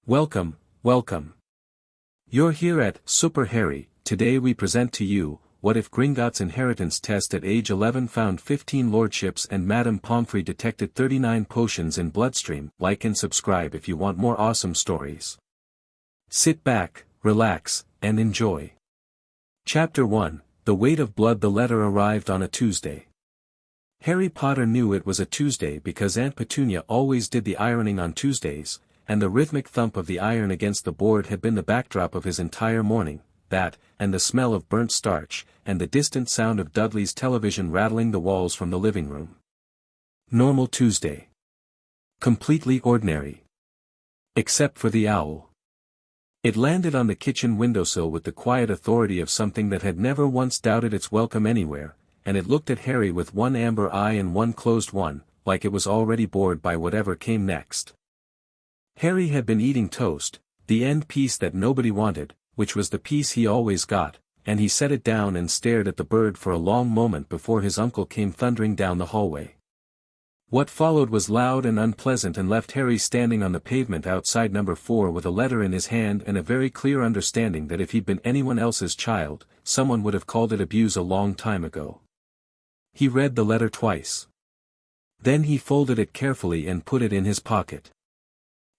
Welcome, welcome. You're here at Super Harry. Today we present to you, What If Gringotts' inheritance test at age 11 found 15 lordships and Madame Pomfrey detected 39 potions in bloodstream. Like and subscribe if you want more awesome stories. Sit back, relax, and enjoy. Chapter 1, The Weight of Blood. The letter arrived on a Tuesday. Harry Potter knew it was a Tuesday because Aunt Petunia always did the ironing on Tuesdays, and the rhythmic thump of the iron against the board had been the backdrop of his entire morning, that, and the smell of burnt starch, and the distant sound of Dudley's television rattling the walls from the living room. Normal Tuesday. Completely ordinary. Except for the owl. It landed on the kitchen windowsill with the quiet authority of something that had never once doubted its welcome anywhere, and it looked at Harry with one amber eye and one closed one, like it was already bored by whatever came next. Harry had been eating toast, the end piece that nobody wanted, which was the piece he always got, and he set it down and stared at the bird for a long moment before his uncle came thundering down the hallway. What followed was loud and unpleasant and left Harry standing on the pavement outside number 4 with a letter in his hand and a very clear understanding that if he'd been anyone else's child, someone would have called it abuse a long time ago. He read the letter twice. Then he folded it carefully and put it in his pocket.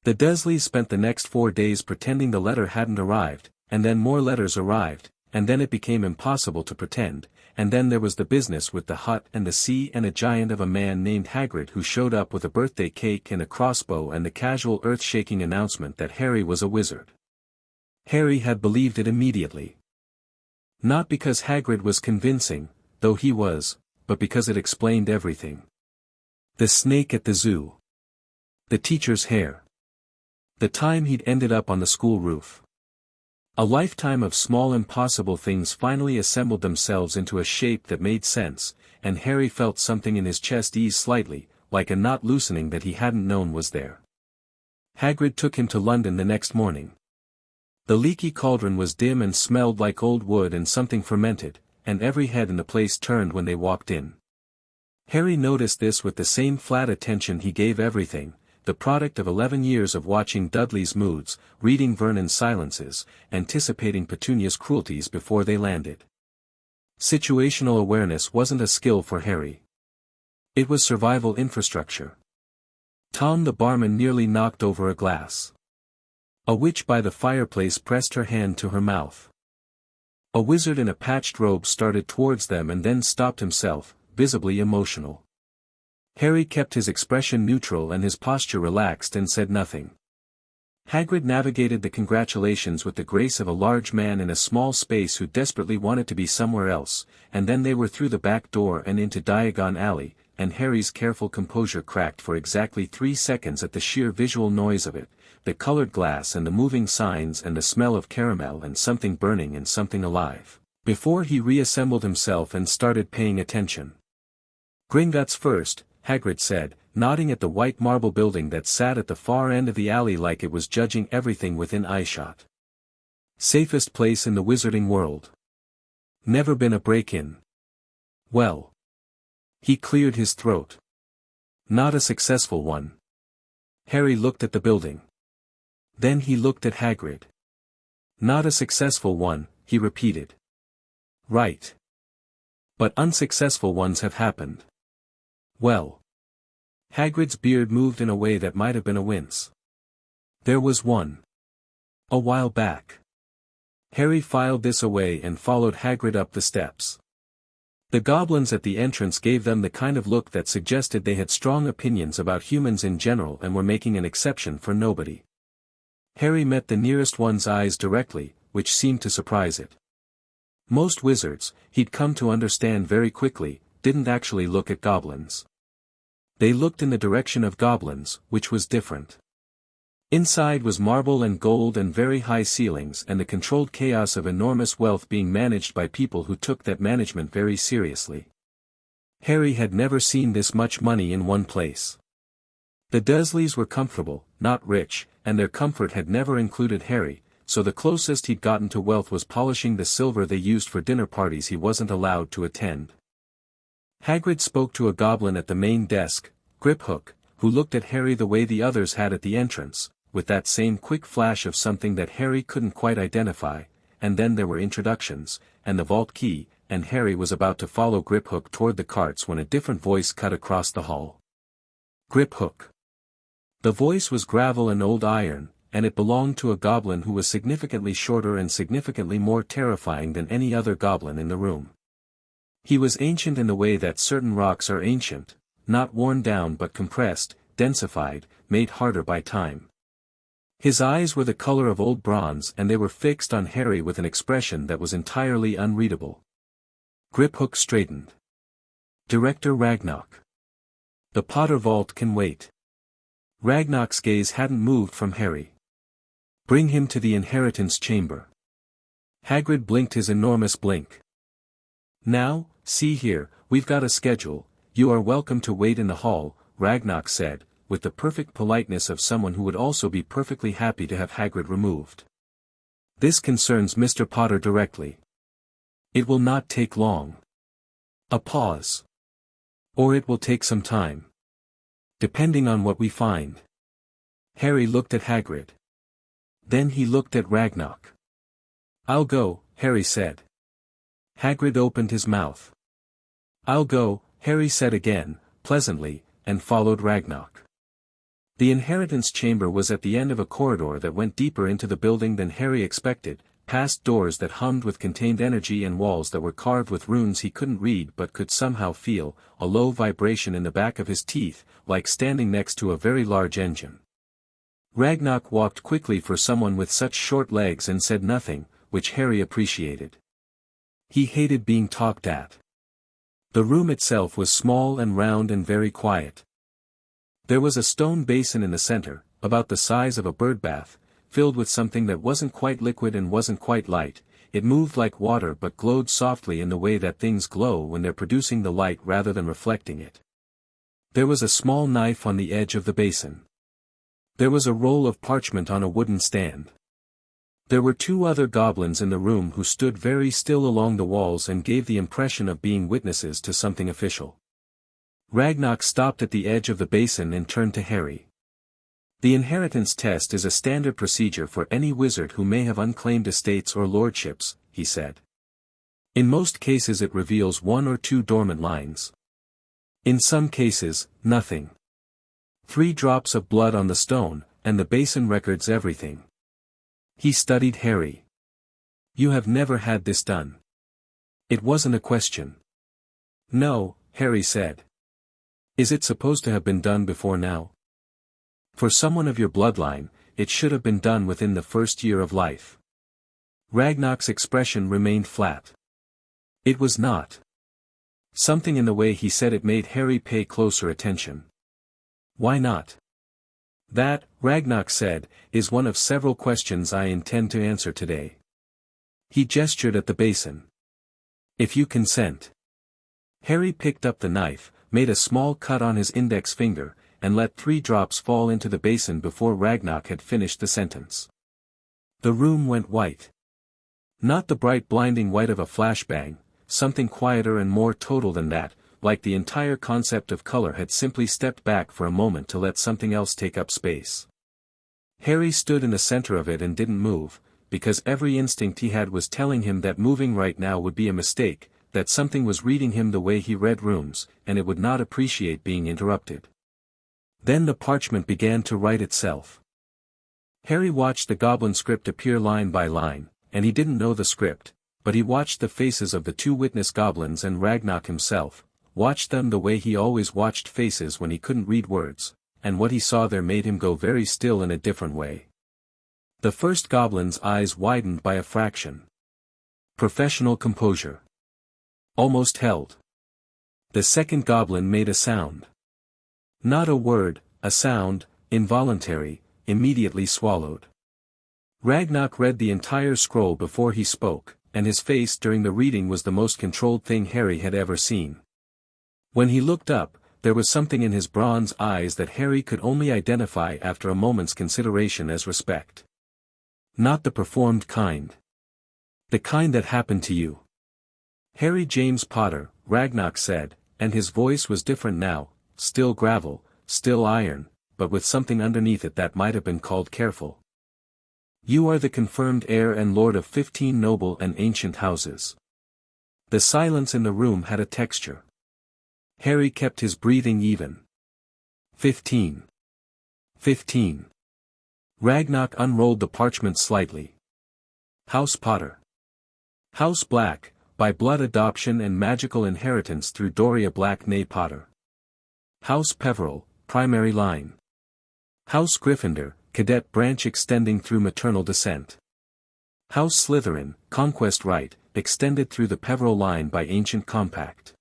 The Dursleys spent the next 4 days pretending the letter hadn't arrived, and then more letters arrived, and then it became impossible to pretend, and then there was the business with the hut and the sea and a giant of a man named Hagrid who showed up with a birthday cake and a crossbow and the casual earth-shaking announcement that Harry was a wizard. Harry had believed it immediately. Not because Hagrid was convincing, though he was, but because it explained everything. The snake at the zoo. The teacher's hair. The time he'd ended up on the school roof. A lifetime of small impossible things finally assembled themselves into a shape that made sense, and Harry felt something in his chest ease slightly, like a knot loosening that he hadn't known was there. Hagrid took him to London the next morning. The leaky cauldron was dim and smelled like old wood and something fermented, and every head in the place turned when they walked in. Harry noticed this with the same flat attention he gave everything, the product of 11 years of watching Dudley's moods, reading Vernon's silences, anticipating Petunia's cruelties before they landed. Situational awareness wasn't a skill for Harry. It was survival infrastructure. Tom the barman nearly knocked over a glass. A witch by the fireplace pressed her hand to her mouth. A wizard in a patched robe started towards them and then stopped himself, visibly emotional. Harry kept his expression neutral and his posture relaxed and said nothing. Hagrid navigated the congratulations with the grace of a large man in a small space who desperately wanted to be somewhere else, and then they were through the back door and into Diagon Alley, and Harry's careful composure cracked for exactly 3 seconds at the sheer visual noise of it, the colored glass and the moving signs and the smell of caramel and something burning and something alive, before he reassembled himself and started paying attention. Gringotts first, Hagrid said, nodding at the white marble building that sat at the far end of the alley like it was judging everything within eyeshot. Safest place in the wizarding world. Never been a break-in. Well. He cleared his throat. Not a successful one. Harry looked at the building. Then he looked at Hagrid. Not a successful one, he repeated. Right. But unsuccessful ones have happened. Well. Hagrid's beard moved in a way that might have been a wince. There was one. A while back. Harry filed this away and followed Hagrid up the steps. The goblins at the entrance gave them the kind of look that suggested they had strong opinions about humans in general and were making an exception for nobody. Harry met the nearest one's eyes directly, which seemed to surprise it. Most wizards, he'd come to understand very quickly, didn't actually look at goblins. They looked in the direction of goblins, which was different. Inside was marble and gold and very high ceilings and the controlled chaos of enormous wealth being managed by people who took that management very seriously. Harry had never seen this much money in one place. The Dursleys were comfortable, not rich, and their comfort had never included Harry, so the closest he'd gotten to wealth was polishing the silver they used for dinner parties he wasn't allowed to attend. Hagrid spoke to a goblin at the main desk, Griphook, who looked at Harry the way the others had at the entrance, with that same quick flash of something that Harry couldn't quite identify, and then there were introductions, and the vault key, and Harry was about to follow Griphook toward the carts when a different voice cut across the hall. Griphook. The voice was gravel and old iron, and it belonged to a goblin who was significantly shorter and significantly more terrifying than any other goblin in the room. He was ancient in the way that certain rocks are ancient, not worn down but compressed, densified, made harder by time. His eyes were the color of old bronze and they were fixed on Harry with an expression that was entirely unreadable. Griphook straightened. Director Ragnarok. The Potter Vault can wait. Ragnarok's gaze hadn't moved from Harry. Bring him to the inheritance chamber. Hagrid blinked his enormous blink. Now, see here, we've got a schedule, you are welcome to wait in the hall, Ragnarok said, with the perfect politeness of someone who would also be perfectly happy to have Hagrid removed. This concerns Mr. Potter directly. It will not take long. A pause. Or it will take some time. Depending on what we find. Harry looked at Hagrid. Then he looked at Ragnarok. I'll go, Harry said. Hagrid opened his mouth. I'll go, Harry said again, pleasantly, and followed Ragnarok. The inheritance chamber was at the end of a corridor that went deeper into the building than Harry expected, past doors that hummed with contained energy and walls that were carved with runes he couldn't read but could somehow feel, a low vibration in the back of his teeth, like standing next to a very large engine. Ragnarok walked quickly for someone with such short legs and said nothing, which Harry appreciated. He hated being talked at. The room itself was small and round and very quiet. There was a stone basin in the center, about the size of a birdbath, filled with something that wasn't quite liquid and wasn't quite light. It moved like water but glowed softly in the way that things glow when they're producing the light rather than reflecting it. There was a small knife on the edge of the basin. There was a roll of parchment on a wooden stand. There were two other goblins in the room who stood very still along the walls and gave the impression of being witnesses to something official. Ragnarok stopped at the edge of the basin and turned to Harry. The inheritance test is a standard procedure for any wizard who may have unclaimed estates or lordships, he said. In most cases it reveals one or two dormant lines. In some cases, nothing. 3 drops of blood on the stone, and the basin records everything. He studied Harry. You have never had this done. It wasn't a question. No, Harry said. Is it supposed to have been done before now? For someone of your bloodline, it should have been done within the first year of life. Ragnarok's expression remained flat. It was not. Something in the way he said it made Harry pay closer attention. Why not? That, Ragnarok said, is one of several questions I intend to answer today. He gestured at the basin. If you consent. Harry picked up the knife, made a small cut on his index finger, and let 3 drops fall into the basin before Ragnarok had finished the sentence. The room went white. Not the bright blinding white of a flashbang, something quieter and more total than that, like the entire concept of color had simply stepped back for a moment to let something else take up space. Harry stood in the center of it and didn't move, because every instinct he had was telling him that moving right now would be a mistake, that something was reading him the way he read rooms, and it would not appreciate being interrupted. Then the parchment began to write itself. Harry watched the goblin script appear line by line, and he didn't know the script, but he watched the faces of the 2 witness goblins and Ragnarok himself, watched them the way he always watched faces when he couldn't read words, and what he saw there made him go very still in a different way. The first goblin's eyes widened by a fraction. Professional composure. Almost held. The second goblin made a sound. Not a word, a sound, involuntary, immediately swallowed. Ragnarok read the entire scroll before he spoke, and his face during the reading was the most controlled thing Harry had ever seen. When he looked up, there was something in his bronze eyes that Harry could only identify after a moment's consideration as respect. Not the performed kind. The kind that happened to you. Harry James Potter, Ragnarok said, and his voice was different now, still gravel, still iron, but with something underneath it that might have been called careful. You are the confirmed heir and lord of 15 noble and ancient houses. The silence in the room had a texture. Harry kept his breathing even. 15. 15. Ragnarok unrolled the parchment slightly. House Potter. House Black, by blood adoption and magical inheritance through Doria Black née Potter. House Peveril, primary line. House Gryffindor, cadet branch extending through maternal descent. House Slytherin, conquest right, extended through the Peveril line by ancient compact.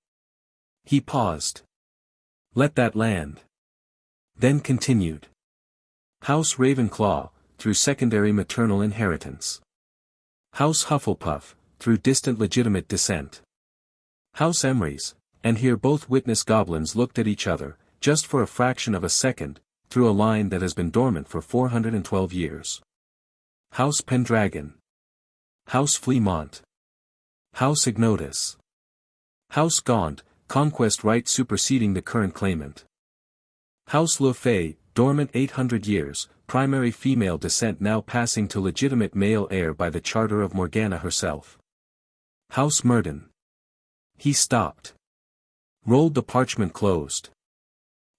He paused. Let that land. Then continued. House Ravenclaw, through secondary maternal inheritance. House Hufflepuff, through distant legitimate descent. House Emrys, and here both witness goblins looked at each other, just for a fraction of a second, through a line that has been dormant for 412 years. House Pendragon. House Fleamont. House Ignotus. House Gaunt, conquest right superseding the current claimant. House Le Fay, dormant 800 years, primary female descent now passing to legitimate male heir by the charter of Morgana herself. House Murden. He stopped. Rolled the parchment closed.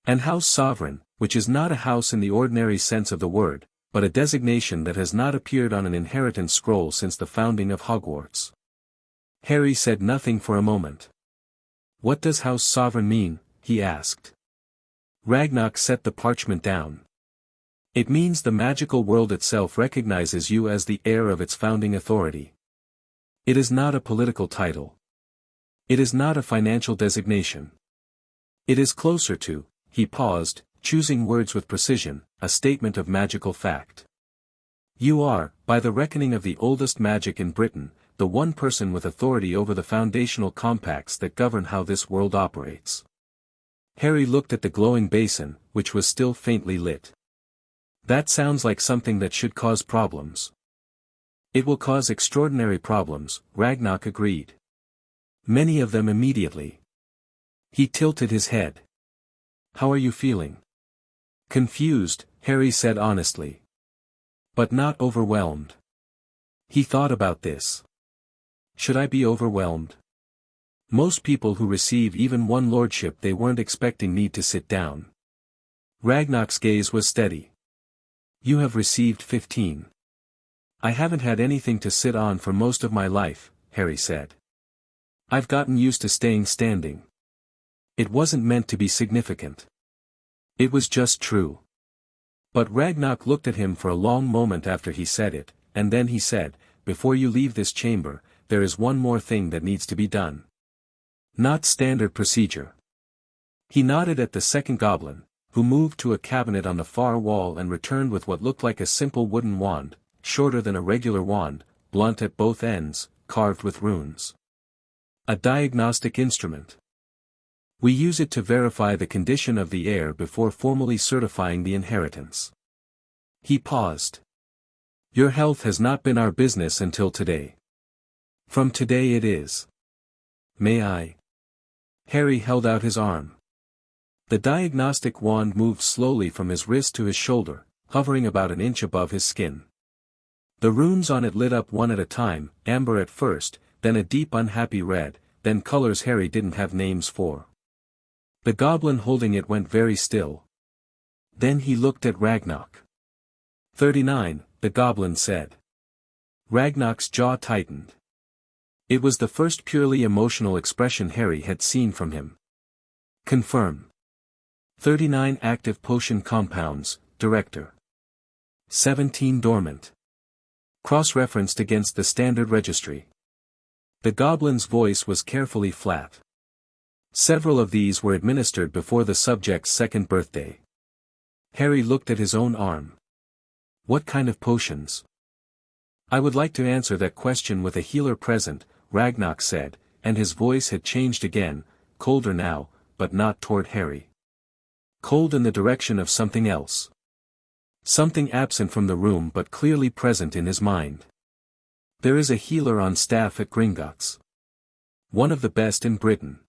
And House Sovereign, which is not a house in the ordinary sense of the word, but a designation that has not appeared on an inheritance scroll since the founding of Hogwarts. Harry said nothing for a moment. What does House Sovereign mean? He asked. Ragnarok set the parchment down. It means the magical world itself recognizes you as the heir of its founding authority. It is not a political title. It is not a financial designation. It is closer to, he paused, choosing words with precision, a statement of magical fact. You are, by the reckoning of the oldest magic in Britain, the one person with authority over the foundational compacts that govern how this world operates. Harry looked at the glowing basin, which was still faintly lit. That sounds like something that should cause problems. It will cause extraordinary problems, Ragnarok agreed. Many of them immediately. He tilted his head. How are you feeling? Confused, Harry said honestly. But not overwhelmed. He thought about this. Should I be overwhelmed? Most people who receive even one lordship they weren't expecting need to sit down. Ragnarok's gaze was steady. You have received 15. I haven't had anything to sit on for most of my life, Harry said. I've gotten used to staying standing. It wasn't meant to be significant. It was just true. But Ragnarok looked at him for a long moment after he said it, and then he said, before you leave this chamber, there is one more thing that needs to be done. Not standard procedure. He nodded at the second goblin, who moved to a cabinet on the far wall and returned with what looked like a simple wooden wand, shorter than a regular wand, blunt at both ends, carved with runes. A diagnostic instrument. We use it to verify the condition of the heir before formally certifying the inheritance. He paused. Your health has not been our business until today. From today it is. May I? Harry held out his arm. The diagnostic wand moved slowly from his wrist to his shoulder, hovering about an inch above his skin. The runes on it lit up one at a time, amber at first, then a deep unhappy red, then colors Harry didn't have names for. The goblin holding it went very still. Then he looked at Ragnarok. 39, the goblin said. Ragnarok's jaw tightened. It was the first purely emotional expression Harry had seen from him. Confirm. 39 active potion compounds, Director. 17 dormant. Cross-referenced against the standard registry. The goblin's voice was carefully flat. Several of these were administered before the subject's second birthday. Harry looked at his own arm. What kind of potions? I would like to answer that question with a healer present, Ragnarok said, and his voice had changed again, colder now, but not toward Harry. Cold in the direction of something else. Something absent from the room but clearly present in his mind. There is a healer on staff at Gringotts. One of the best in Britain.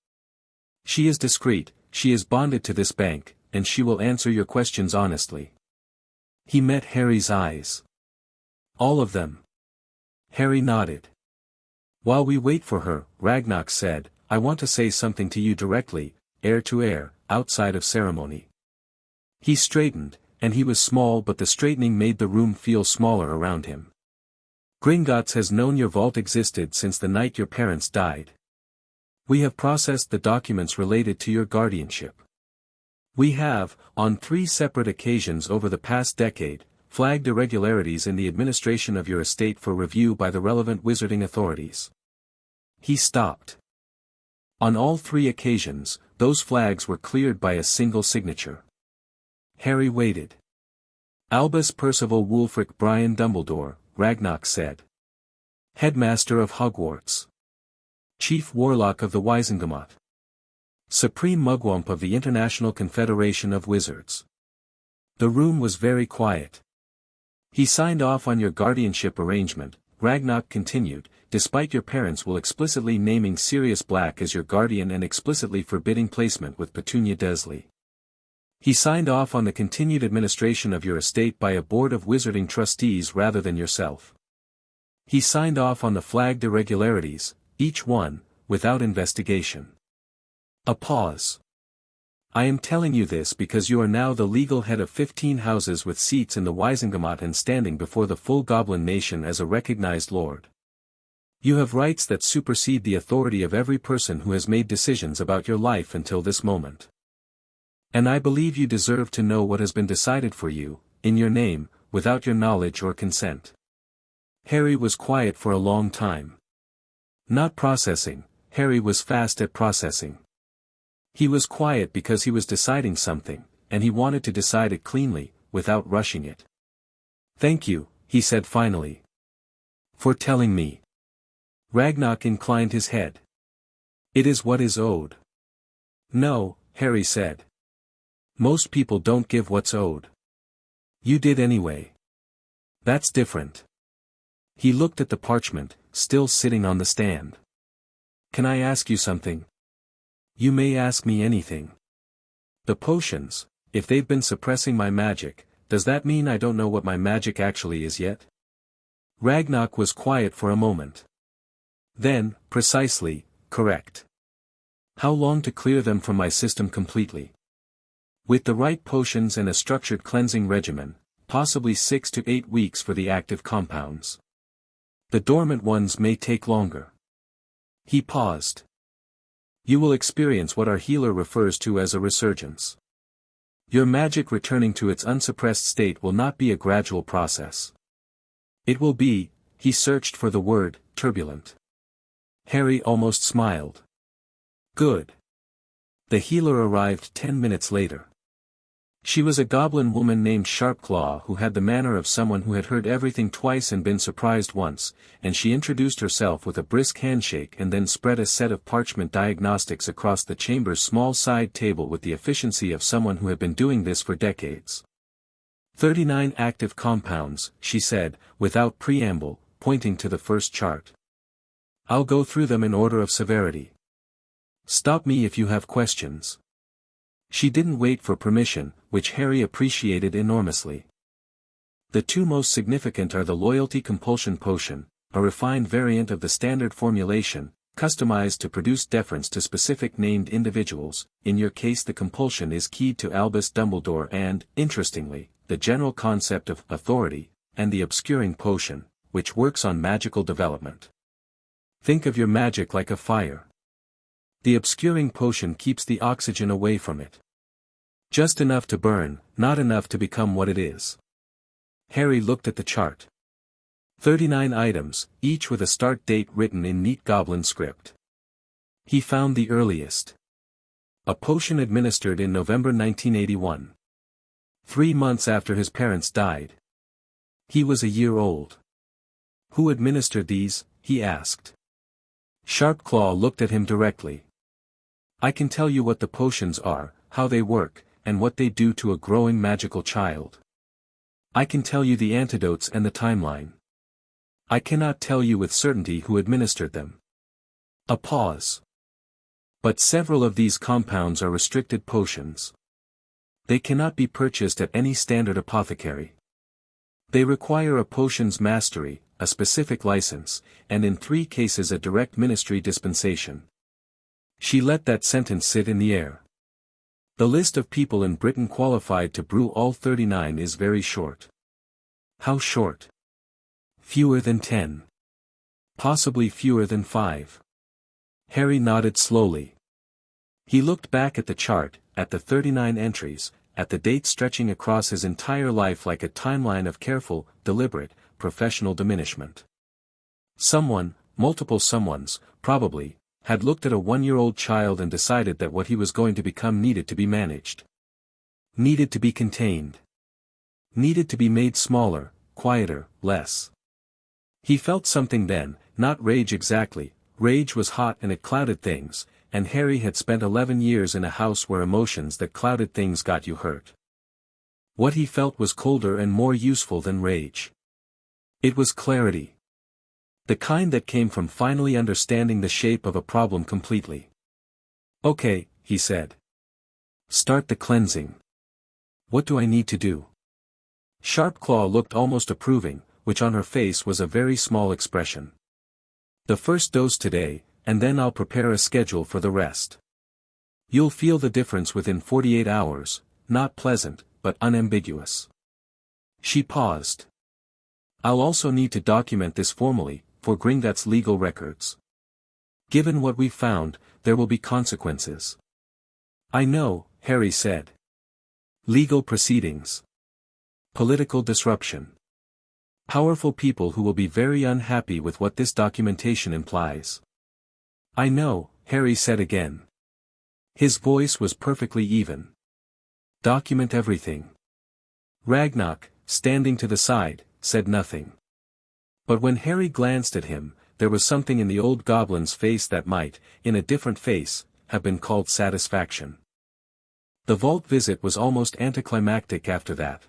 She is discreet, she is bonded to this bank, and she will answer your questions honestly. He met Harry's eyes. All of them. Harry nodded. While we wait for her, Ragnarok said, I want to say something to you directly, ear to ear, outside of ceremony. He straightened, and he was small, but the straightening made the room feel smaller around him. Gringotts has known your vault existed since the night your parents died. We have processed the documents related to your guardianship. We have, on 3 separate occasions over the past decade, flagged irregularities in the administration of your estate for review by the relevant wizarding authorities. He stopped. On all 3 occasions, those flags were cleared by a single signature. Harry waited. Albus Percival Wulfric Brian Dumbledore, Ragnarok said. Headmaster of Hogwarts. Chief Warlock of the Wizengamot. Supreme Mugwump of the International Confederation of Wizards. The room was very quiet. He signed off on your guardianship arrangement, Ragnarok continued, despite your parents will explicitly naming Sirius Black as your guardian and explicitly forbidding placement with Petunia Desley. He signed off on the continued administration of your estate by a board of wizarding trustees rather than yourself. He signed off on the flagged irregularities, each one, without investigation. A pause. I am telling you this because you are now the legal head of 15 houses with seats in the Wizengamot and standing before the full Goblin Nation as a recognized lord. You have rights that supersede the authority of every person who has made decisions about your life until this moment. And I believe you deserve to know what has been decided for you, in your name, without your knowledge or consent. Harry was quiet for a long time. Not processing, Harry was fast at processing. He was quiet because he was deciding something, and he wanted to decide it cleanly, without rushing it. Thank you, he said finally. For telling me. Ragnarok inclined his head. It is what is owed. No, Harry said. Most people don't give what's owed. You did anyway. That's different. He looked at the parchment, still sitting on the stand. Can I ask you something? You may ask me anything. The potions, if they've been suppressing my magic, does that mean I don't know what my magic actually is yet? Ragnarok was quiet for a moment. Then, precisely, correct. How long to clear them from my system completely? With the right potions and a structured cleansing regimen, possibly 6 to 8 weeks for the active compounds. The dormant ones may take longer. He paused. You will experience what our healer refers to as a resurgence. Your magic returning to its unsuppressed state will not be a gradual process. It will be, he searched for the word, turbulent. Harry almost smiled. Good. The healer arrived 10 minutes later. She was a goblin woman named Sharpclaw who had the manner of someone who had heard everything twice and been surprised once, and she introduced herself with a brisk handshake and then spread a set of parchment diagnostics across the chamber's small side table with the efficiency of someone who had been doing this for decades. 39 active compounds, she said, without preamble, pointing to the first chart. I'll go through them in order of severity. Stop me if you have questions. She didn't wait for permission, which Harry appreciated enormously. The 2 most significant are the Loyalty Compulsion Potion, a refined variant of the standard formulation, customized to produce deference to specific named individuals. In your case the compulsion is keyed to Albus Dumbledore and, interestingly, the general concept of authority, and the Obscuring Potion, which works on magical development. Think of your magic like a fire. The Obscuring Potion keeps the oxygen away from it. Just enough to burn, not enough to become what it is. Harry looked at the chart. 39 items, each with a start date written in neat goblin script. He found the earliest. A potion administered in November 1981. 3 months after his parents died. He was a year old. Who administered these? He asked. Sharpclaw looked at him directly. I can tell you what the potions are, how they work, and what they do to a growing magical child. I can tell you the antidotes and the timeline. I cannot tell you with certainty who administered them. A pause. But several of these compounds are restricted potions. They cannot be purchased at any standard apothecary. They require a potion's mastery, a specific license, and in 3 cases a direct ministry dispensation. She let that sentence sit in the air. The list of people in Britain qualified to brew all 39 is very short. How short? Fewer than 10. Possibly fewer than 5. Harry nodded slowly. He looked back at the chart, at the 39 entries, at the dates stretching across his entire life like a timeline of careful, deliberate, professional diminishment. Someone, multiple someones, probably, had looked at a 1-year-old child and decided that what he was going to become needed to be managed. Needed to be contained. Needed to be made smaller, quieter, less. He felt something then, not rage exactly. Rage was hot and it clouded things, and Harry had spent 11 years in a house where emotions that clouded things got you hurt. What he felt was colder and more useful than rage. It was clarity. The kind that came from finally understanding the shape of a problem completely. "Okay," he said. "Start the cleansing. What do I need to do?" Sharpclaw looked almost approving, which on her face was a very small expression. "The first dose today, and then I'll prepare a schedule for the rest. You'll feel the difference within 48 hours, not pleasant, but unambiguous." She paused. "I'll also need to document this formally, for Gringotts' legal records. Given what we've found, there will be consequences." "I know," Harry said. "Legal proceedings. Political disruption. Powerful people who will be very unhappy with what this documentation implies." "I know," Harry said again. His voice was perfectly even. "Document everything." Ragnarok, standing to the side, said nothing. But when Harry glanced at him, there was something in the old goblin's face that might, in a different face, have been called satisfaction. The vault visit was almost anticlimactic after that.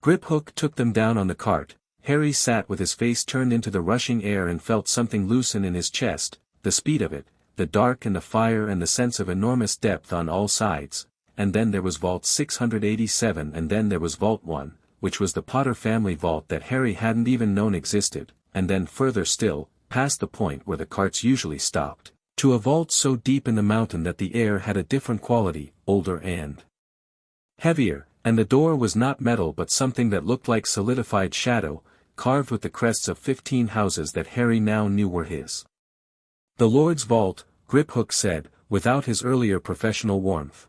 Griphook took them down on the cart. Harry sat with his face turned into the rushing air and felt something loosen in his chest, the speed of it, the dark and the fire and the sense of enormous depth on all sides, and then there was Vault 687 and then there was Vault 1, which was the Potter family vault that Harry hadn't even known existed, and then further still, past the point where the carts usually stopped, to a vault so deep in the mountain that the air had a different quality, older and heavier, and the door was not metal but something that looked like solidified shadow, carved with the crests of 15 houses that Harry now knew were his. "The Lord's Vault," Griphook said, without his earlier professional warmth.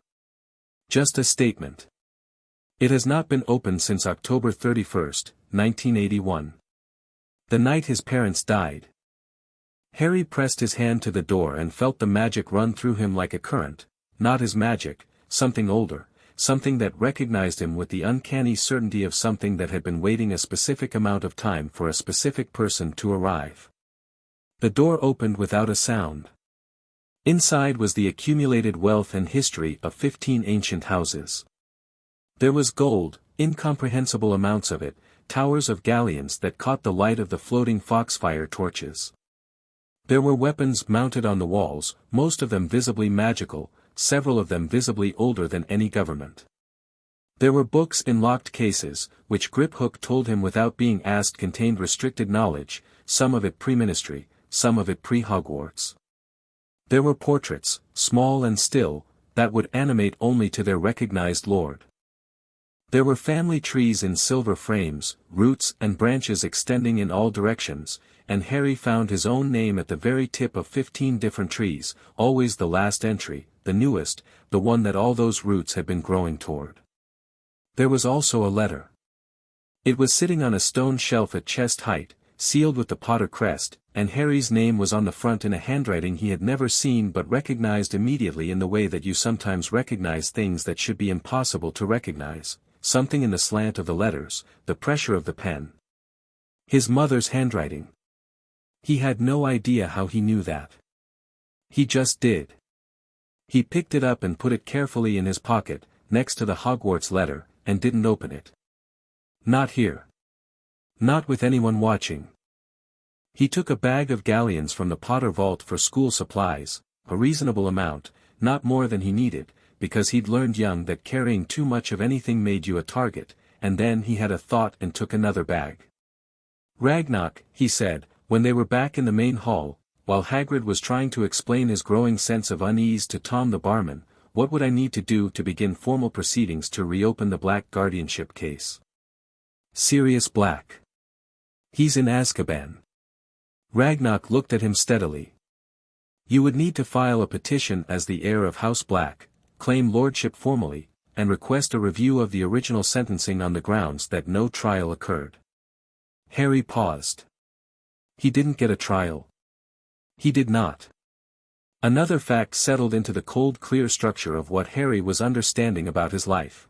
"Just a statement. It has not been opened since October 31st, 1981. The night his parents died." Harry pressed his hand to the door and felt the magic run through him like a current, not his magic, something older, something that recognized him with the uncanny certainty of something that had been waiting a specific amount of time for a specific person to arrive. The door opened without a sound. Inside was the accumulated wealth and history of 15 ancient houses. There was gold, incomprehensible amounts of it, towers of galleons that caught the light of the floating foxfire torches. There were weapons mounted on the walls, most of them visibly magical, several of them visibly older than any government. There were books in locked cases, which Griphook told him without being asked contained restricted knowledge, some of it pre-ministry, some of it pre-Hogwarts. There were portraits, small and still, that would animate only to their recognized lord. There were family trees in silver frames, roots and branches extending in all directions, and Harry found his own name at the very tip of 15 different trees, always the last entry, the newest, the one that all those roots had been growing toward. There was also a letter. It was sitting on a stone shelf at chest height, sealed with the Potter crest, and Harry's name was on the front in a handwriting he had never seen but recognized immediately in the way that you sometimes recognize things that should be impossible to recognize, something in the slant of the letters, the pressure of the pen. His mother's handwriting. He had no idea how he knew that. He just did. He picked it up and put it carefully in his pocket, next to the Hogwarts letter, and didn't open it. Not here. Not with anyone watching. He took a bag of galleons from the Potter vault for school supplies, a reasonable amount, not more than he needed, because he'd learned young that carrying too much of anything made you a target, and then he had a thought and took another bag. Ragnarok, he said, when they were back in the main hall, while Hagrid was trying to explain his growing sense of unease to Tom the barman, what would I need to do to begin formal proceedings to reopen the Black guardianship case? Sirius Black. He's in Azkaban. Ragnarok looked at him steadily. You would need to file a petition as the heir of House Black, claim lordship formally, and request a review of the original sentencing on the grounds that no trial occurred. Harry paused. He didn't get a trial. He did not. Another fact settled into the cold clear structure of what Harry was understanding about his life.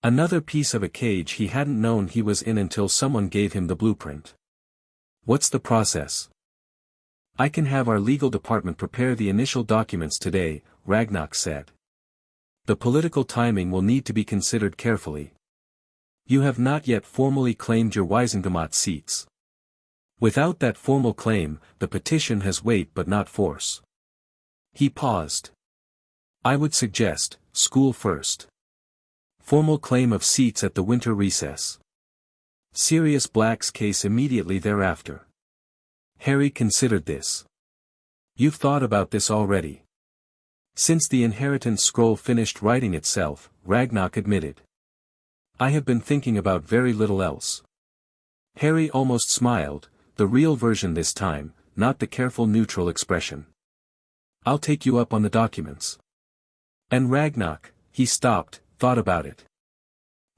Another piece of a cage he hadn't known he was in until someone gave him the blueprint. What's the process? I can have our legal department prepare the initial documents today, Ragnarok said. The political timing will need to be considered carefully. You have not yet formally claimed your Wisengamot seats. Without that formal claim, the petition has weight but not force. He paused. I would suggest, school first. Formal claim of seats at the winter recess. Sirius Black's case immediately thereafter. Harry considered this. You've thought about this already. Since the inheritance scroll finished writing itself, Ragnarok admitted. I have been thinking about very little else. Harry almost smiled, the real version this time, not the careful neutral expression. I'll take you up on the documents. And Ragnarok, he stopped, thought about it.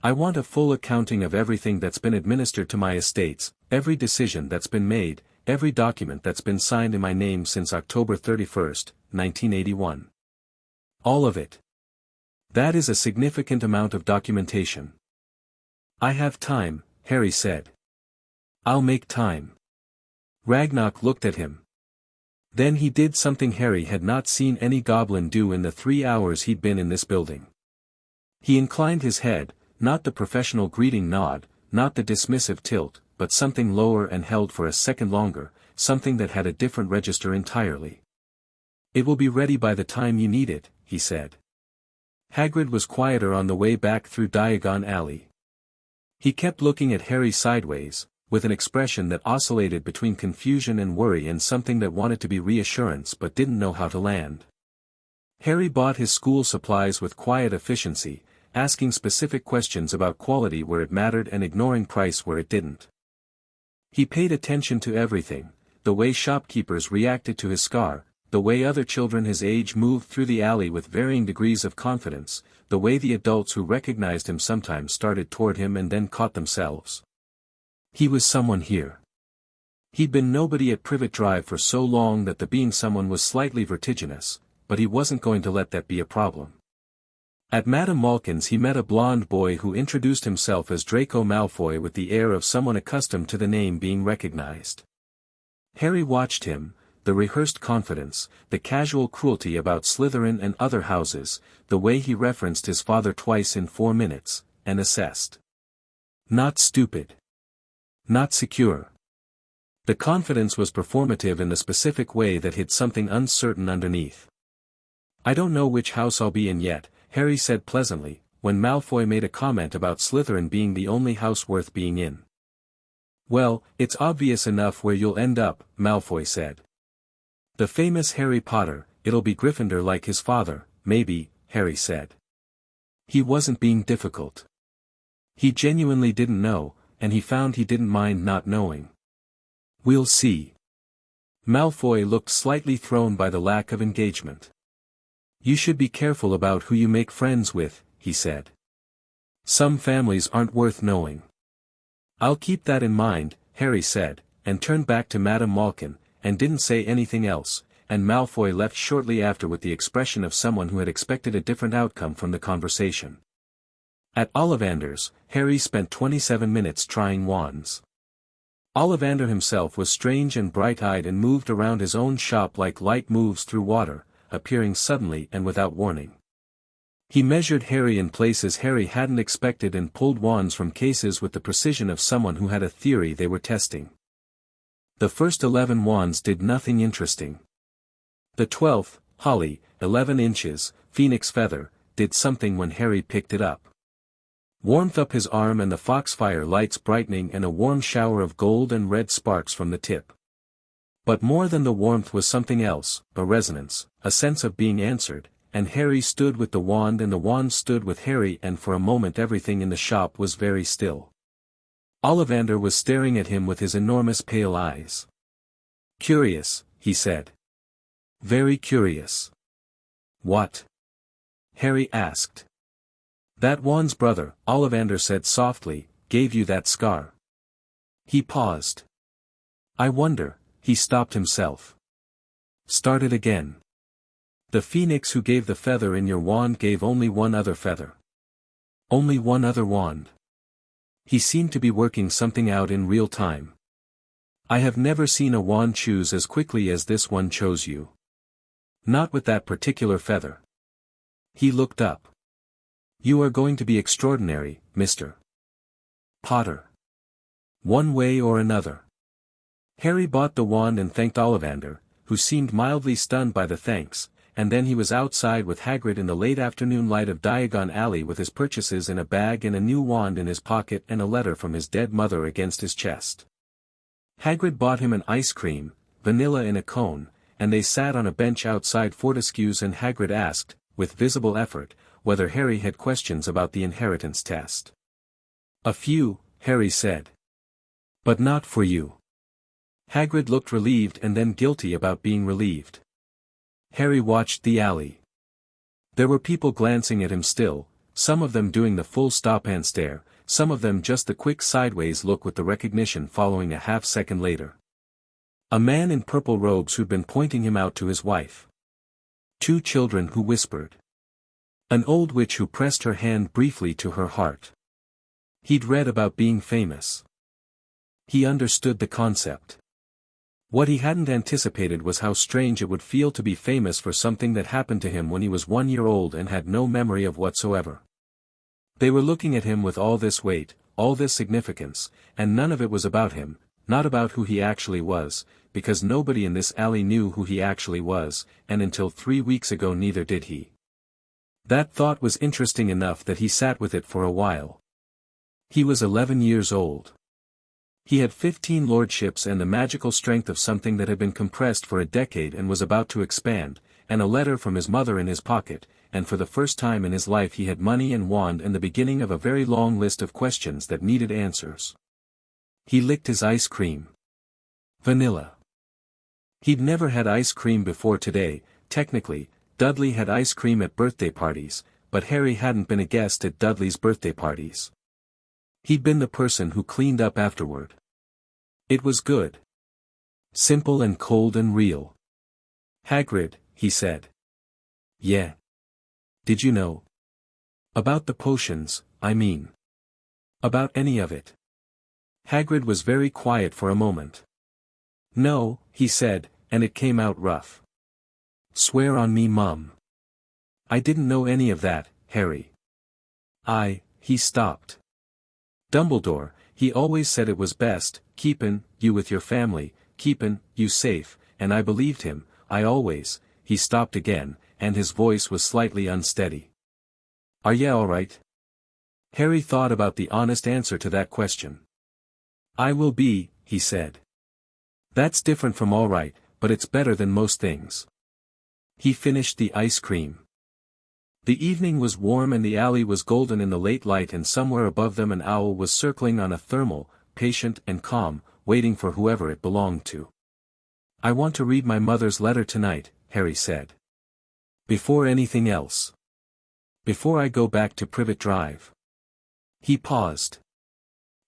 I want a full accounting of everything that's been administered to my estates, every decision that's been made, every document that's been signed in my name since October 31st, 1981. All of it. That is a significant amount of documentation. I have time, Harry said. I'll make time. Ragnarok looked at him. Then he did something Harry had not seen any goblin do in the 3 hours he'd been in this building. He inclined his head, not the professional greeting nod, not the dismissive tilt, but something lower and held for a second longer, something that had a different register entirely. It will be ready by the time you need it, he said. Hagrid was quieter on the way back through Diagon Alley. He kept looking at Harry sideways, with an expression that oscillated between confusion and worry and something that wanted to be reassurance but didn't know how to land. Harry bought his school supplies with quiet efficiency, asking specific questions about quality where it mattered and ignoring price where it didn't. He paid attention to everything, the way shopkeepers reacted to his scar, the way other children his age moved through the alley with varying degrees of confidence, the way the adults who recognized him sometimes started toward him and then caught themselves. He was someone here. He'd been nobody at Privet Drive for so long that the being someone was slightly vertiginous, but he wasn't going to let that be a problem. At Madame Malkin's he met a blond boy who introduced himself as Draco Malfoy with the air of someone accustomed to the name being recognized. Harry watched him, the rehearsed confidence, the casual cruelty about Slytherin and other houses, the way he referenced his father twice in 4 minutes, and assessed. Not stupid. Not secure. The confidence was performative in the specific way that hid something uncertain underneath. I don't know which house I'll be in yet, Harry said pleasantly, when Malfoy made a comment about Slytherin being the only house worth being in. Well, it's obvious enough where you'll end up, Malfoy said. The famous Harry Potter, it'll be Gryffindor like his father, maybe, Harry said. He wasn't being difficult. He genuinely didn't know, and he found he didn't mind not knowing. We'll see. Malfoy looked slightly thrown by the lack of engagement. You should be careful about who you make friends with, he said. Some families aren't worth knowing. I'll keep that in mind, Harry said, and turned back to Madame Malkin, and didn't say anything else, and Malfoy left shortly after with the expression of someone who had expected a different outcome from the conversation. At Ollivander's, Harry spent 27 minutes trying wands. Ollivander himself was strange and bright-eyed and moved around his own shop like light moves through water, appearing suddenly and without warning. He measured Harry in places Harry hadn't expected and pulled wands from cases with the precision of someone who had a theory they were testing. The first 11 wands did nothing interesting. The 12th, Holly, 11 inches, Phoenix Feather, did something when Harry picked it up. Warmth up his arm and the foxfire lights brightening and a warm shower of gold and red sparks from the tip. But more than the warmth was something else, a resonance, a sense of being answered, and Harry stood with the wand and the wand stood with Harry, and for a moment everything in the shop was very still. Ollivander was staring at him with his enormous pale eyes. "Curious," he said. "Very curious." "What?" Harry asked. "That wand's brother," Ollivander said softly, "gave you that scar." He paused. "I wonder," he stopped himself. Started again. "The phoenix who gave the feather in your wand gave only one other feather." "Only one other wand." He seemed to be working something out in real time. "I have never seen a wand choose as quickly as this one chose you. Not with that particular feather." He looked up. "You are going to be extraordinary, Mr. Potter. One way or another." Harry bought the wand and thanked Ollivander, who seemed mildly stunned by the thanks, and then he was outside with Hagrid in the late afternoon light of Diagon Alley with his purchases in a bag and a new wand in his pocket and a letter from his dead mother against his chest. Hagrid bought him an ice cream, vanilla in a cone, and they sat on a bench outside Fortescue's, and Hagrid asked, with visible effort, whether Harry had questions about the inheritance test. "A few," Harry said. "But not for you." Hagrid looked relieved and then guilty about being relieved. Harry watched the alley. There were people glancing at him still, some of them doing the full stop-and stare, some of them just the quick sideways look with the recognition following a half-second later. A man in purple robes who'd been pointing him out to his wife. Two children who whispered. An old witch who pressed her hand briefly to her heart. He'd read about being famous. He understood the concept. What he hadn't anticipated was how strange it would feel to be famous for something that happened to him when he was 1 year old and had no memory of whatsoever. They were looking at him with all this weight, all this significance, and none of it was about him, not about who he actually was, because nobody in this alley knew who he actually was, and until 3 weeks ago neither did he. That thought was interesting enough that he sat with it for a while. He was 11 years old. He had 15 lordships and the magical strength of something that had been compressed for a decade and was about to expand, and a letter from his mother in his pocket, and for the first time in his life he had money and wand and the beginning of a very long list of questions that needed answers. He licked his ice cream. Vanilla. He'd never had ice cream before today. Technically, Dudley had ice cream at birthday parties, but Harry hadn't been a guest at Dudley's birthday parties. He'd been the person who cleaned up afterward. It was good. Simple and cold and real. "Hagrid," he said. "Yeah. Did you know? About the potions, I mean. About any of it?" Hagrid was very quiet for a moment. "No," he said, and it came out rough. "Swear on me, Mum." "I didn't know any of that, Harry." He stopped. "Dumbledore, he always said it was best, keepin' you with your family, keepin' you safe, and I believed him, I always." He stopped again, and his voice was slightly unsteady. "Are ya alright?" Harry thought about the honest answer to that question. "I will be," he said. "That's different from alright, but it's better than most things." He finished the ice cream. The evening was warm and the alley was golden in the late light, and somewhere above them an owl was circling on a thermal, patient and calm, waiting for whoever it belonged to. "I want to read my mother's letter tonight," Harry said. "Before anything else. Before I go back to Privet Drive." He paused.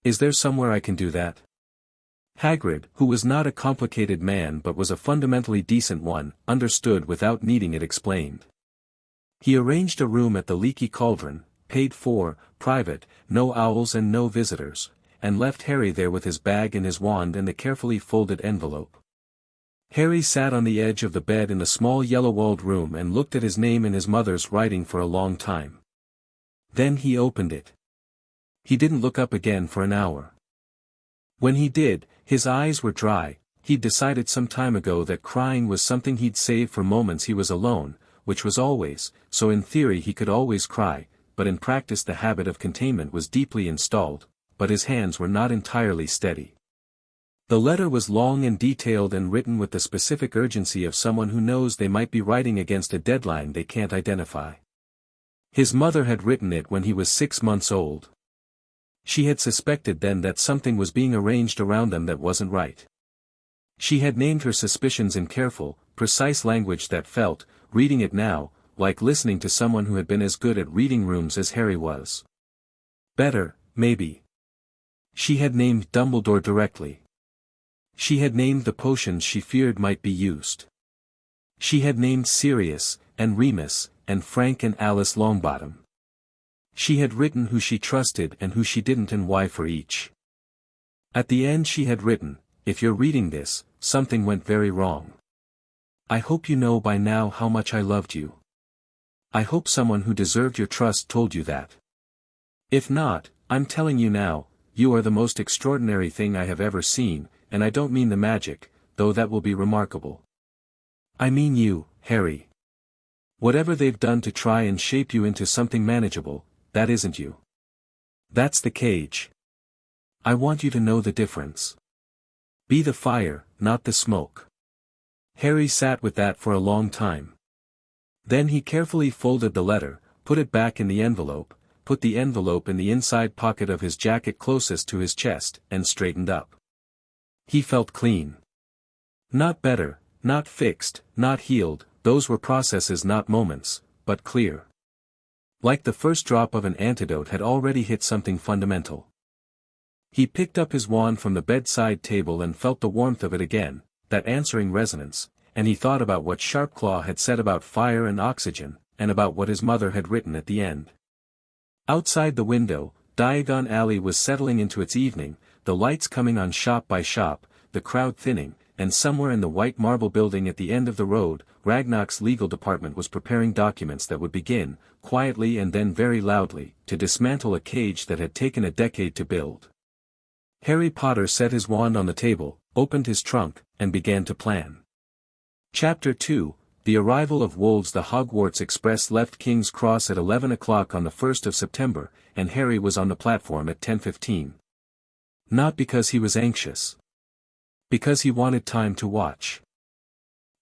"Is there somewhere I can do that?" Hagrid, who was not a complicated man but was a fundamentally decent one, understood without needing it explained. He arranged a room at the Leaky Cauldron, paid for, private, no owls and no visitors, and left Harry there with his bag and his wand and the carefully folded envelope. Harry sat on the edge of the bed in the small yellow-walled room and looked at his name in his mother's writing for a long time. Then he opened it. He didn't look up again for an hour. When he did, his eyes were dry. He'd decided some time ago that crying was something he'd save for moments he was alone, which was always, so in theory he could always cry, but in practice the habit of containment was deeply installed, but his hands were not entirely steady. The letter was long and detailed and written with the specific urgency of someone who knows they might be writing against a deadline they can't identify. His mother had written it when he was 6 months old. She had suspected then that something was being arranged around them that wasn't right. She had named her suspicions in careful, precise language that felt, reading it now, like listening to someone who had been as good at reading rooms as Harry was. Better, maybe. She had named Dumbledore directly. She had named the potions she feared might be used. She had named Sirius, and Remus, and Frank and Alice Longbottom. She had written who she trusted and who she didn't and why for each. At the end she had written, "If you're reading this, something went very wrong. I hope you know by now how much I loved you. I hope someone who deserved your trust told you that. If not, I'm telling you now, you are the most extraordinary thing I have ever seen, and I don't mean the magic, though that will be remarkable. I mean you, Harry. Whatever they've done to try and shape you into something manageable, that isn't you. That's the cage. I want you to know the difference. Be the fire, not the smoke." Harry sat with that for a long time. Then he carefully folded the letter, put it back in the envelope, put the envelope in the inside pocket of his jacket closest to his chest, and straightened up. He felt clean. Not better, not fixed, not healed, those were processes not moments, but clear. Like the first drop of an antidote had already hit something fundamental. He picked up his wand from the bedside table and felt the warmth of it again, that answering resonance, and he thought about what Sharpclaw had said about fire and oxygen, and about what his mother had written at the end. Outside the window, Diagon Alley was settling into its evening, the lights coming on shop by shop, the crowd thinning, and somewhere in the white marble building at the end of the road, Ragnarok's legal department was preparing documents that would begin, quietly and then very loudly, to dismantle a cage that had taken a decade to build. Harry Potter set his wand on the table, opened his trunk, and began to plan. Chapter 2, The Arrival of Wolves. The Hogwarts Express left King's Cross at 11 o'clock on the 1st of September, and Harry was on the platform at 10:15. Not because he was anxious. Because he wanted time to watch.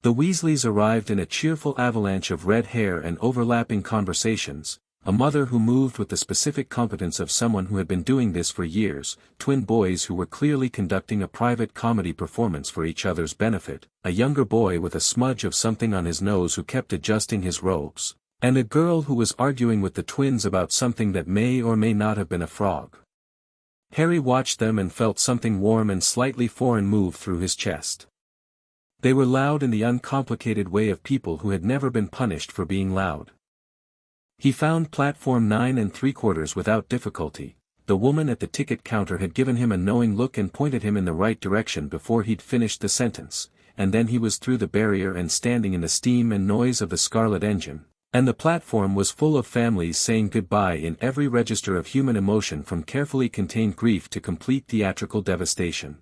The Weasleys arrived in a cheerful avalanche of red hair and overlapping conversations, a mother who moved with the specific competence of someone who had been doing this for years, twin boys who were clearly conducting a private comedy performance for each other's benefit, a younger boy with a smudge of something on his nose who kept adjusting his robes, and a girl who was arguing with the twins about something that may or may not have been a frog. Harry watched them and felt something warm and slightly foreign move through his chest. They were loud in the uncomplicated way of people who had never been punished for being loud. He found platform 9 3/4 without difficulty. The woman at the ticket counter had given him a knowing look and pointed him in the right direction before he'd finished the sentence, and then he was through the barrier and standing in the steam and noise of the Scarlet engine. And the platform was full of families saying goodbye in every register of human emotion, from carefully contained grief to complete theatrical devastation.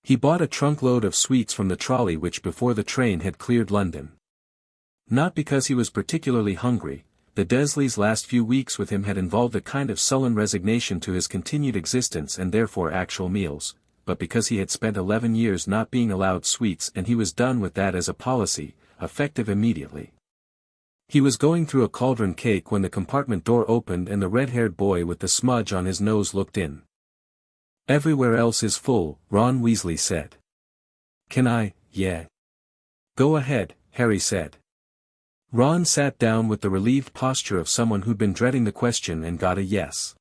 He bought a trunkload of sweets from the trolley which before the train had cleared London. Not because he was particularly hungry, the Dursleys' last few weeks with him had involved a kind of sullen resignation to his continued existence and therefore actual meals, but because he had spent 11 years not being allowed sweets and he was done with that as a policy, effective immediately. He was going through a cauldron cake when the compartment door opened and the red-haired boy with the smudge on his nose looked in. "Everywhere else is full," Ron Weasley said. "Can I?" "Yeah." "Go ahead," Harry said. Ron sat down with the relieved posture of someone who'd been dreading the question and got a yes.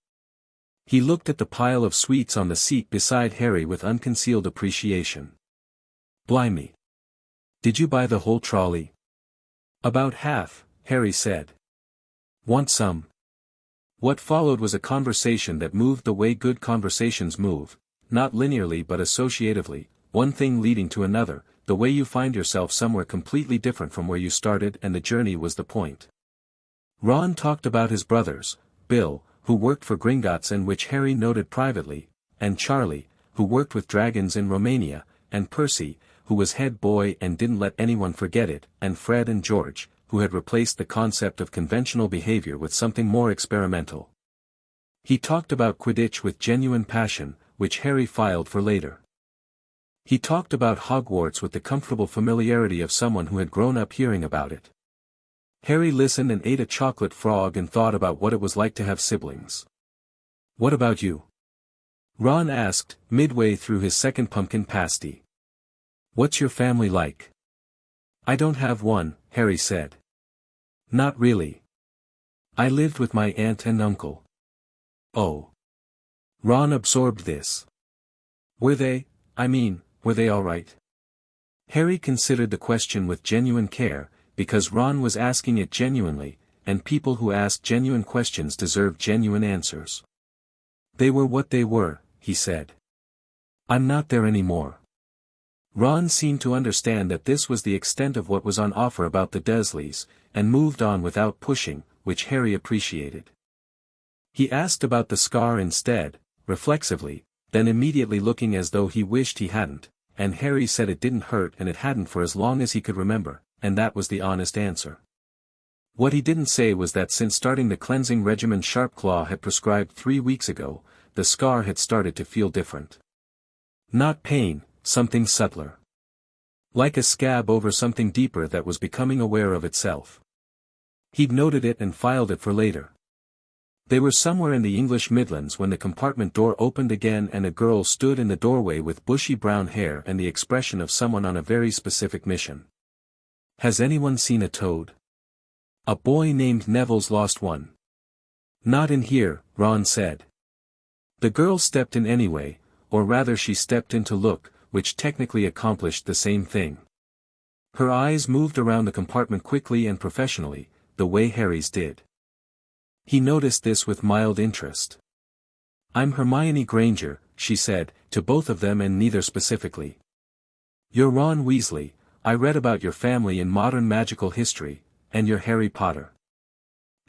He looked at the pile of sweets on the seat beside Harry with unconcealed appreciation. "Blimey. Did you buy the whole trolley?" "About half," Harry said. "Want some?" What followed was a conversation that moved the way good conversations move, not linearly but associatively, one thing leading to another, the way you find yourself somewhere completely different from where you started, and the journey was the point. Ron talked about his brothers, Bill, who worked for Gringotts and which Harry noted privately, and Charlie, who worked with dragons in Romania, and Percy, who was head boy and didn't let anyone forget it, and Fred and George, who had replaced the concept of conventional behavior with something more experimental. He talked about Quidditch with genuine passion, which Harry filed for later. He talked about Hogwarts with the comfortable familiarity of someone who had grown up hearing about it. Harry listened and ate a chocolate frog and thought about what it was like to have siblings. "What about you?" Ron asked, midway through his second pumpkin pasty. "What's your family like?" "I don't have one," Harry said. "Not really. I lived with my aunt and uncle." "Oh." Ron absorbed this. Were they all right?" Harry considered the question with genuine care, because Ron was asking it genuinely, and people who ask genuine questions deserve genuine answers. "They were what they were," he said. "I'm not there anymore." Ron seemed to understand that this was the extent of what was on offer about the Dursleys, and moved on without pushing, which Harry appreciated. He asked about the scar instead, reflexively, then immediately looking as though he wished he hadn't, and Harry said it didn't hurt and it hadn't for as long as he could remember, and that was the honest answer. What he didn't say was that since starting the cleansing regimen Sharpclaw had prescribed 3 weeks ago, the scar had started to feel different. Not pain, something subtler. Like a scab over something deeper that was becoming aware of itself. He'd noted it and filed it for later. They were somewhere in the English Midlands when the compartment door opened again and a girl stood in the doorway with bushy brown hair and the expression of someone on a very specific mission. "Has anyone seen a toad? A boy named Neville's lost one." "Not in here," Ron said. The girl stepped in anyway, or rather she stepped in to look, which technically accomplished the same thing. Her eyes moved around the compartment quickly and professionally, the way Harry's did. He noticed this with mild interest. "I'm Hermione Granger," she said, to both of them and neither specifically. "You're Ron Weasley, I read about your family in modern magical history, and you're Harry Potter."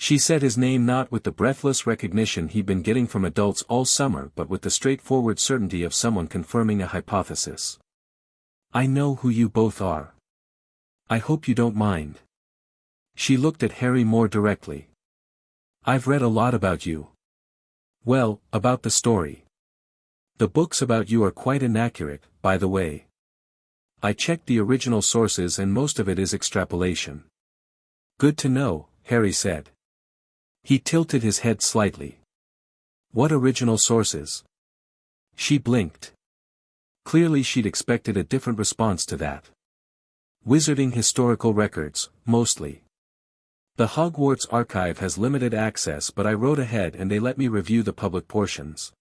She said his name not with the breathless recognition he'd been getting from adults all summer but with the straightforward certainty of someone confirming a hypothesis. "I know who you both are. I hope you don't mind." She looked at Harry more directly. "I've read a lot about you. Well, about the story. The books about you are quite inaccurate, by the way. I checked the original sources and most of it is extrapolation." "Good to know," Harry said. He tilted his head slightly. "What original sources?" She blinked. Clearly she'd expected a different response to that. "Wizarding historical records, mostly. The Hogwarts archive has limited access but I wrote ahead and they let me review the public portions.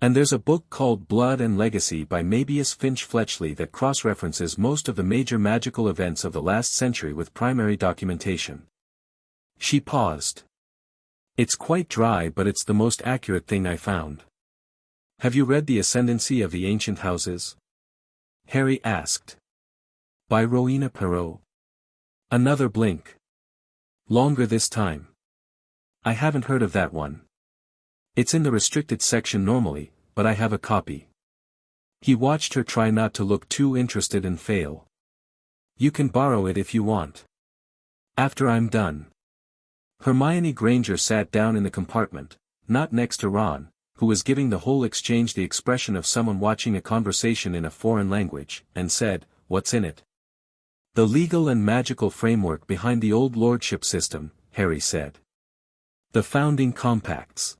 And there's a book called Blood and Legacy by Mabius Finch Fletchley that cross-references most of the major magical events of the last century with primary documentation." She paused. "It's quite dry but it's the most accurate thing I found." "Have you read The Ascendancy of the Ancient Houses?" Harry asked. "By Rowena Perot?" Another blink. "Longer this time." "I haven't heard of that one. It's in the restricted section normally, but I have a copy." He watched her try not to look too interested and fail. "You can borrow it if you want. After I'm done." Hermione Granger sat down in the compartment, not next to Ron, who was giving the whole exchange the expression of someone watching a conversation in a foreign language, and said, "What's in it?" "The legal and magical framework behind the old lordship system," Harry said. "The founding compacts.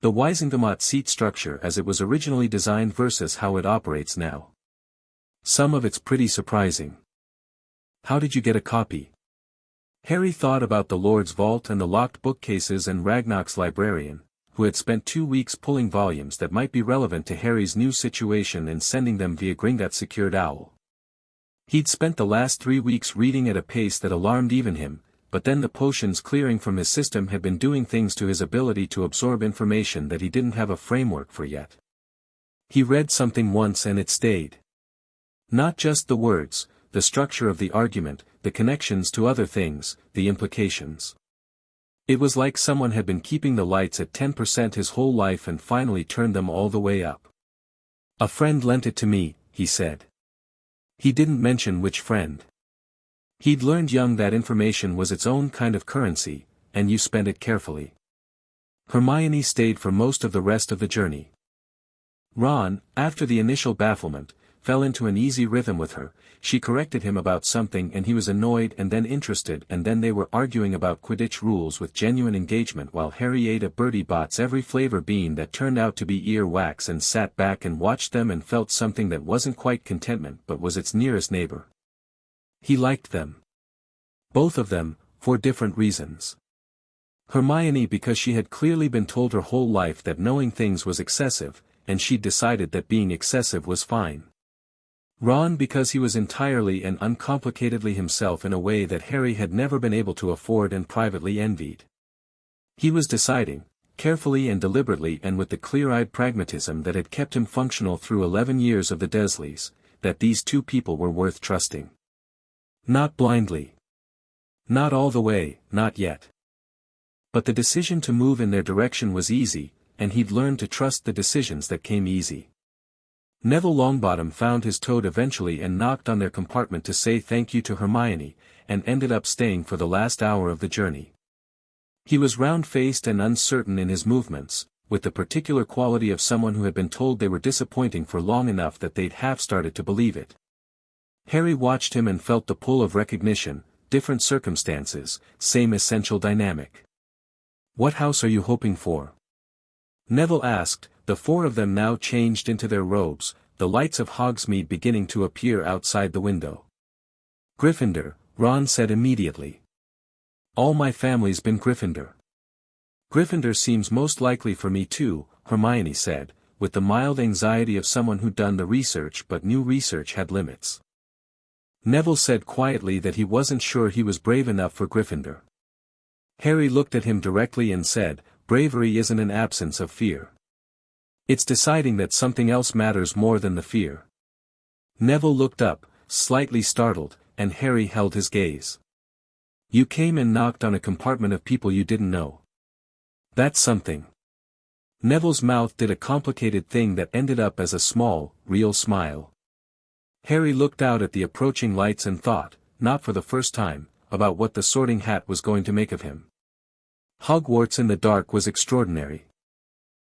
The Wisengamot seat structure as it was originally designed versus how it operates now. Some of it's pretty surprising." "How did you get a copy?" Harry thought about the Lord's vault and the locked bookcases and Ragnarok's librarian, who had spent 2 weeks pulling volumes that might be relevant to Harry's new situation and sending them via Gringotts secured owl. He'd spent the last 3 weeks reading at a pace that alarmed even him, but then the potions clearing from his system had been doing things to his ability to absorb information that he didn't have a framework for yet. He read something once and it stayed. Not just the words, the structure of the argument, the connections to other things, the implications. It was like someone had been keeping the lights at 10% his whole life and finally turned them all the way up. "A friend lent it to me," he said. He didn't mention which friend. He'd learned young that information was its own kind of currency, and you spent it carefully. Hermione stayed for most of the rest of the journey. Ron, after the initial bafflement, fell into an easy rhythm with her. She corrected him about something and he was annoyed and then interested, and then they were arguing about Quidditch rules with genuine engagement while Harry ate a Bertie Bott's every flavor bean that turned out to be ear wax and sat back and watched them and felt something that wasn't quite contentment but was its nearest neighbor. He liked them. Both of them, for different reasons. Hermione because she had clearly been told her whole life that knowing things was excessive, and she'd decided that being excessive was fine. Ron because he was entirely and uncomplicatedly himself in a way that Harry had never been able to afford and privately envied. He was deciding, carefully and deliberately and with the clear-eyed pragmatism that had kept him functional through 11 years of the Dursleys, that these two people were worth trusting. Not blindly. Not all the way, not yet. But the decision to move in their direction was easy, and he'd learned to trust the decisions that came easy. Neville Longbottom found his toad eventually and knocked on their compartment to say thank you to Hermione, and ended up staying for the last hour of the journey. He was round-faced and uncertain in his movements, with the particular quality of someone who had been told they were disappointing for long enough that they'd half started to believe it. Harry watched him and felt the pull of recognition, different circumstances, same essential dynamic. "What house are you hoping for?" Neville asked, the four of them now changed into their robes, the lights of Hogsmeade beginning to appear outside the window. "Gryffindor," Ron said immediately. "All my family's been Gryffindor." "Gryffindor seems most likely for me too," Hermione said, with the mild anxiety of someone who'd done the research but knew research had limits. Neville said quietly that he wasn't sure he was brave enough for Gryffindor. Harry looked at him directly and said, "Bravery isn't an absence of fear. It's deciding that something else matters more than the fear." Neville looked up, slightly startled, and Harry held his gaze. "You came and knocked on a compartment of people you didn't know. That's something." Neville's mouth did a complicated thing that ended up as a small, real smile. Harry looked out at the approaching lights and thought, not for the first time, about what the Sorting Hat was going to make of him. Hogwarts in the dark was extraordinary.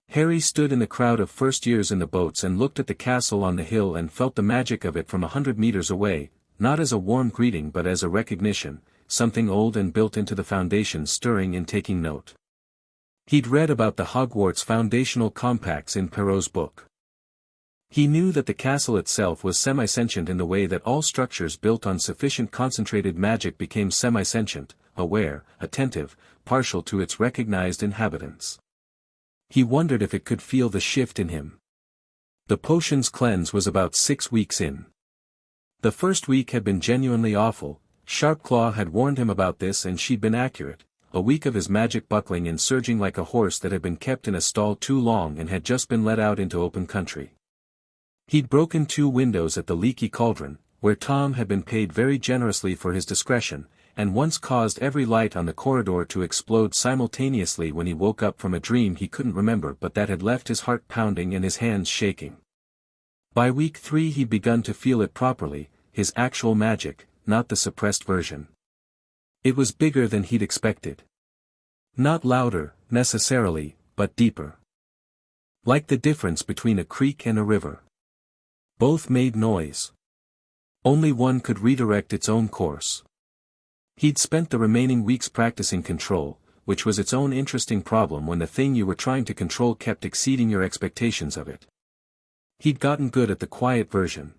Harry stood in the crowd of first-years in the boats and looked at the castle on the hill and felt the magic of it from 100 meters away, not as a warm greeting but as a recognition, something old and built into the foundations stirring and taking note. He'd read about the Hogwarts foundational compacts in Perrault's book. He knew that the castle itself was semi-sentient in the way that all structures built on sufficient concentrated magic became semi-sentient, aware, attentive, partial to its recognized inhabitants. He wondered if it could feel the shift in him. The potions cleanse was about 6 weeks in. The first week had been genuinely awful. Sharpclaw had warned him about this and she'd been accurate. A week of his magic buckling and surging like a horse that had been kept in a stall too long and had just been let out into open country. He'd broken 2 windows at the Leaky Cauldron, where Tom had been paid very generously for his discretion, and once caused every light on the corridor to explode simultaneously when he woke up from a dream he couldn't remember but that had left his heart pounding and his hands shaking. By week 3 he'd begun to feel it properly, his actual magic, not the suppressed version. It was bigger than he'd expected. Not louder, necessarily, but deeper. Like the difference between a creek and a river. Both made noise. Only one could redirect its own course. He'd spent the remaining weeks practicing control, which was its own interesting problem when the thing you were trying to control kept exceeding your expectations of it. He'd gotten good at the quiet version.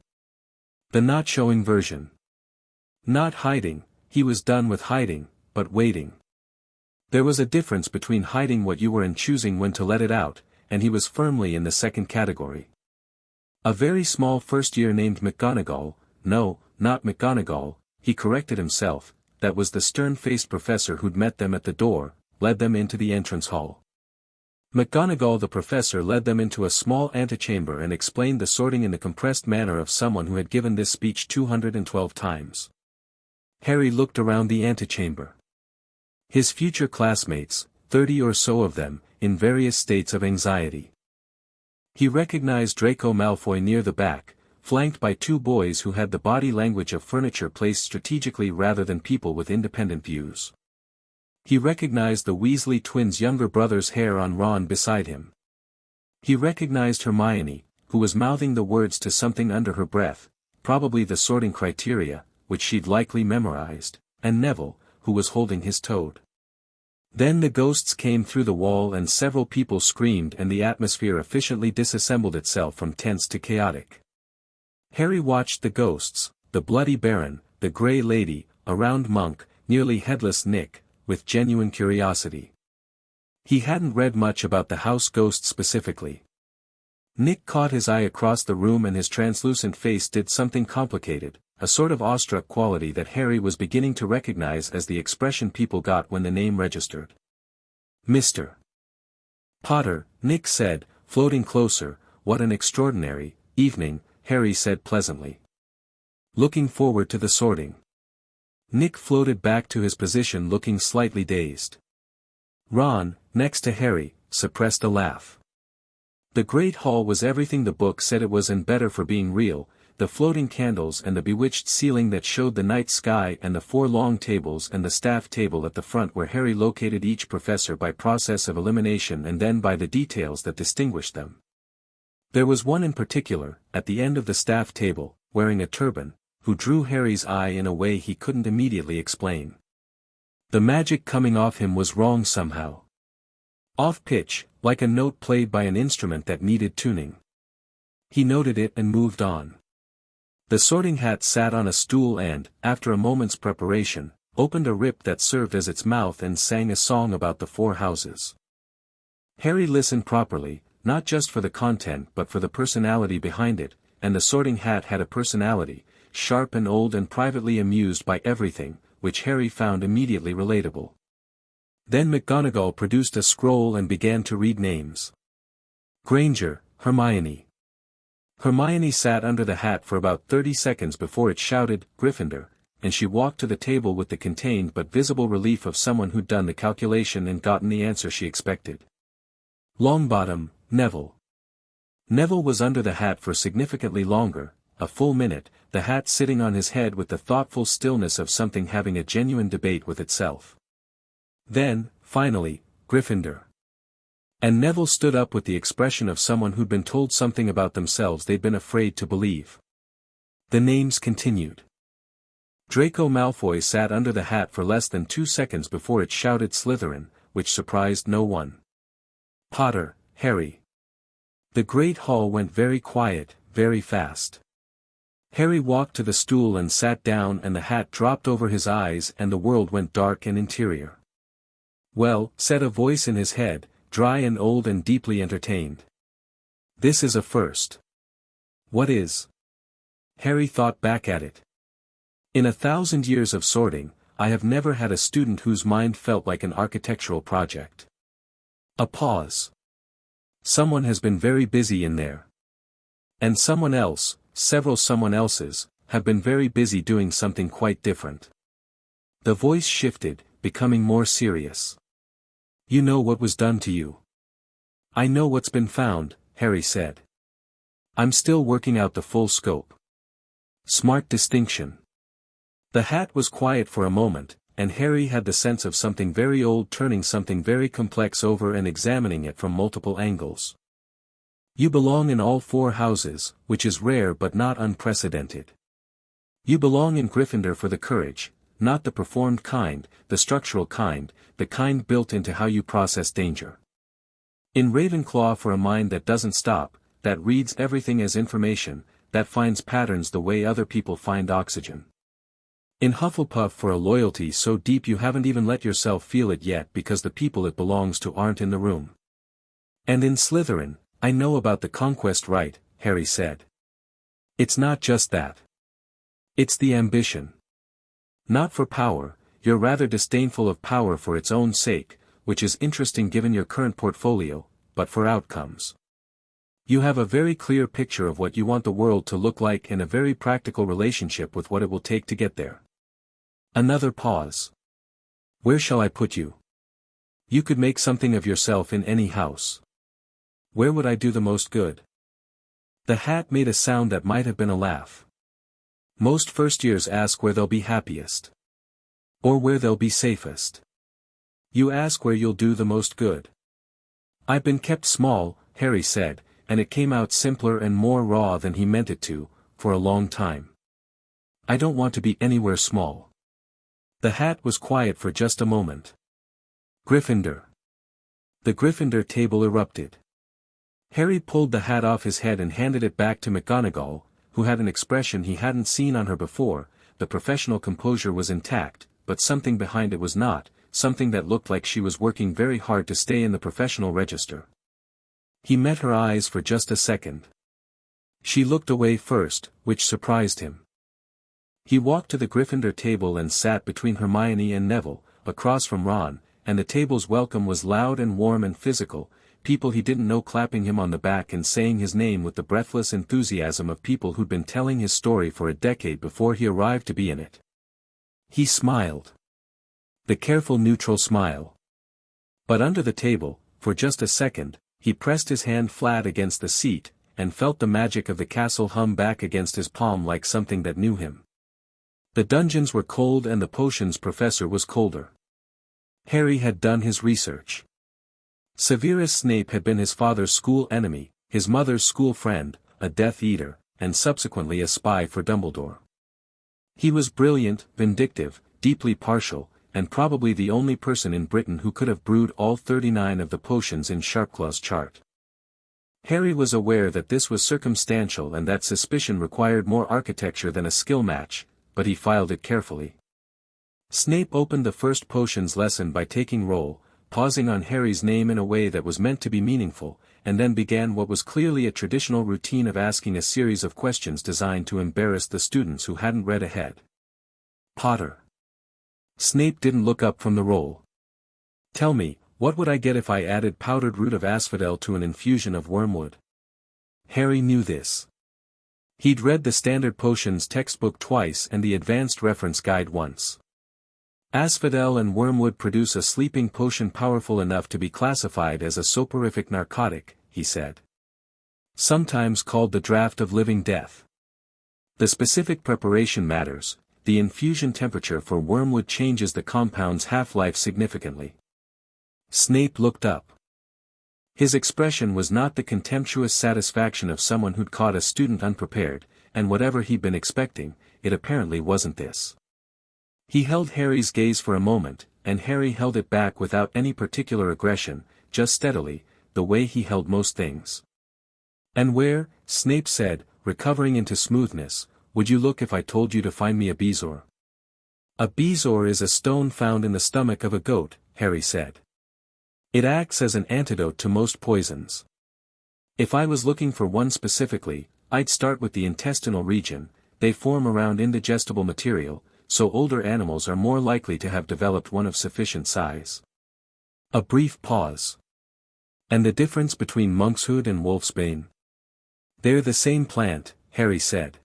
The not showing version. Not hiding, he was done with hiding, but waiting. There was a difference between hiding what you were and choosing when to let it out, and he was firmly in the second category. A very small first year named McGonagall, no, not McGonagall, he corrected himself, that was the stern-faced professor who'd met them at the door, led them into the entrance hall. McGonagall the professor led them into a small antechamber and explained the sorting in the compressed manner of someone who had given this speech 212 times. Harry looked around the antechamber. His future classmates, 30 or so of them, in various states of anxiety. He recognized Draco Malfoy near the back, flanked by two boys who had the body language of furniture placed strategically rather than people with independent views. He recognized the Weasley twins' younger brother's hair on Ron beside him. He recognized Hermione, who was mouthing the words to something under her breath, probably the sorting criteria, which she'd likely memorized, and Neville, who was holding his toad. Then the ghosts came through the wall and several people screamed and the atmosphere efficiently disassembled itself from tense to chaotic. Harry watched the ghosts, the Bloody Baron, the Grey Lady, a round monk, nearly headless Nick, with genuine curiosity. He hadn't read much about the house ghost specifically. Nick caught his eye across the room and his translucent face did something complicated, a sort of awestruck quality that Harry was beginning to recognize as the expression people got when the name registered. Mr. Potter, Nick said, floating closer. What an extraordinary evening, Harry said pleasantly. Looking forward to the sorting. Nick floated back to his position looking slightly dazed. Ron, next to Harry, suppressed a laugh. The Great Hall was everything the book said it was and better for being real, the floating candles and the bewitched ceiling that showed the night sky and the 4 long tables and the staff table at the front where Harry located each professor by process of elimination and then by the details that distinguished them. There was one in particular, at the end of the staff table, wearing a turban, who drew Harry's eye in a way he couldn't immediately explain. The magic coming off him was wrong somehow. Off pitch, like a note played by an instrument that needed tuning. He noted it and moved on. The sorting hat sat on a stool and, after a moment's preparation, opened a rip that served as its mouth and sang a song about the 4 houses. Harry listened properly, not just for the content but for the personality behind it, and the sorting hat had a personality, sharp and old and privately amused by everything, which Harry found immediately relatable. Then McGonagall produced a scroll and began to read names. Granger, Hermione. Hermione sat under the hat for about 30 seconds before it shouted, Gryffindor, and she walked to the table with the contained but visible relief of someone who'd done the calculation and gotten the answer she expected. Longbottom, Neville. Neville was under the hat for significantly longer, a full minute, the hat sitting on his head with the thoughtful stillness of something having a genuine debate with itself. Then, finally, Gryffindor. And Neville stood up with the expression of someone who'd been told something about themselves they'd been afraid to believe. The names continued. Draco Malfoy sat under the hat for less than 2 seconds before it shouted Slytherin, which surprised no one. Potter, Harry. The Great Hall went very quiet, very fast. Harry walked to the stool and sat down and the hat dropped over his eyes and the world went dark and interior. Well, said a voice in his head, dry and old and deeply entertained. This is a first. What is? Harry thought back at it. In 1,000 years of sorting, I have never had a student whose mind felt like an architectural project. A pause. Someone has been very busy in there. And someone else, several someone else's, have been very busy doing something quite different. The voice shifted, becoming more serious. You know what was done to you. I know what's been found, Harry said. I'm still working out the full scope. Smart distinction. The hat was quiet for a moment, and Harry had the sense of something very old turning something very complex over and examining it from multiple angles. You belong in all 4 houses, which is rare but not unprecedented. You belong in Gryffindor for the courage, not the performed kind, the structural kind, the kind built into how you process danger. In Ravenclaw for a mind that doesn't stop, that reads everything as information, that finds patterns the way other people find oxygen. In Hufflepuff for a loyalty so deep you haven't even let yourself feel it yet because the people it belongs to aren't in the room. And in Slytherin, I know about the conquest right, Harry said. It's not just that. It's the ambition. Not for power, you're rather disdainful of power for its own sake, which is interesting given your current portfolio, but for outcomes. You have a very clear picture of what you want the world to look like and a very practical relationship with what it will take to get there. Another pause. Where shall I put you? You could make something of yourself in any house. Where would I do the most good? The hat made a sound that might have been a laugh. Most first years ask where they'll be happiest. Or where they'll be safest. You ask where you'll do the most good. I've been kept small, Harry said, and it came out simpler and more raw than he meant it to, for a long time. I don't want to be anywhere small. The hat was quiet for just a moment. Gryffindor. The Gryffindor table erupted. Harry pulled the hat off his head and handed it back to McGonagall, who had an expression he hadn't seen on her before. The professional composure was intact, but something behind it was not, something that looked like she was working very hard to stay in the professional register. He met her eyes for just a second. She looked away first, which surprised him. He walked to the Gryffindor table and sat between Hermione and Neville, across from Ron, and the table's welcome was loud and warm and physical, people he didn't know clapping him on the back and saying his name with the breathless enthusiasm of people who'd been telling his story for a decade before he arrived to be in it. He smiled. The careful neutral smile. But under the table, for just a second, he pressed his hand flat against the seat, and felt the magic of the castle hum back against his palm like something that knew him. The dungeons were cold and the potions professor was colder. Harry had done his research. Severus Snape had been his father's school enemy, his mother's school friend, a Death Eater, and subsequently a spy for Dumbledore. He was brilliant, vindictive, deeply partial, and probably the only person in Britain who could have brewed all 39 of the potions in Sharpclaw's chart. Harry was aware that this was circumstantial and that suspicion required more architecture than a skill match, but he filed it carefully. Snape opened the first potions lesson by taking roll, pausing on Harry's name in a way that was meant to be meaningful, and then began what was clearly a traditional routine of asking a series of questions designed to embarrass the students who hadn't read ahead. Potter. Snape didn't look up from the roll. Tell me, what would I get if I added powdered root of asphodel to an infusion of wormwood? Harry knew this. He'd read the standard potions textbook twice and the advanced reference guide once. Asphodel and wormwood produce a sleeping potion powerful enough to be classified as a soporific narcotic, he said. Sometimes called the draught of living death. The specific preparation matters. The infusion temperature for wormwood changes the compound's half-life significantly. Snape looked up. His expression was not the contemptuous satisfaction of someone who'd caught a student unprepared, and whatever he'd been expecting, it apparently wasn't this. He held Harry's gaze for a moment, and Harry held it back without any particular aggression, just steadily, the way he held most things. And where, Snape said, recovering into smoothness, would you look if I told you to find me a bezoar? A bezoar is a stone found in the stomach of a goat, Harry said. It acts as an antidote to most poisons. If I was looking for one specifically, I'd start with the intestinal region. They form around indigestible material, so older animals are more likely to have developed one of sufficient size. A brief pause. And the difference between monkshood and wolfsbane? They're the same plant, Harry said.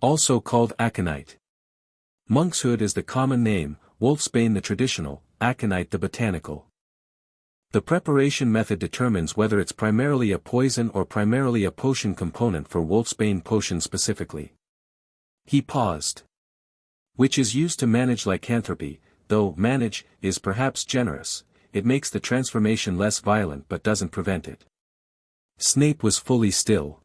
Also called aconite. Monkshood is the common name, wolfsbane the traditional, aconite the botanical. The preparation method determines whether it's primarily a poison or primarily a potion component for wolfsbane potion specifically. He paused. Which is used to manage lycanthropy, though manage is perhaps generous, it makes the transformation less violent but doesn't prevent it. Snape was fully still.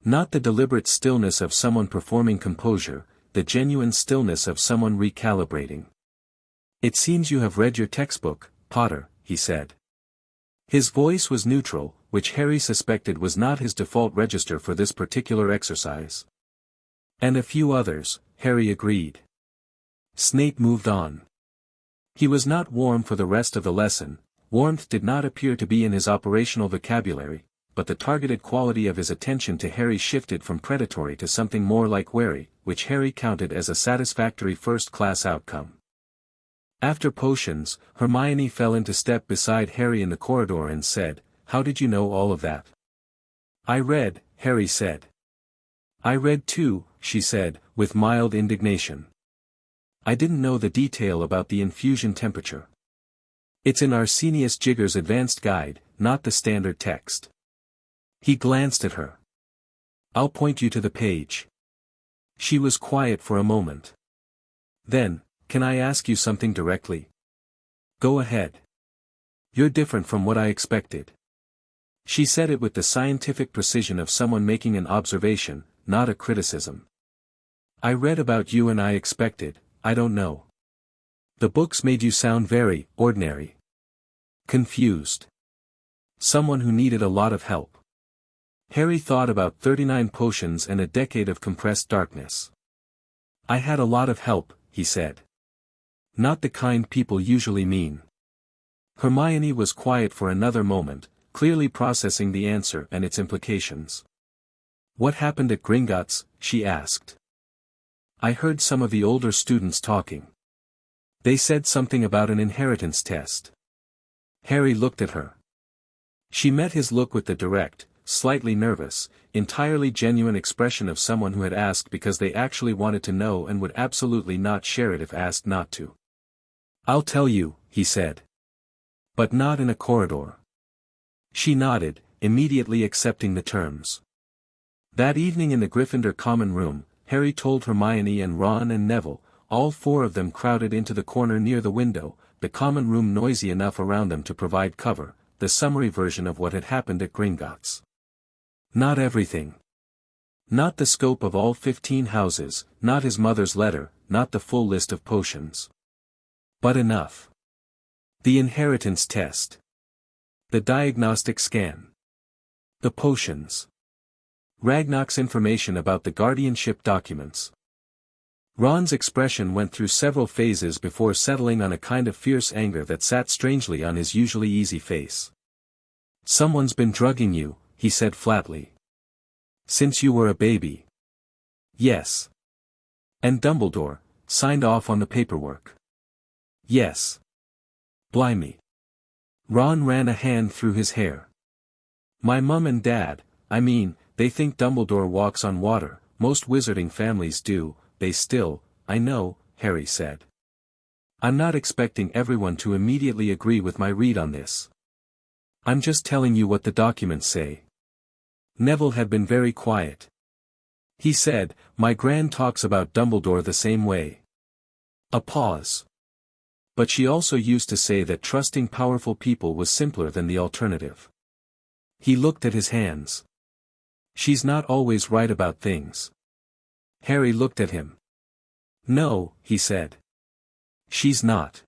Not the deliberate stillness of someone performing composure, the genuine stillness of someone recalibrating. It seems you have read your textbook, Potter, he said. His voice was neutral, which Harry suspected was not his default register for this particular exercise. And a few others, Harry agreed. Snape moved on. He was not warm for the rest of the lesson. Warmth did not appear to be in his operational vocabulary, but the targeted quality of his attention to Harry shifted from predatory to something more like wary, which Harry counted as a satisfactory first-class outcome. After potions, Hermione fell into step beside Harry in the corridor and said, "How did you know all of that?" "I read," Harry said. "I read too," she said, with mild indignation. "I didn't know the detail about the infusion temperature. It's in Arsenius Jigger's advanced guide, not the standard text." He glanced at her. I'll point you to the page. She was quiet for a moment. Then, can I ask you something directly? Go ahead. You're different from what I expected. She said it with the scientific precision of someone making an observation, not a criticism. I read about you and I expected, I don't know. The books made you sound very ordinary. Confused. Someone who needed a lot of help. Harry thought about 39 potions and a decade of compressed darkness. I had a lot of help, he said. Not the kind people usually mean. Hermione was quiet for another moment, clearly processing the answer and its implications. What happened at Gringotts? She asked. I heard some of the older students talking. They said something about an inheritance test. Harry looked at her. She met his look with the direct, slightly nervous, entirely genuine expression of someone who had asked because they actually wanted to know and would absolutely not share it if asked not to. I'll tell you, he said. But not in a corridor. She nodded, immediately accepting the terms. That evening in the Gryffindor common room, Harry told Hermione and Ron and Neville, all four of them crowded into the corner near the window, the common room noisy enough around them to provide cover, the summary version of what had happened at Gringotts. Not everything. Not the scope of all 15 houses, not his mother's letter, not the full list of potions. But enough. The inheritance test. The diagnostic scan. The potions. Ragnarok's information about the guardianship documents. Ron's expression went through several phases before settling on a kind of fierce anger that sat strangely on his usually easy face. Someone's been drugging you, he said flatly. Since you were a baby. Yes. And Dumbledore signed off on the paperwork. Yes. Blimey. Ron ran a hand through his hair. My mum and dad, I mean, they think Dumbledore walks on water, most wizarding families do, they still, I know, Harry said. I'm not expecting everyone to immediately agree with my read on this. I'm just telling you what the documents say. Neville had been very quiet. He said, my gran talks about Dumbledore the same way. A pause. But she also used to say that trusting powerful people was simpler than the alternative. He looked at his hands. She's not always right about things. Harry looked at him. No, he said. She's not.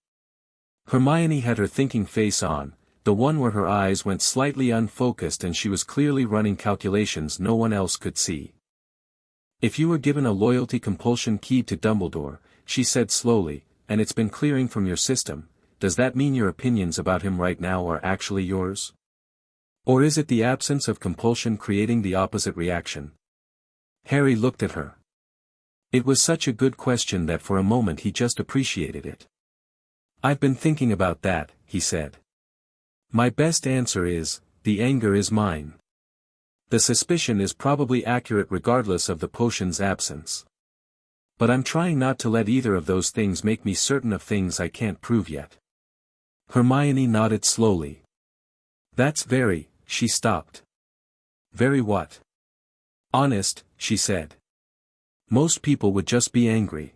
Hermione had her thinking face on, the one where her eyes went slightly unfocused and she was clearly running calculations no one else could see. If you were given a loyalty compulsion key to Dumbledore, she said slowly, and it's been clearing from your system, does that mean your opinions about him right now are actually yours? Or is it the absence of compulsion creating the opposite reaction? Harry looked at her. It was such a good question that for a moment he just appreciated it. I've been thinking about that, he said. My best answer is, the anger is mine. The suspicion is probably accurate regardless of the potion's absence. But I'm trying not to let either of those things make me certain of things I can't prove yet. Hermione nodded slowly. That's very, she stopped. Very what? Honest, she said. Most people would just be angry.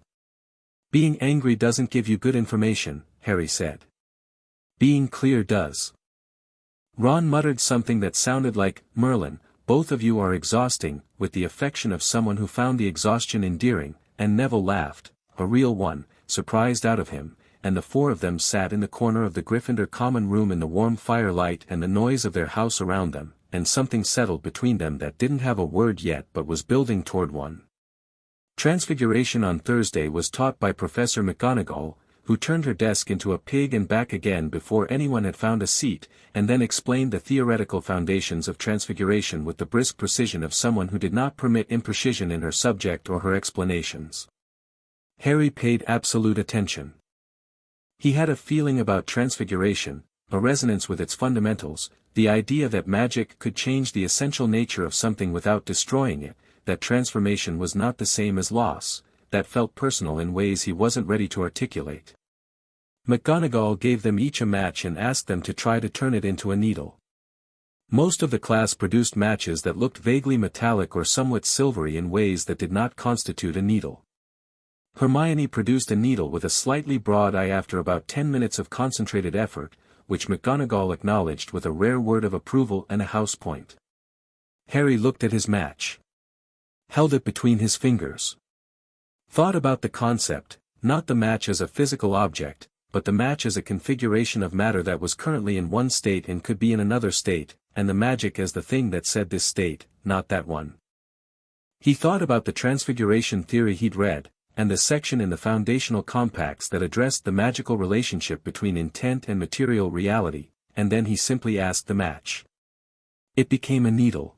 Being angry doesn't give you good information, Harry said. Being clear does. Ron muttered something that sounded like, Merlin, both of you are exhausting, with the affection of someone who found the exhaustion endearing, and Neville laughed, a real one, surprised out of him, and the four of them sat in the corner of the Gryffindor common room in the warm firelight and the noise of their house around them, and something settled between them that didn't have a word yet but was building toward one. Transfiguration on Thursday was taught by Professor McGonagall, who turned her desk into a pig and back again before anyone had found a seat, and then explained the theoretical foundations of transfiguration with the brisk precision of someone who did not permit imprecision in her subject or her explanations. Harry paid absolute attention. He had a feeling about transfiguration, a resonance with its fundamentals, the idea that magic could change the essential nature of something without destroying it, that transformation was not the same as loss, that felt personal in ways he wasn't ready to articulate. McGonagall gave them each a match and asked them to try to turn it into a needle. Most of the class produced matches that looked vaguely metallic or somewhat silvery in ways that did not constitute a needle. Hermione produced a needle with a slightly broad eye after about 10 minutes of concentrated effort, which McGonagall acknowledged with a rare word of approval and a house point. Harry looked at his match. Held it between his fingers. Thought about the concept, not the match as a physical object, but the match as a configuration of matter that was currently in one state and could be in another state, and the magic as the thing that said this state, not that one. He thought about the transfiguration theory he'd read, and the section in the foundational compacts that addressed the magical relationship between intent and material reality, and then he simply asked the match. It became a needle.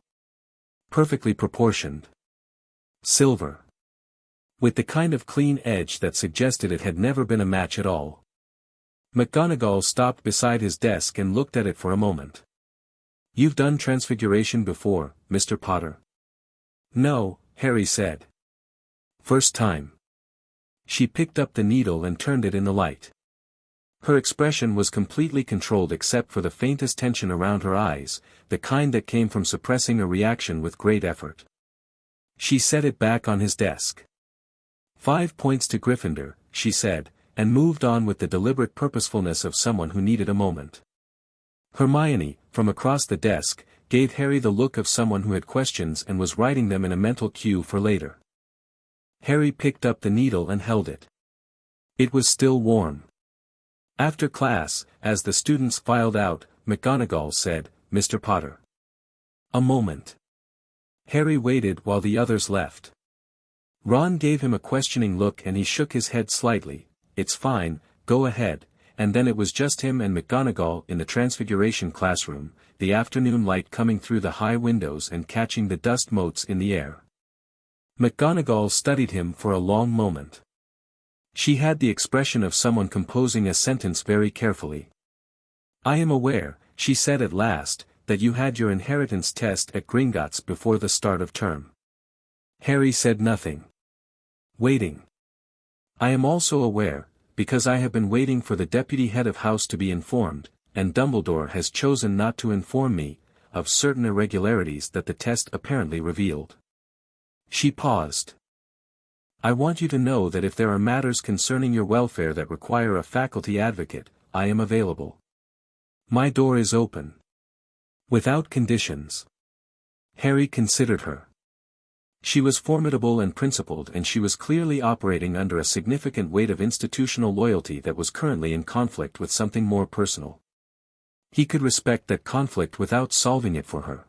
Perfectly proportioned. Silver. With the kind of clean edge that suggested it had never been a match at all. McGonagall stopped beside his desk and looked at it for a moment. "You've done transfiguration before, Mr. Potter?" "No," Harry said. "First time." She picked up the needle and turned it in the light. Her expression was completely controlled except for the faintest tension around her eyes, the kind that came from suppressing a reaction with great effort. She set it back on his desk. 5 points to Gryffindor, she said, and moved on with the deliberate purposefulness of someone who needed a moment. Hermione, from across the desk, gave Harry the look of someone who had questions and was writing them in a mental cue for later. Harry picked up the needle and held it. It was still warm. After class, as the students filed out, McGonagall said, "Mr. Potter." A moment. Harry waited while the others left. Ron gave him a questioning look and he shook his head slightly. "It's fine, go ahead," and then it was just him and McGonagall in the Transfiguration classroom, the afternoon light coming through the high windows and catching the dust motes in the air. McGonagall studied him for a long moment. She had the expression of someone composing a sentence very carefully. "I am aware," she said at last, "that you had your inheritance test at Gringotts before the start of term." Harry said nothing. "Waiting. I am also aware, because I have been waiting for the deputy head of house to be informed, and Dumbledore has chosen not to inform me, of certain irregularities that the test apparently revealed." She paused. "I want you to know that if there are matters concerning your welfare that require a faculty advocate, I am available. My door is open. Without conditions." Harry considered her. She was formidable and principled and she was clearly operating under a significant weight of institutional loyalty that was currently in conflict with something more personal. He could respect that conflict without solving it for her.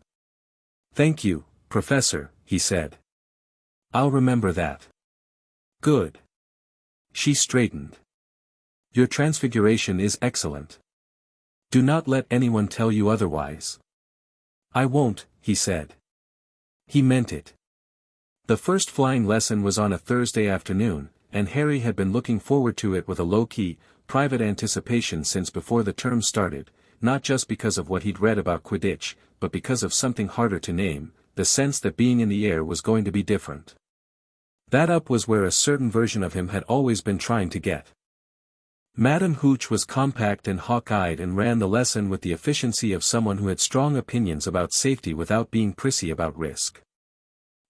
"Thank you, Professor," he said. "I'll remember that." "Good." She straightened. "Your transfiguration is excellent. Do not let anyone tell you otherwise." "I won't," he said. He meant it. The first flying lesson was on a Thursday afternoon, and Harry had been looking forward to it with a low-key, private anticipation since before the term started, not just because of what he'd read about Quidditch, but because of something harder to name, the sense that being in the air was going to be different. That up was where a certain version of him had always been trying to get. Madame Hooch was compact and hawk-eyed and ran the lesson with the efficiency of someone who had strong opinions about safety without being prissy about risk.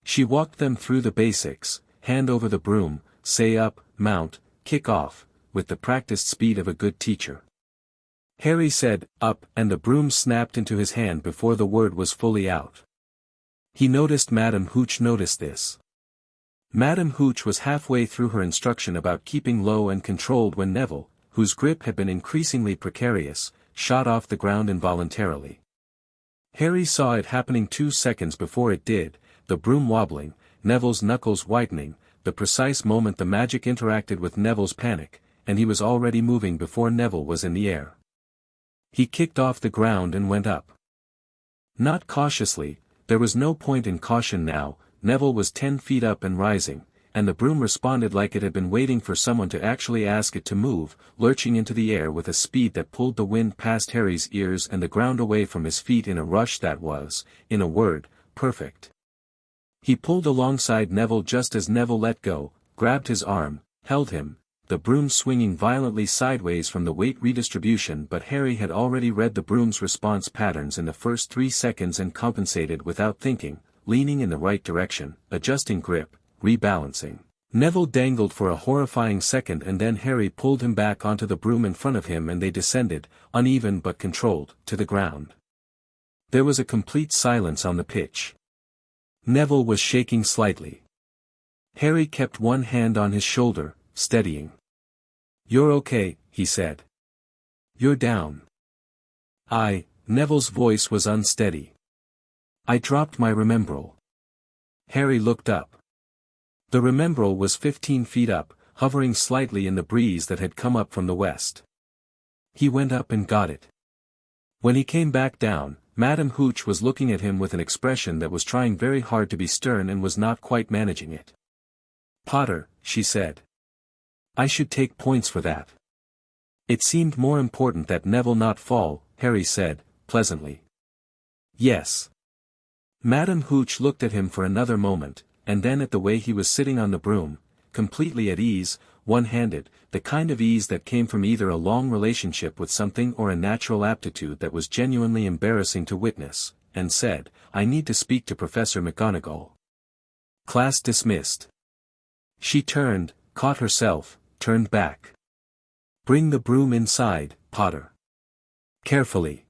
She walked them through the basics, hand over the broom, say up, mount, kick off, with the practiced speed of a good teacher. Harry said, "Up," and the broom snapped into his hand before the word was fully out. He noticed Madame Hooch noticed this. Madame Hooch was halfway through her instruction about keeping low and controlled when Neville, whose grip had been increasingly precarious, shot off the ground involuntarily. Harry saw it happening 2 seconds before it did, the broom wobbling, Neville's knuckles whitening, the precise moment the magic interacted with Neville's panic, and he was already moving before Neville was in the air. He kicked off the ground and went up. Not cautiously, there was no point in caution now. Neville was 10 feet up and rising, and the broom responded like it had been waiting for someone to actually ask it to move, lurching into the air with a speed that pulled the wind past Harry's ears and the ground away from his feet in a rush that was, in a word, perfect. He pulled alongside Neville just as Neville let go, grabbed his arm, held him, the broom swinging violently sideways from the weight redistribution, but Harry had already read the broom's response patterns in the first 3 seconds and compensated without thinking, leaning in the right direction, adjusting grip, rebalancing. Neville dangled for a horrifying second and then Harry pulled him back onto the broom in front of him and they descended, uneven but controlled, to the ground. There was a complete silence on the pitch. Neville was shaking slightly. Harry kept one hand on his shoulder, steadying. "You're okay," he said. "You're down." Neville's voice was unsteady. "I dropped my remembrall." Harry looked up. The remembrall was 15 feet up, hovering slightly in the breeze that had come up from the west. He went up and got it. When he came back down, Madame Hooch was looking at him with an expression that was trying very hard to be stern and was not quite managing it. "Potter," she said. "I should take points for that." "It seemed more important that Neville not fall," Harry said, pleasantly. "Yes." Madame Hooch looked at him for another moment, and then at the way he was sitting on the broom, completely at ease, one-handed, the kind of ease that came from either a long relationship with something or a natural aptitude that was genuinely embarrassing to witness, and said, "I need to speak to Professor McGonagall." Class dismissed. She turned, caught herself, turned back. "Bring the broom inside, Potter." Carefully.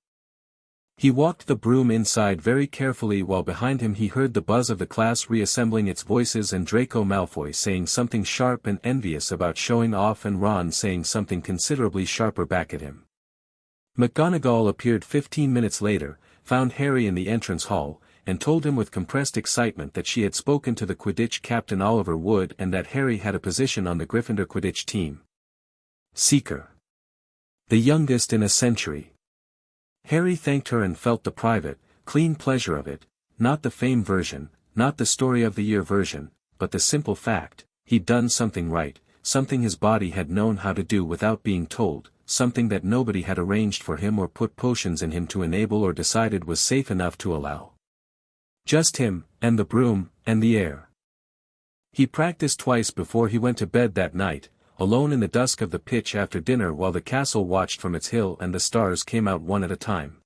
He walked the broom inside very carefully while behind him he heard the buzz of the class reassembling its voices and Draco Malfoy saying something sharp and envious about showing off and Ron saying something considerably sharper back at him. McGonagall appeared 15 minutes later, found Harry in the entrance hall, and told him with compressed excitement that she had spoken to the Quidditch captain Oliver Wood and that Harry had a position on the Gryffindor Quidditch team. Seeker. The youngest in a century. Harry thanked her and felt the private, clean pleasure of it, not the fame version, not the story of the year version, but the simple fact, he'd done something right, something his body had known how to do without being told, something that nobody had arranged for him or put potions in him to enable or decided was safe enough to allow. Just him, and the broom, and the air. He practiced twice before he went to bed that night, alone in the dusk of the pitch after dinner while the castle watched from its hill and the stars came out one at a time.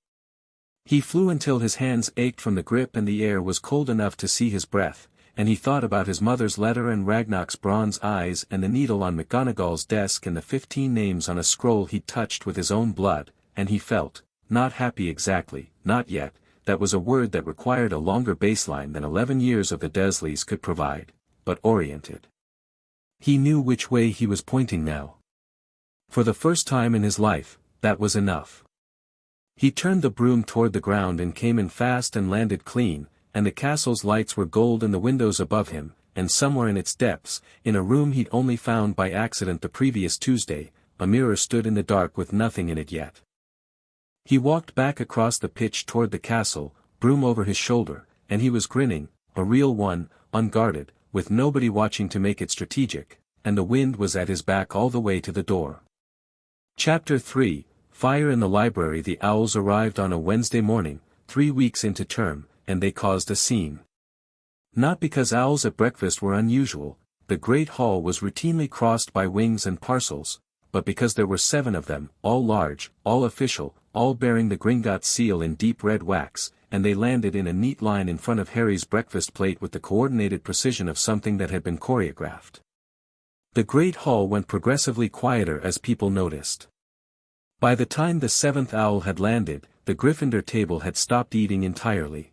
He flew until his hands ached from the grip and the air was cold enough to see his breath, and he thought about his mother's letter and Ragnar's bronze eyes and the needle on McGonagall's desk and the 15 names on a scroll he'd touched with his own blood, and he felt, not happy exactly, not yet, that was a word that required a longer baseline than 11 years of the Dursleys could provide, but oriented. He knew which way he was pointing now. For the first time in his life, that was enough. He turned the broom toward the ground and came in fast and landed clean, and the castle's lights were gold in the windows above him, and somewhere in its depths, in a room he'd only found by accident the previous Tuesday, a mirror stood in the dark with nothing in it yet. He walked back across the pitch toward the castle, broom over his shoulder, and he was grinning, a real one, unguarded, with nobody watching to make it strategic, and the wind was at his back all the way to the door. Chapter 3, Fire in the Library. The Owls arrived on a Wednesday morning, 3 weeks into term, and they caused a scene. Not because owls at breakfast were unusual, the Great Hall was routinely crossed by wings and parcels, but because there were 7 of them, all large, all official, all bearing the Gringotts seal in deep red wax, and they landed in a neat line in front of Harry's breakfast plate with the coordinated precision of something that had been choreographed. The Great Hall went progressively quieter as people noticed. By the time the 7th owl had landed, the Gryffindor table had stopped eating entirely.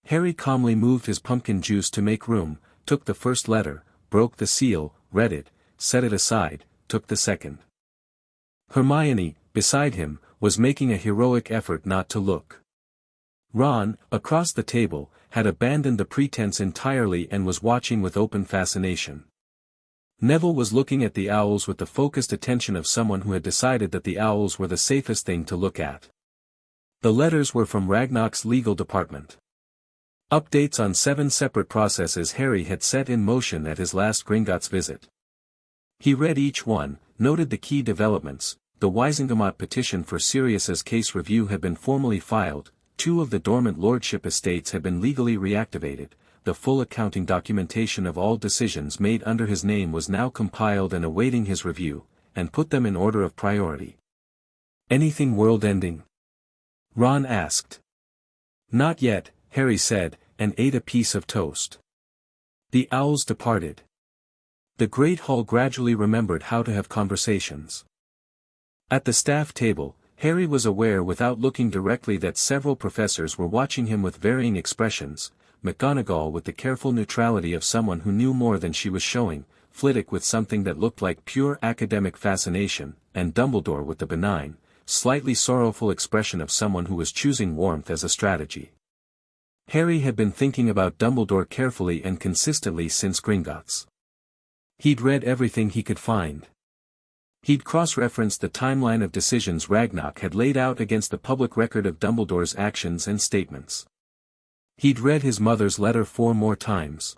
Harry calmly moved his pumpkin juice to make room, took the first letter, broke the seal, read it, set it aside, took the second. Hermione, beside him, was making a heroic effort not to look. Ron, across the table, had abandoned the pretense entirely and was watching with open fascination. Neville was looking at the owls with the focused attention of someone who had decided that the owls were the safest thing to look at. The letters were from Ragnar's legal department. Updates on 7 separate processes Harry had set in motion at his last Gringotts visit. He read each one, noted the key developments. The Wisingamot petition for Sirius's case review had been formally filed, 2 of the dormant lordship estates had been legally reactivated, the full accounting documentation of all decisions made under his name was now compiled and awaiting his review, and put them in order of priority. "Anything world-ending?" Ron asked. "Not yet," Harry said, and ate a piece of toast. The owls departed. The great hall gradually remembered how to have conversations. At the staff table, Harry was aware without looking directly that several professors were watching him with varying expressions, McGonagall with the careful neutrality of someone who knew more than she was showing, Flitwick with something that looked like pure academic fascination, and Dumbledore with the benign, slightly sorrowful expression of someone who was choosing warmth as a strategy. Harry had been thinking about Dumbledore carefully and consistently since Gringotts. He'd read everything he could find. He'd cross-referenced the timeline of decisions Ragnarok had laid out against the public record of Dumbledore's actions and statements. He'd read his mother's letter 4 more times.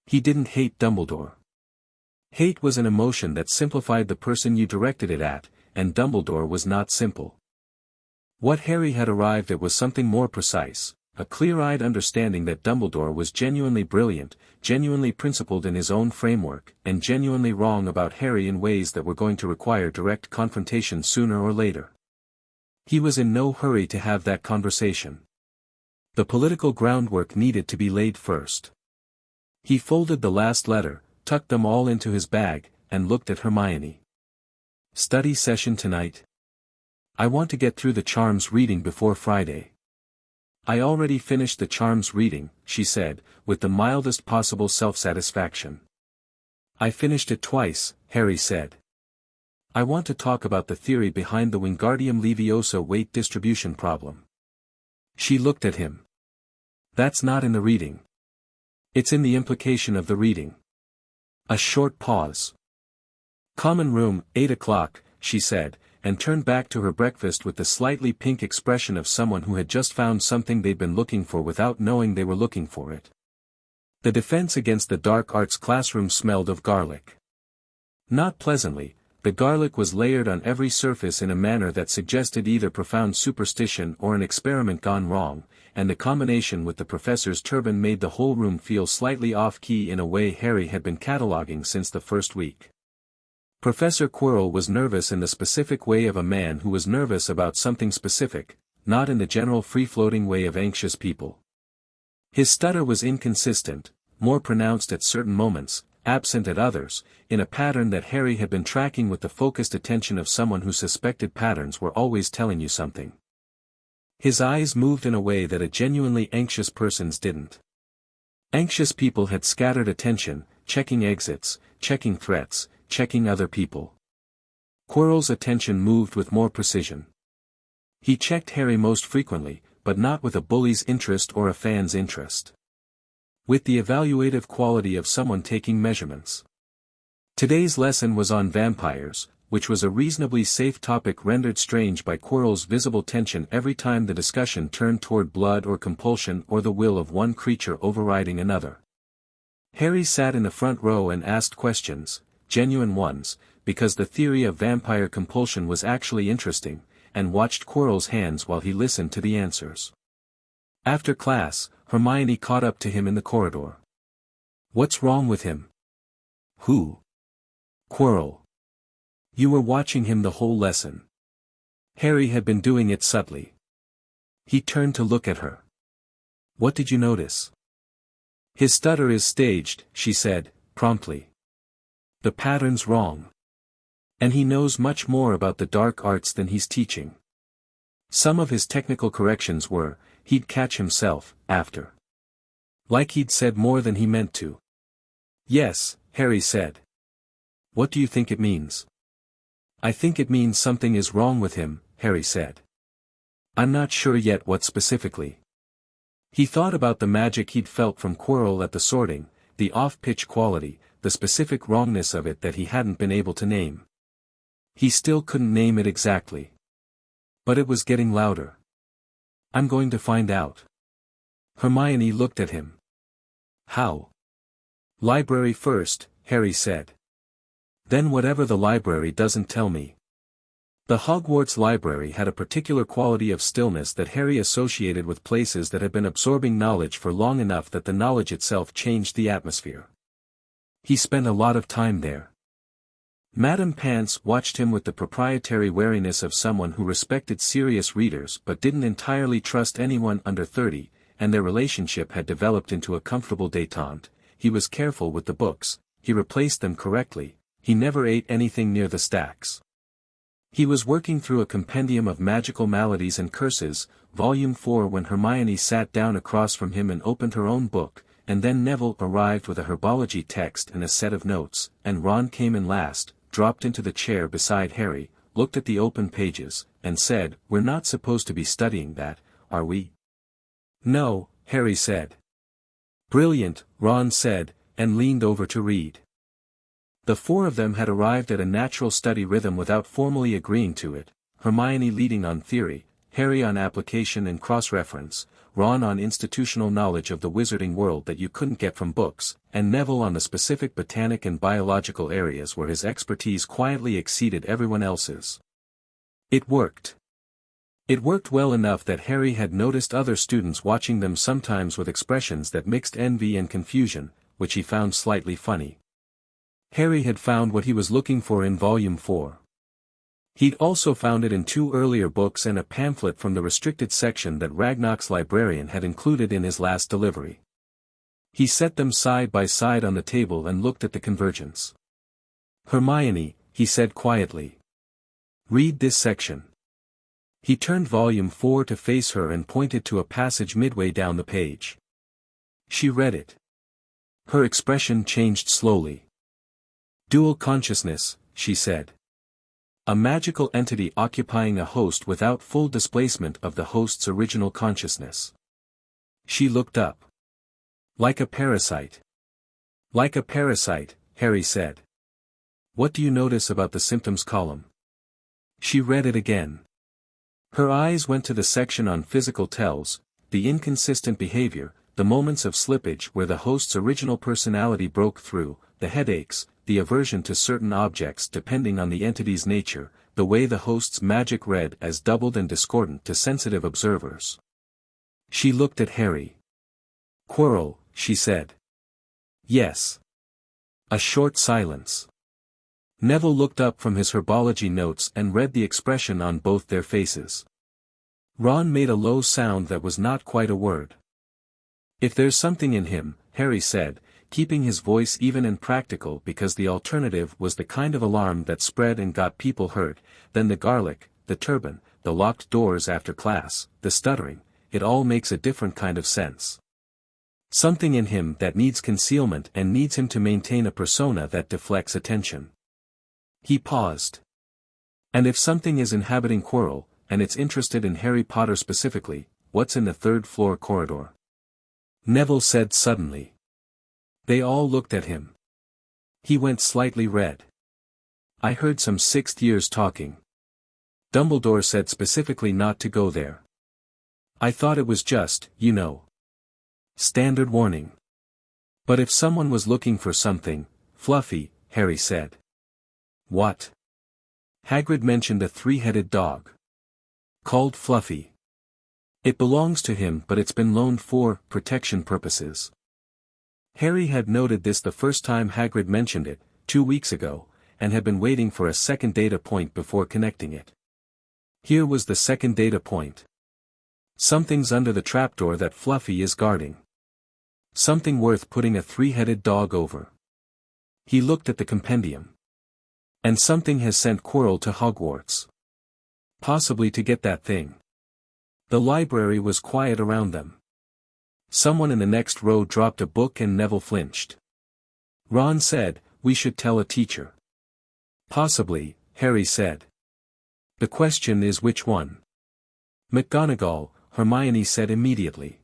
He didn't hate Dumbledore. Hate was an emotion that simplified the person you directed it at, and Dumbledore was not simple. What Harry had arrived at was something more precise, a clear-eyed understanding that Dumbledore was genuinely brilliant, genuinely principled in his own framework, and genuinely wrong about Harry in ways that were going to require direct confrontation sooner or later. He was in no hurry to have that conversation. The political groundwork needed to be laid first. He folded the last letter, tucked them all into his bag, and looked at Hermione. "Study session tonight? I want to get through the charms reading before Friday." "I already finished the charms reading," she said, with the mildest possible self-satisfaction. "I finished it twice," Harry said. "I want to talk about the theory behind the Wingardium Leviosa weight distribution problem." She looked at him. "That's not in the reading. It's in the implication of the reading." A short pause. "Common room, 8 o'clock, she said, and turned back to her breakfast with the slightly pink expression of someone who had just found something they'd been looking for without knowing they were looking for it. The defense against the dark arts classroom smelled of garlic. Not pleasantly, the garlic was layered on every surface in a manner that suggested either profound superstition or an experiment gone wrong, and the combination with the professor's turban made the whole room feel slightly off-key in a way Harry had been cataloging since the first week. Professor Quirrell was nervous in the specific way of a man who was nervous about something specific, not in the general free-floating way of anxious people. His stutter was inconsistent, more pronounced at certain moments, absent at others, in a pattern that Harry had been tracking with the focused attention of someone who suspected patterns were always telling you something. His eyes moved in a way that a genuinely anxious person's didn't. Anxious people had scattered attention, checking exits, checking threats, checking other people. Quirrell's attention moved with more precision. He checked Harry most frequently, but not with a bully's interest or a fan's interest. With the evaluative quality of someone taking measurements. Today's lesson was on vampires, which was a reasonably safe topic rendered strange by Quirrell's visible tension every time the discussion turned toward blood or compulsion or the will of one creature overriding another. Harry sat in the front row and asked questions, genuine ones, because the theory of vampire compulsion was actually interesting, and watched Quirrell's hands while he listened to the answers. After class, Hermione caught up to him in the corridor. "What's wrong with him?" "Who?" "Quirrell. You were watching him the whole lesson." Harry had been doing it subtly. He turned to look at her. "What did you notice?" "His stutter is staged," she said, promptly. "The pattern's wrong. And he knows much more about the dark arts than he's teaching. Some of his technical corrections were, he'd catch himself, after. Like he'd said more than he meant to." "Yes," Harry said. "What do you think it means?" "I think it means something is wrong with him," Harry said. "I'm not sure yet what specifically." He thought about the magic he'd felt from Quirrell at the sorting, the off-pitch quality, the specific wrongness of it that he hadn't been able to name. He still couldn't name it exactly. But it was getting louder. "I'm going to find out." Hermione looked at him. "How?" "Library first," Harry said. "Then whatever the library doesn't tell me." The Hogwarts library had a particular quality of stillness that Harry associated with places that had been absorbing knowledge for long enough that the knowledge itself changed the atmosphere. He spent a lot of time there. Madame Pants watched him with the proprietary wariness of someone who respected serious readers but didn't entirely trust anyone under 30, and their relationship had developed into a comfortable détente. He was careful with the books, he replaced them correctly, he never ate anything near the stacks. He was working through a compendium of magical maladies and curses, volume 4, when Hermione sat down across from him and opened her own book, and then Neville arrived with a herbology text and a set of notes, and Ron came in last, dropped into the chair beside Harry, looked at the open pages, and said, "We're not supposed to be studying that, are we?" "No," Harry said. "Brilliant," Ron said, and leaned over to read. The four of them had arrived at a natural study rhythm without formally agreeing to it, Hermione leading on theory, Harry on application and cross-reference, Ron on institutional knowledge of the wizarding world that you couldn't get from books, and Neville on the specific botanic and biological areas where his expertise quietly exceeded everyone else's. It worked. It worked well enough that Harry had noticed other students watching them sometimes with expressions that mixed envy and confusion, which he found slightly funny. Harry had found what he was looking for in Volume 4. He'd also found it in 2 earlier books and a pamphlet from the restricted section that Ragnarok's librarian had included in his last delivery. He set them side by side on the table and looked at the convergence. "Hermione," he said quietly. "Read this section." He turned Volume 4 to face her and pointed to a passage midway down the page. She read it. Her expression changed slowly. "Dual consciousness," she said. "A magical entity occupying a host without full displacement of the host's original consciousness." She looked up. "Like a parasite." "Like a parasite," Harry said. "What do you notice about the symptoms column?" She read it again. Her eyes went to the section on physical tells, the inconsistent behavior, the moments of slippage where the host's original personality broke through, the headaches, the aversion to certain objects depending on the entity's nature, the way the host's magic read as doubled and discordant to sensitive observers. She looked at Harry. "Quirrell," she said. "Yes." A short silence. Neville looked up from his herbology notes and read the expression on both their faces. Ron made a low sound that was not quite a word. "If there's something in him," Harry said, keeping his voice even and practical because the alternative was the kind of alarm that spread and got people hurt, then the garlic, the turban, the locked doors after class, the stuttering, it all makes a different kind of sense. Something in him that needs concealment and needs him to maintain a persona that deflects attention." He paused. "And if something is inhabiting Quirrell, and it's interested in Harry Potter specifically, what's in the 3rd-floor corridor?" Neville said suddenly. They all looked at him. He went slightly red. "I heard some 6th years talking. Dumbledore said specifically not to go there. I thought it was just, you know. Standard warning. But if someone was looking for something, Fluffy," Harry said. "What?" "Hagrid mentioned a 3-headed dog. Called Fluffy. It belongs to him but it's been loaned for protection purposes." Harry had noted this the first time Hagrid mentioned it, 2 weeks ago, and had been waiting for a second data point before connecting it. Here was the second data point. Something's under the trapdoor that Fluffy is guarding. Something worth putting a 3-headed dog over. He looked at the compendium. And something has sent Quirrell to Hogwarts. Possibly to get that thing. The library was quiet around them. Someone in the next row dropped a book and Neville flinched. Ron said, "We should tell a teacher." "Possibly," Harry said. "The question is which one." "McGonagall," Hermione said immediately.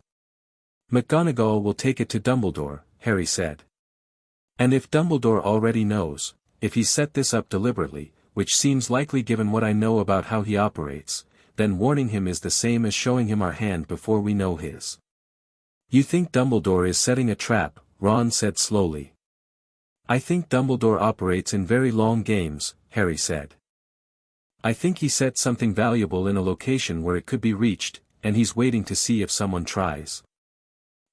"McGonagall will take it to Dumbledore," Harry said. "And if Dumbledore already knows, if he set this up deliberately, which seems likely given what I know about how he operates, then warning him is the same as showing him our hand before we know his." "You think Dumbledore is setting a trap," Ron said slowly. "I think Dumbledore operates in very long games," Harry said. I think he set something valuable in a location where it could be reached, and he's waiting to see if someone tries.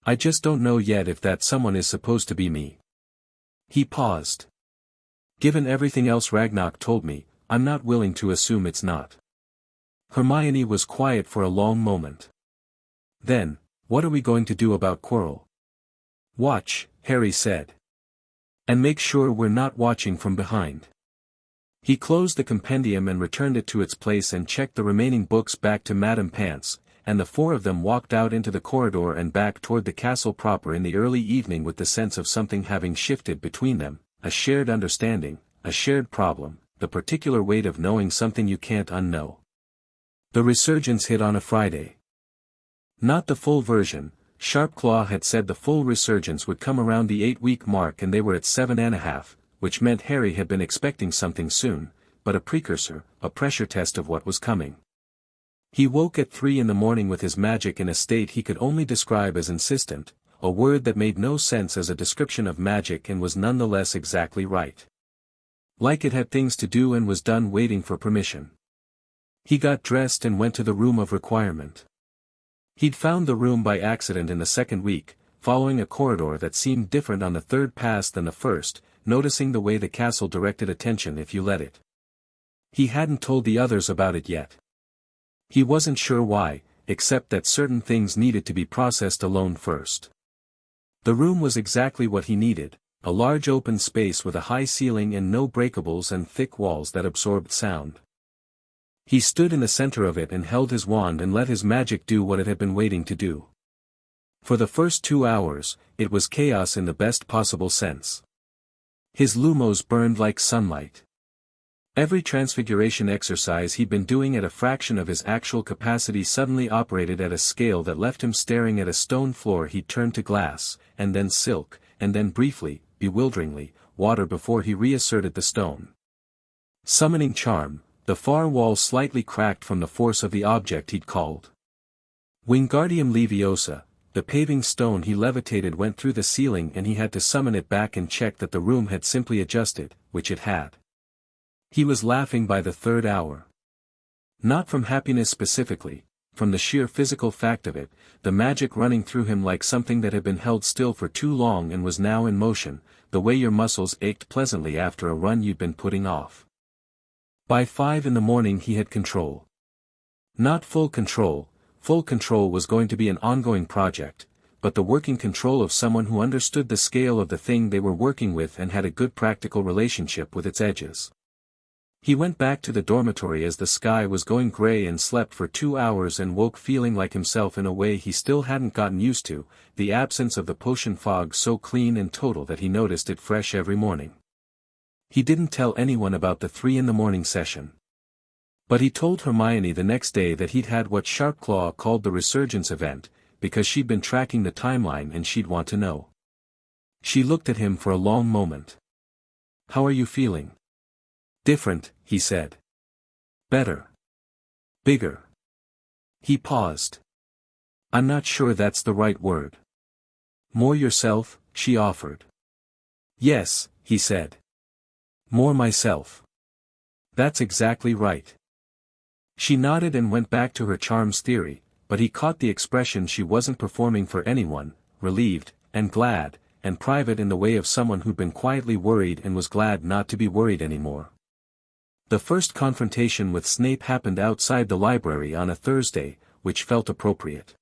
I just don't know yet if that someone is supposed to be me." He paused. "Given everything else Ragnarok told me, I'm not willing to assume it's not." Hermione was quiet for a long moment. Then, "What are we going to do about Quirrell?" "Watch," Harry said. "And make sure we're not watching from behind." He closed the compendium and returned it to its place and checked the remaining books back to Madame Pants, and the four of them walked out into the corridor and back toward the castle proper in the early evening with the sense of something having shifted between them, a shared understanding, a shared problem, the particular weight of knowing something you can't unknow. The resurgence hit on a Friday. Not the full version. Sharpclaw had said the full resurgence would come around the 8-week mark and they were at 7.5, which meant Harry had been expecting something soon, but a precursor, a pressure test of what was coming. He woke at 3 in the morning with his magic in a state he could only describe as insistent, a word that made no sense as a description of magic and was nonetheless exactly right. Like it had things to do and was done waiting for permission. He got dressed and went to the room of requirement. He'd found the room by accident in the second week, following a corridor that seemed different on the third pass than the first, noticing the way the castle directed attention if you let it. He hadn't told the others about it yet. He wasn't sure why, except that certain things needed to be processed alone first. The room was exactly what he needed, a large open space with a high ceiling and no breakables and thick walls that absorbed sound. He stood in the center of it and held his wand and let his magic do what it had been waiting to do. For the first 2 hours, it was chaos in the best possible sense. His lumos burned like sunlight. Every transfiguration exercise he'd been doing at a fraction of his actual capacity suddenly operated at a scale that left him staring at a stone floor he'd turned to glass, and then silk, and then briefly, bewilderingly, water before he reasserted the stone. Summoning charm, the far wall slightly cracked from the force of the object he'd called Wingardium Leviosa. The paving stone he levitated went through the ceiling and he had to summon it back and check that the room had simply adjusted, which it had. He was laughing by the third hour. Not from happiness specifically, from the sheer physical fact of it, the magic running through him like something that had been held still for too long and was now in motion, the way your muscles ached pleasantly after a run you'd been putting off. By 5 in the morning he had control. Not full control was going to be an ongoing project, but the working control of someone who understood the scale of the thing they were working with and had a good practical relationship with its edges. He went back to the dormitory as the sky was going gray and slept for 2 hours and woke feeling like himself in a way he still hadn't gotten used to, the absence of the potion fog so clean and total that he noticed it fresh every morning. He didn't tell anyone about the 3 in the morning session. But he told Hermione the next day that he'd had what Sharpclaw called the resurgence event, because she'd been tracking the timeline and she'd want to know. She looked at him for a long moment. "How are you feeling?" "Different," he said. "Better. Bigger." He paused. "I'm not sure that's the right word." "More yourself," she offered. "Yes," he said. "More myself." "That's exactly right." She nodded and went back to her charms theory, but he caught the expression she wasn't performing for anyone, relieved, and glad, and private in the way of someone who'd been quietly worried and was glad not to be worried anymore. The first confrontation with Snape happened outside the library on a Thursday, which felt appropriate.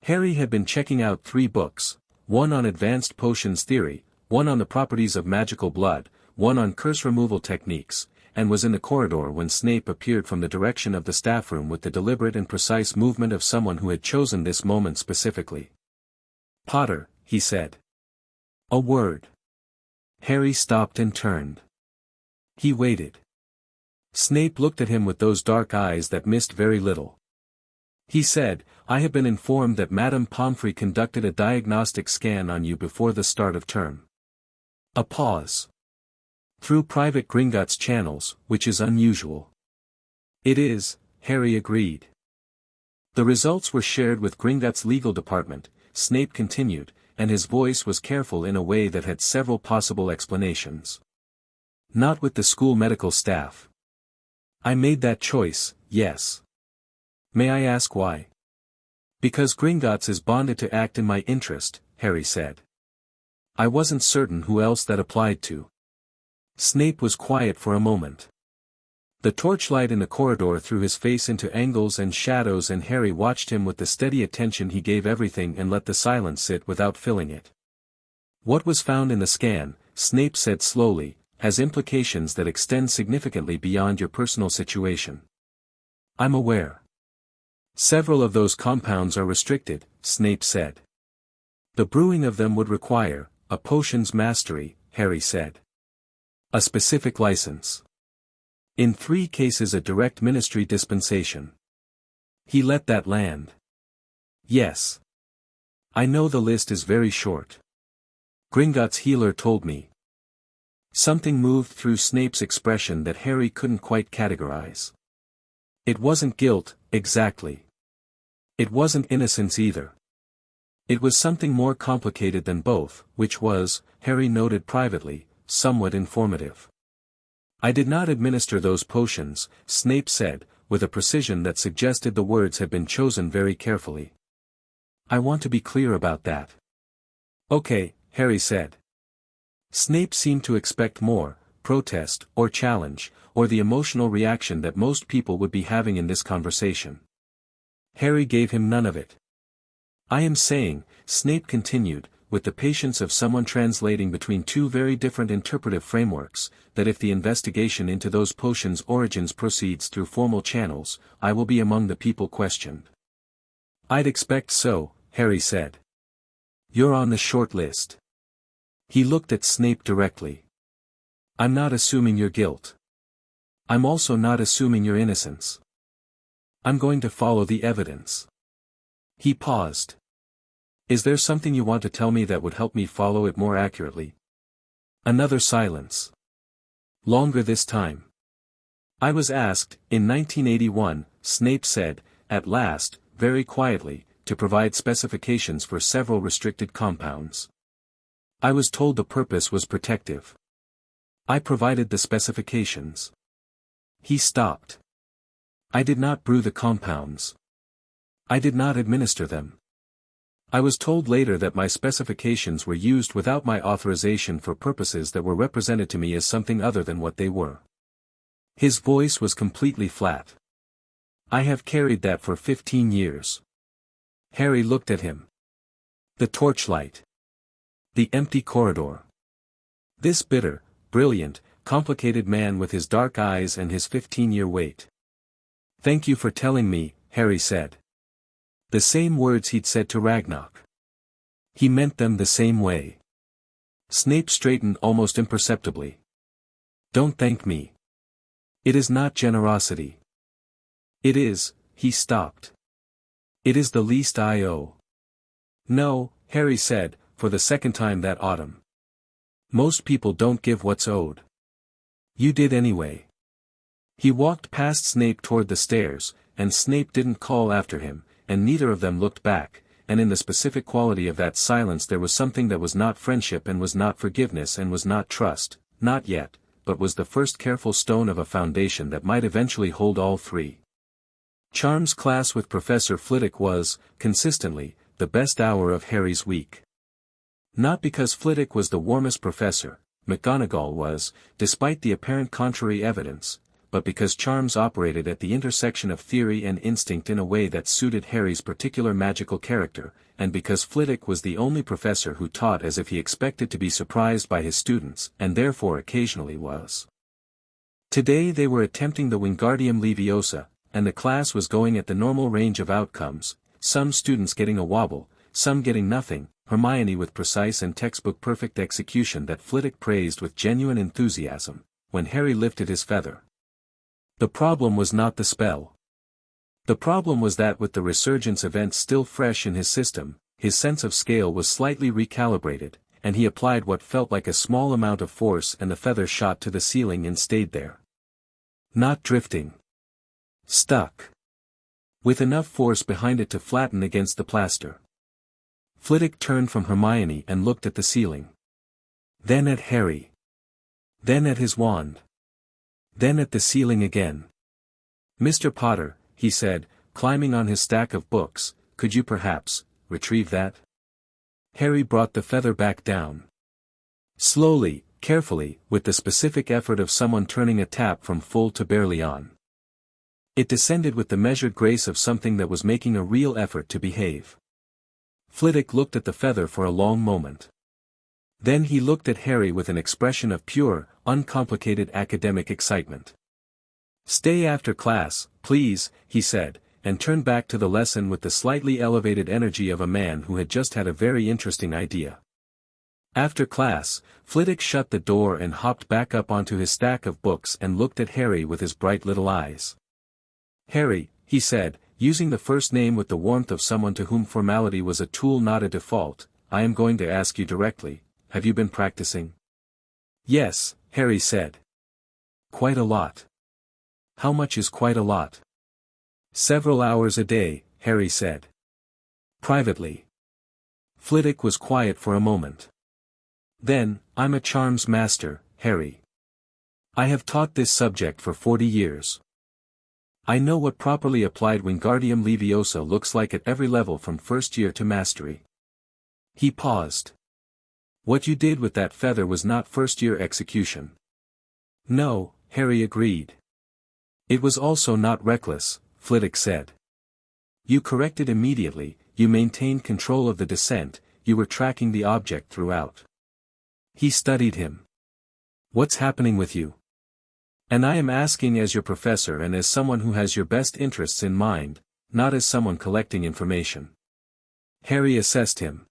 Harry had been checking out 3 books, one on advanced potions theory, one on the properties of magical blood, one on curse removal techniques, and was in the corridor when Snape appeared from the direction of the staff room with the deliberate and precise movement of someone who had chosen this moment specifically. "Potter," he said. "A word." Harry stopped and turned. He waited. Snape looked at him with those dark eyes that missed very little. He said, "I have been informed that Madame Pomfrey conducted a diagnostic scan on you before the start of term." A pause. "Through private Gringotts channels, which is unusual." "It is," Harry agreed. "The results were shared with Gringotts' legal department," Snape continued, and his voice was careful in a way that had several possible explanations. "Not with the school medical staff. I made that choice, yes. May I ask why? Because Gringotts is bonded to act in my interest, Harry said. I wasn't certain who else that applied to. Snape was quiet for a moment. The torchlight in the corridor threw his face into angles and shadows, and Harry watched him with the steady attention he gave everything and let the silence sit without filling it. What was found in the scan, Snape said slowly, has implications that extend significantly beyond your personal situation. I'm aware. Several of those compounds are restricted, Snape said. The brewing of them would require a potion's mastery, Harry said. A specific license. In 3 cases a direct ministry dispensation. He let that land. Yes. I know the list is very short. Gringotts' healer told me. Something moved through Snape's expression that Harry couldn't quite categorize. It wasn't guilt, exactly. It wasn't innocence either. It was something more complicated than both, which was, Harry noted privately, somewhat informative. I did not administer those potions, Snape said, with a precision that suggested the words had been chosen very carefully. I want to be clear about that. Okay, Harry said. Snape seemed to expect more, protest, or challenge, or the emotional reaction that most people would be having in this conversation. Harry gave him none of it. I am saying, Snape continued, with the patience of someone translating between 2 very different interpretive frameworks, that if the investigation into those potions' origins proceeds through formal channels, I will be among the people questioned. I'd expect so, Harry said. You're on the short list. He looked at Snape directly. I'm not assuming your guilt. I'm also not assuming your innocence. I'm going to follow the evidence. He paused. Is there something you want to tell me that would help me follow it more accurately? Another silence. Longer this time. I was asked, in 1981, Snape said, at last, very quietly, to provide specifications for several restricted compounds. I was told the purpose was protective. I provided the specifications. He stopped. I did not brew the compounds. I did not administer them. I was told later that my specifications were used without my authorization for purposes that were represented to me as something other than what they were. His voice was completely flat. I have carried that for 15 years. Harry looked at him. The torchlight. The empty corridor. This bitter, brilliant, complicated man with his dark eyes and his 15-year wait. Thank you for telling me, Harry said. The same words he'd said to Ragnarok. He meant them the same way. Snape straightened almost imperceptibly. Don't thank me. It is not generosity. It is, he stopped. It is the least I owe. No, Harry said, for the second time that autumn. Most people don't give what's owed. You did anyway. He walked past Snape toward the stairs, and Snape didn't call after him, and neither of them looked back, and in the specific quality of that silence there was something that was not friendship and was not forgiveness and was not trust, not yet, but was the first careful stone of a foundation that might eventually hold all 3. Charms class with Professor Flitwick was, consistently, the best hour of Harry's week. Not because Flitwick was the warmest professor, McGonagall was, despite the apparent contrary evidence, but because Charms operated at the intersection of theory and instinct in a way that suited Harry's particular magical character, and because Flitwick was the only professor who taught as if he expected to be surprised by his students, and therefore occasionally was. Today they were attempting the Wingardium Leviosa, and the class was going at the normal range of outcomes, some students getting a wobble, some getting nothing, Hermione with precise and textbook-perfect execution that Flitwick praised with genuine enthusiasm, when Harry lifted his feather. The problem was not the spell. The problem was that with the resurgence event still fresh in his system, his sense of scale was slightly recalibrated, and he applied what felt like a small amount of force and the feather shot to the ceiling and stayed there. Not drifting. Stuck. With enough force behind it to flatten against the plaster. Flitwick turned from Hermione and looked at the ceiling. Then at Harry. Then at his wand. Then at the ceiling again. "Mr. Potter," he said, climbing on his stack of books, "could you perhaps retrieve that?" Harry brought the feather back down. Slowly, carefully, with the specific effort of someone turning a tap from full to barely on. It descended with the measured grace of something that was making a real effort to behave. Flitwick looked at the feather for a long moment. Then he looked at Harry with an expression of pure, uncomplicated academic excitement. "Stay after class, please," he said, and turned back to the lesson with the slightly elevated energy of a man who had just had a very interesting idea. After class, Flitwick shut the door and hopped back up onto his stack of books and looked at Harry with his bright little eyes. "Harry," he said, using the first name with the warmth of someone to whom formality was a tool not a default, "I am going to ask you directly, have you been practicing?" "Yes," Harry said. "Quite a lot." "How much is quite a lot?" "Several hours a day," Harry said. "Privately?" Flitwick was quiet for a moment. "Then, I'm a charms master, Harry. I have taught this subject for 40 years. I know what properly applied Wingardium Leviosa looks like at every level from first year to mastery." He paused. "What you did with that feather was not first-year execution." "No," Harry agreed. "It was also not reckless," Flitwick said. "You corrected immediately, you maintained control of the descent, you were tracking the object throughout." He studied him. "What's happening with you? And I am asking as your professor and as someone who has your best interests in mind, not as someone collecting information." Harry assessed him.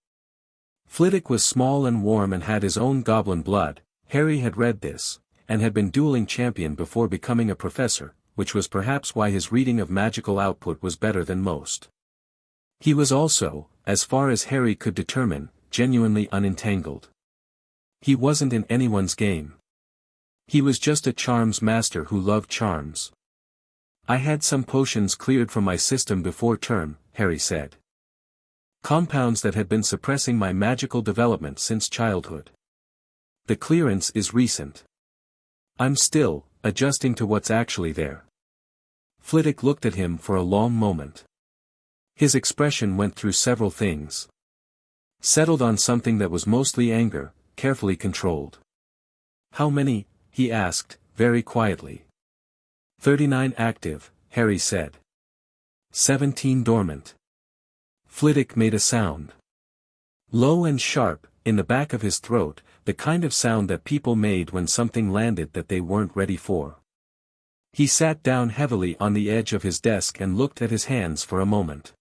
Flitwick was small and warm and had his own goblin blood. Harry had read this, and had been dueling champion before becoming a professor, which was perhaps why his reading of magical output was better than most. He was also, as far as Harry could determine, genuinely unentangled. He wasn't in anyone's game. He was just a charms master who loved charms. "I had some potions cleared from my system before term," Harry said. "Compounds that had been suppressing my magical development since childhood. The clearance is recent. I'm still adjusting to what's actually there." Flitwick looked at him for a long moment. His expression went through several things. Settled on something that was mostly anger, carefully controlled. "How many?" he asked, very quietly. 39 active, Harry said. 17 dormant. Flitwick made a sound. Low and sharp, in the back of his throat, the kind of sound that people made when something landed that they weren't ready for. He sat down heavily on the edge of his desk and looked at his hands for a moment.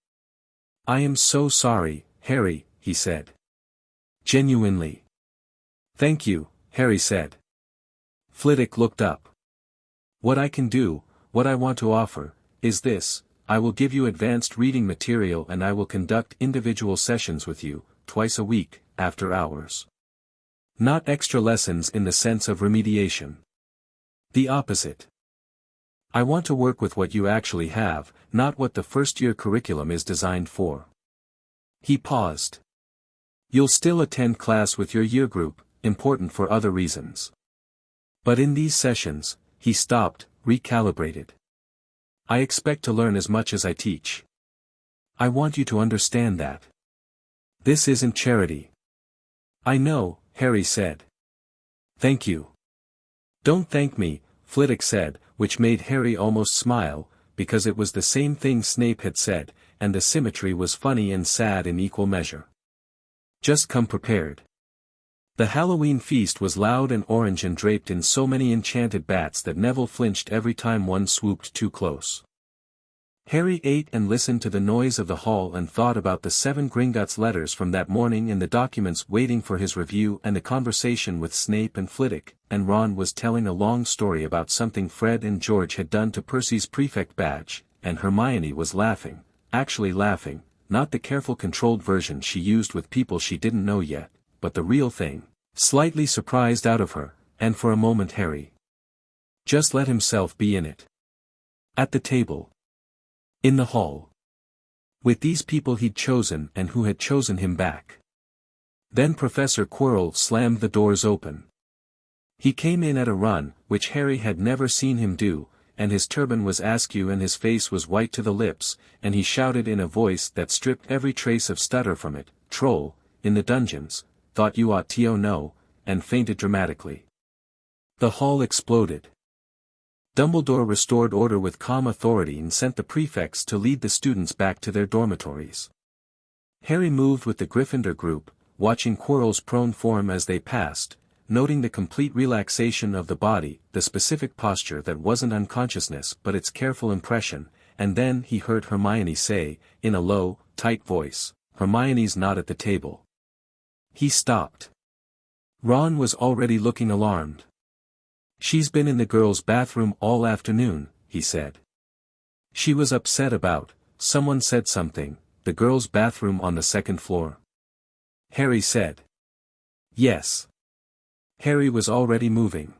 "I am so sorry, Harry," he said. "Genuinely." "Thank you," Harry said. Flitwick looked up. "What I can do, what I want to offer, is this: I will give you advanced reading material and I will conduct individual sessions with you, twice a week, after hours. Not extra lessons in the sense of remediation. The opposite. I want to work with what you actually have, not what the first-year curriculum is designed for." He paused. "You'll still attend class with your year group, important for other reasons. But in these sessions," he stopped, recalibrated. "I expect to learn as much as I teach. I want you to understand that. This isn't charity." "I know," Harry said. "Thank you." "Don't thank me," Flitwick said, which made Harry almost smile, because it was the same thing Snape had said, and the symmetry was funny and sad in equal measure. "Just come prepared." The Halloween feast was loud and orange and draped in so many enchanted bats that Neville flinched every time one swooped too close. Harry ate and listened to the noise of the hall and thought about the 7 Gringotts letters from that morning and the documents waiting for his review and the conversation with Snape and Flitwick, and Ron was telling a long story about something Fred and George had done to Percy's prefect badge, and Hermione was laughing, actually laughing, not the careful controlled version she used with people she didn't know yet, but the real thing, slightly surprised out of her, and for a moment Harry just let himself be in it. At the table. In the hall. With these people he'd chosen and who had chosen him back. Then Professor Quirrell slammed the doors open. He came in at a run, which Harry had never seen him do, and his turban was askew and his face was white to the lips, and he shouted in a voice that stripped every trace of stutter from it, "Troll, in the dungeons, thought you ought to know," and fainted dramatically. The hall exploded. Dumbledore restored order with calm authority and sent the prefects to lead the students back to their dormitories. Harry moved with the Gryffindor group, watching Quirrell's prone form as they passed, noting the complete relaxation of the body, the specific posture that wasn't unconsciousness but its careful impression, and then he heard Hermione say, in a low, tight voice, "Hermione's not at the table." He stopped. Ron was already looking alarmed. "She's been in the girls' bathroom all afternoon," he said. "She was upset about, someone said something, the girls' bathroom on the second floor." Harry said. "Yes." Harry was already moving.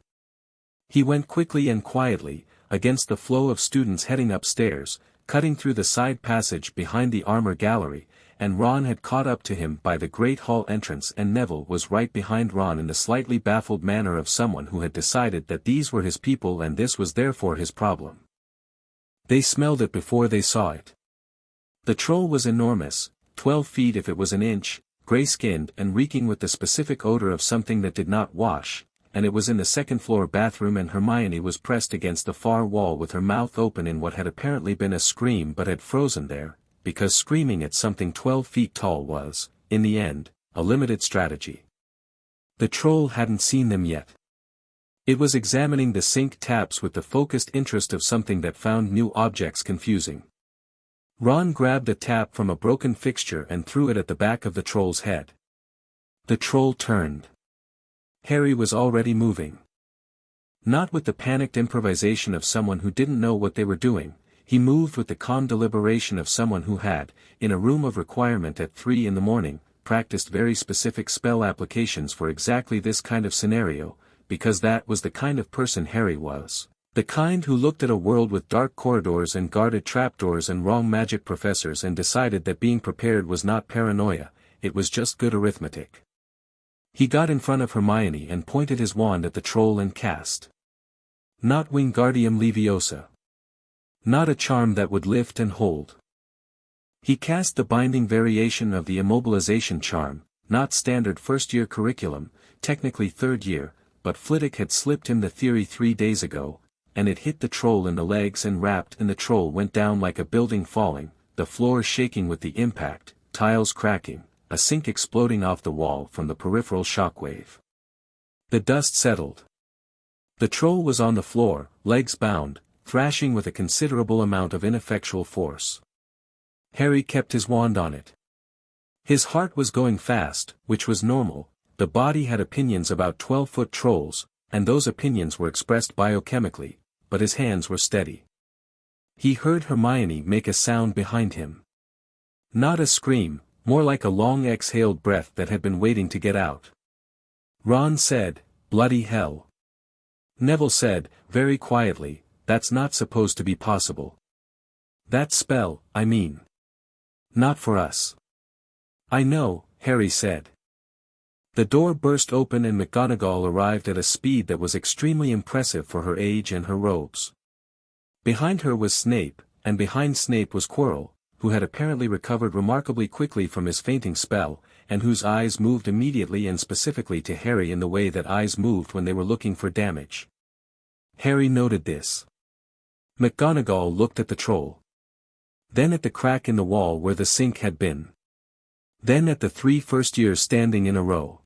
He went quickly and quietly, against the flow of students heading upstairs, cutting through the side passage behind the armor gallery, and Ron had caught up to him by the great hall entrance and Neville was right behind Ron in the slightly baffled manner of someone who had decided that these were his people and this was therefore his problem. They smelled it before they saw it. The troll was enormous, 12 feet if it was an inch, gray-skinned and reeking with the specific odor of something that did not wash, and it was in the second-floor bathroom and Hermione was pressed against the far wall with her mouth open in what had apparently been a scream but had frozen there, because screaming at something 12 feet tall was, in the end, a limited strategy. The troll hadn't seen them yet. It was examining the sink taps with the focused interest of something that found new objects confusing. Ron grabbed a tap from a broken fixture and threw it at the back of the troll's head. The troll turned. Harry was already moving. Not with the panicked improvisation of someone who didn't know what they were doing, he moved with the calm deliberation of someone who had, in a room of requirement at 3 in the morning, practiced very specific spell applications for exactly this kind of scenario, because that was the kind of person Harry was. The kind who looked at a world with dark corridors and guarded trapdoors and wrong magic professors and decided that being prepared was not paranoia, it was just good arithmetic. He got in front of Hermione and pointed his wand at the troll and cast. Not Wingardium Leviosa. Not a charm that would lift and hold. He cast the binding variation of the immobilization charm, not standard first-year curriculum, technically third year, but Flitwick had slipped him the theory 3 days ago, and it hit the troll in the legs and rapped and the troll went down like a building falling, the floor shaking with the impact, tiles cracking, a sink exploding off the wall from the peripheral shockwave. The dust settled. The troll was on the floor, legs bound, thrashing with a considerable amount of ineffectual force. Harry kept his wand on it. His heart was going fast, which was normal. The body had opinions about 12-foot trolls, and those opinions were expressed biochemically, but his hands were steady. He heard Hermione make a sound behind him. Not a scream, more like a long exhaled breath that had been waiting to get out. Ron said, "Bloody hell." Neville said, very quietly, "That's not supposed to be possible." "That spell, I mean. Not for us." "I know," Harry said. The door burst open and McGonagall arrived at a speed that was extremely impressive for her age and her robes. Behind her was Snape, and behind Snape was Quirrell, who had apparently recovered remarkably quickly from his fainting spell, and whose eyes moved immediately and specifically to Harry in the way that eyes moved when they were looking for damage. Harry noted this. McGonagall looked at the troll. Then at the crack in the wall where the sink had been. Then at the 3 first-years standing in a row.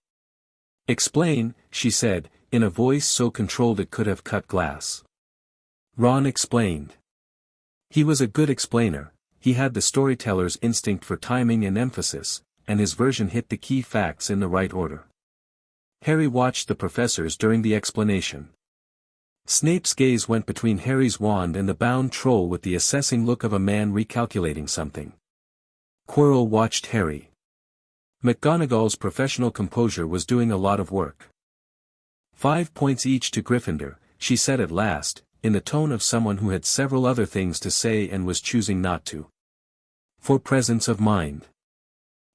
"Explain," she said, in a voice so controlled it could have cut glass. Ron explained. He was a good explainer, he had the storyteller's instinct for timing and emphasis, and his version hit the key facts in the right order. Harry watched the professors during the explanation. Snape's gaze went between Harry's wand and the bound troll with the assessing look of a man recalculating something. Quirrell watched Harry. McGonagall's professional composure was doing a lot of work. 5 points each to Gryffindor, she said at last, in the tone of someone who had several other things to say and was choosing not to. For presence of mind.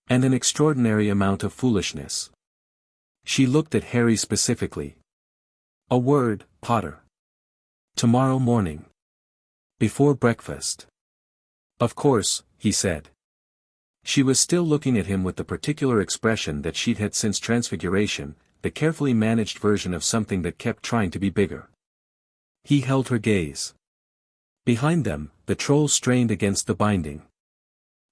And an extraordinary amount of foolishness. She looked at Harry specifically. "A word, Potter. Tomorrow morning." Before breakfast. Of course, he said. She was still looking at him with the particular expression that she'd had since Transfiguration, the carefully managed version of something that kept trying to be bigger. He held her gaze. Behind them, the troll strained against the binding.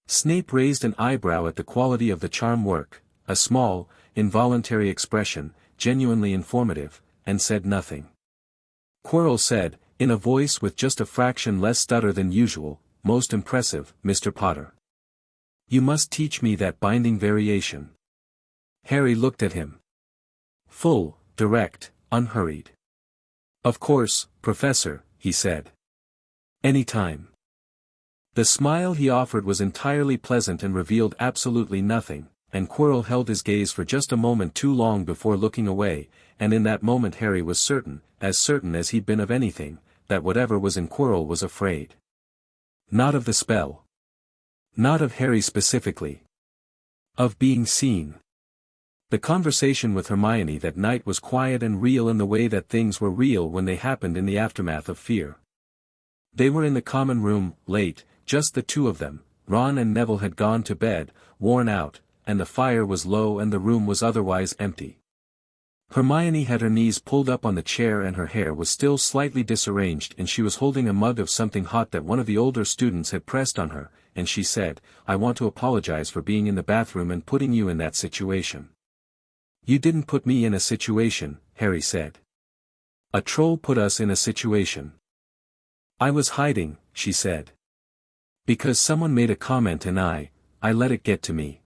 Snape raised an eyebrow at the quality of the charm work, a small, involuntary expression, genuinely informative, and said nothing. Quirrell said, in a voice with just a fraction less stutter than usual, "Most impressive, Mr. Potter. You must teach me that binding variation." Harry looked at him. Full, direct, unhurried. "Of course, Professor," he said. "Any time." The smile he offered was entirely pleasant and revealed absolutely nothing, and Quirrell held his gaze for just a moment too long before looking away, and in that moment Harry was certain as he'd been of anything, that whatever was in Quirrell was afraid. Not of the spell. Not of Harry specifically. Of being seen. The conversation with Hermione that night was quiet and real in the way that things were real when they happened in the aftermath of fear. They were in the common room, late, just the two of them. Ron and Neville had gone to bed, worn out, and the fire was low and the room was otherwise empty. Hermione had her knees pulled up on the chair and her hair was still slightly disarranged and she was holding a mug of something hot that one of the older students had pressed on her, and she said, "I want to apologize for being in the bathroom and putting you in that situation." "You didn't put me in a situation," Harry said. "A troll put us in a situation." "I was hiding," she said. "Because someone made a comment and I let it get to me."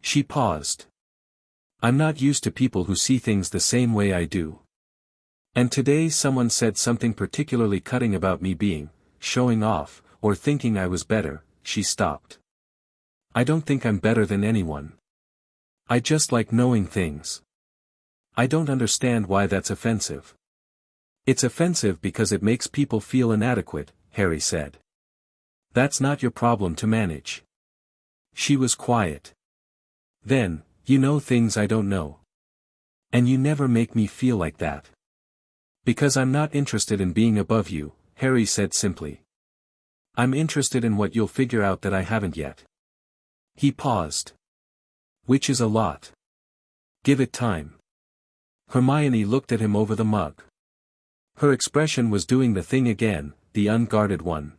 She paused. "I'm not used to people who see things the same way I do. And today someone said something particularly cutting about me being, showing off, or thinking I was better." She stopped. "I don't think I'm better than anyone. I just like knowing things. I don't understand why that's offensive." "It's offensive because it makes people feel inadequate," Harry said. "That's not your problem to manage." She was quiet. "Then, you know things I don't know. And you never make me feel like that." "Because I'm not interested in being above you," Harry said simply. "I'm interested in what you'll figure out that I haven't yet." He paused. "Which is a lot. Give it time." Hermione looked at him over the mug. Her expression was doing the thing again, the unguarded one.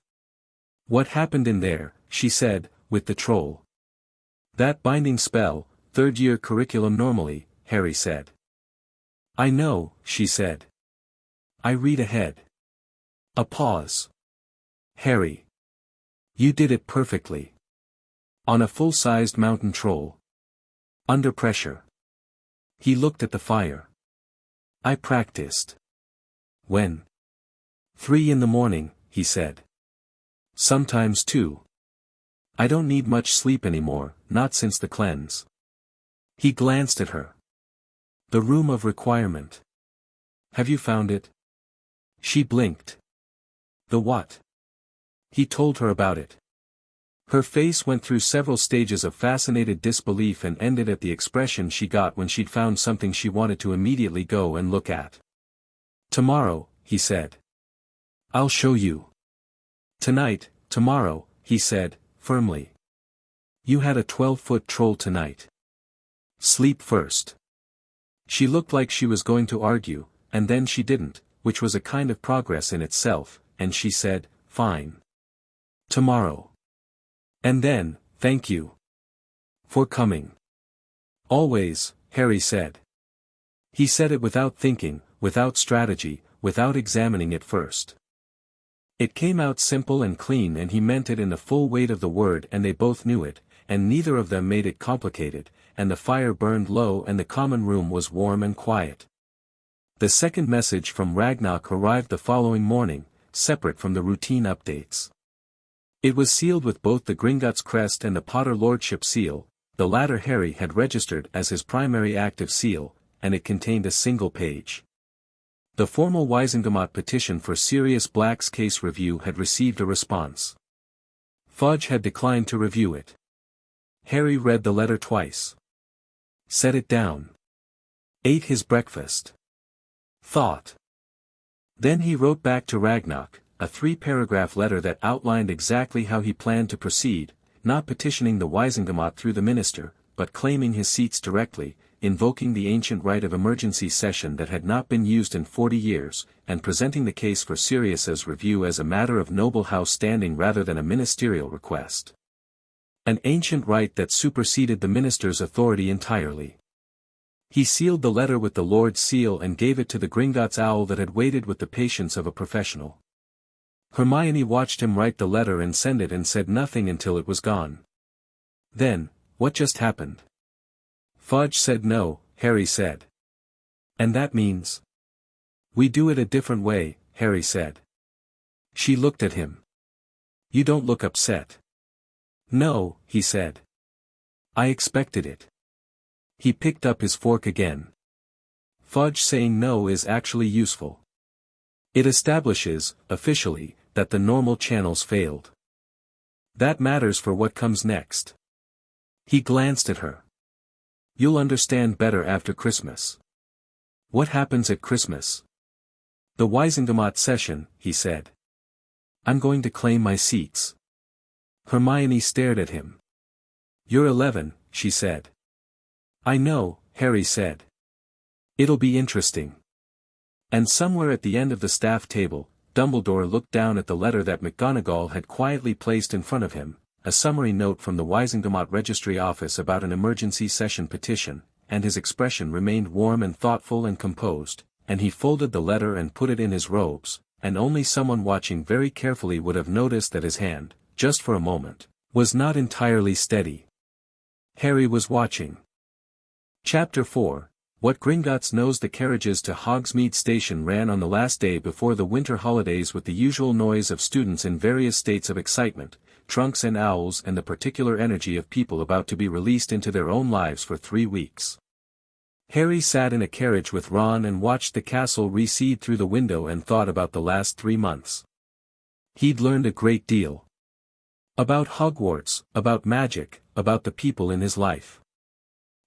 "What happened in there," she said, "with the troll?" "That binding spell, third-year curriculum normally," Harry said. "I know," she said. "I read ahead." A pause. "Harry. You did it perfectly. On a full-sized mountain troll. Under pressure." He looked at the fire. "I practiced." "When?" 3 in the morning, he said. "Sometimes 2. I don't need much sleep anymore, not since the cleanse." He glanced at her. "The room of requirement. Have you found it?" She blinked. "The what?" He told her about it. Her face went through several stages of fascinated disbelief and ended at the expression she got when she'd found something she wanted to immediately go and look at. "Tomorrow," he said. "I'll show you." "Tonight, tomorrow," he said, firmly. "You had a 12-foot troll tonight. Sleep first." She looked like she was going to argue, and then she didn't, which was a kind of progress in itself, and she said, "Fine. Tomorrow. And then, thank you. For coming." "Always," Harry said. He said it without thinking, without strategy, without examining it first. It came out simple and clean and he meant it in the full weight of the word and they both knew it, and neither of them made it complicated, and the fire burned low and the common room was warm and quiet. The second message from Ragnarok arrived the following morning, separate from the routine updates. It was sealed with both the Gringotts crest and the Potter Lordship seal, the latter Harry had registered as his primary active seal, and it contained a single page. The formal Wizengamot petition for Sirius Black's case review had received a response. Fudge had declined to review it. Harry read the letter twice. Set it down. Ate his breakfast. Thought. Then he wrote back to Ragnarok, a 3-paragraph letter that outlined exactly how he planned to proceed, not petitioning the Waisengemot through the minister, but claiming his seats directly, invoking the ancient right of emergency session that had not been used in 40 years, and presenting the case for Sirius's review as a matter of noble house standing rather than a ministerial request. An ancient right that superseded the minister's authority entirely. He sealed the letter with the Lord's seal and gave it to the Gringotts owl that had waited with the patience of a professional. Hermione watched him write the letter and send it and said nothing until it was gone. Then, what just happened? Fudge said no, Harry said. And that means? We do it a different way, Harry said. She looked at him. You don't look upset. No, he said. I expected it. He picked up his fork again. Fudge saying no is actually useful. It establishes, officially, that the normal channels failed. That matters for what comes next. He glanced at her. You'll understand better after Christmas. What happens at Christmas? The Waisengemot session, he said. I'm going to claim my seats. Hermione stared at him. You're 11, she said. I know, Harry said. It'll be interesting. And somewhere at the end of the staff table, Dumbledore looked down at the letter that McGonagall had quietly placed in front of him, a summary note from the Waisengemot Registry Office about an emergency session petition, and his expression remained warm and thoughtful and composed, and he folded the letter and put it in his robes, and only someone watching very carefully would have noticed that his hand, just for a moment, was not entirely steady. Harry was watching. Chapter 4. What Gringotts knows. The carriages to Hogsmeade Station ran on the last day before the winter holidays with the usual noise of students in various states of excitement, trunks and owls and the particular energy of people about to be released into their own lives for 3 weeks. Harry sat in a carriage with Ron and watched the castle recede through the window and thought about the last 3 months. He'd learned a great deal. About Hogwarts, about magic, about the people in his life.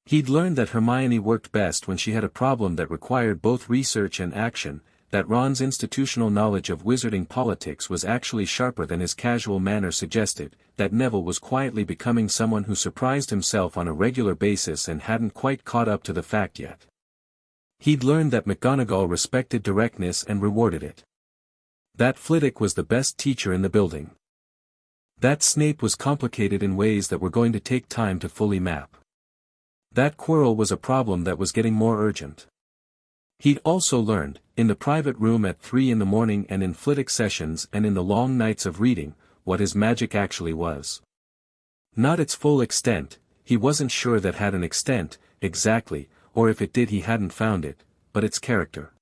He'd learned that Hermione worked best when she had a problem that required both research and action, that Ron's institutional knowledge of wizarding politics was actually sharper than his casual manner suggested, that Neville was quietly becoming someone who surprised himself on a regular basis and hadn't quite caught up to the fact yet. He'd learned that McGonagall respected directness and rewarded it. That Flitwick was the best teacher in the building. That Snape was complicated in ways that were going to take time to fully map. That Quirrell was a problem that was getting more urgent. He'd also learned, in the private room at 3 in the morning and in Flitwick sessions and in the long nights of reading, what his magic actually was. Not its full extent, he wasn't sure that had an extent, exactly, or if it did he hadn't found it, but its character.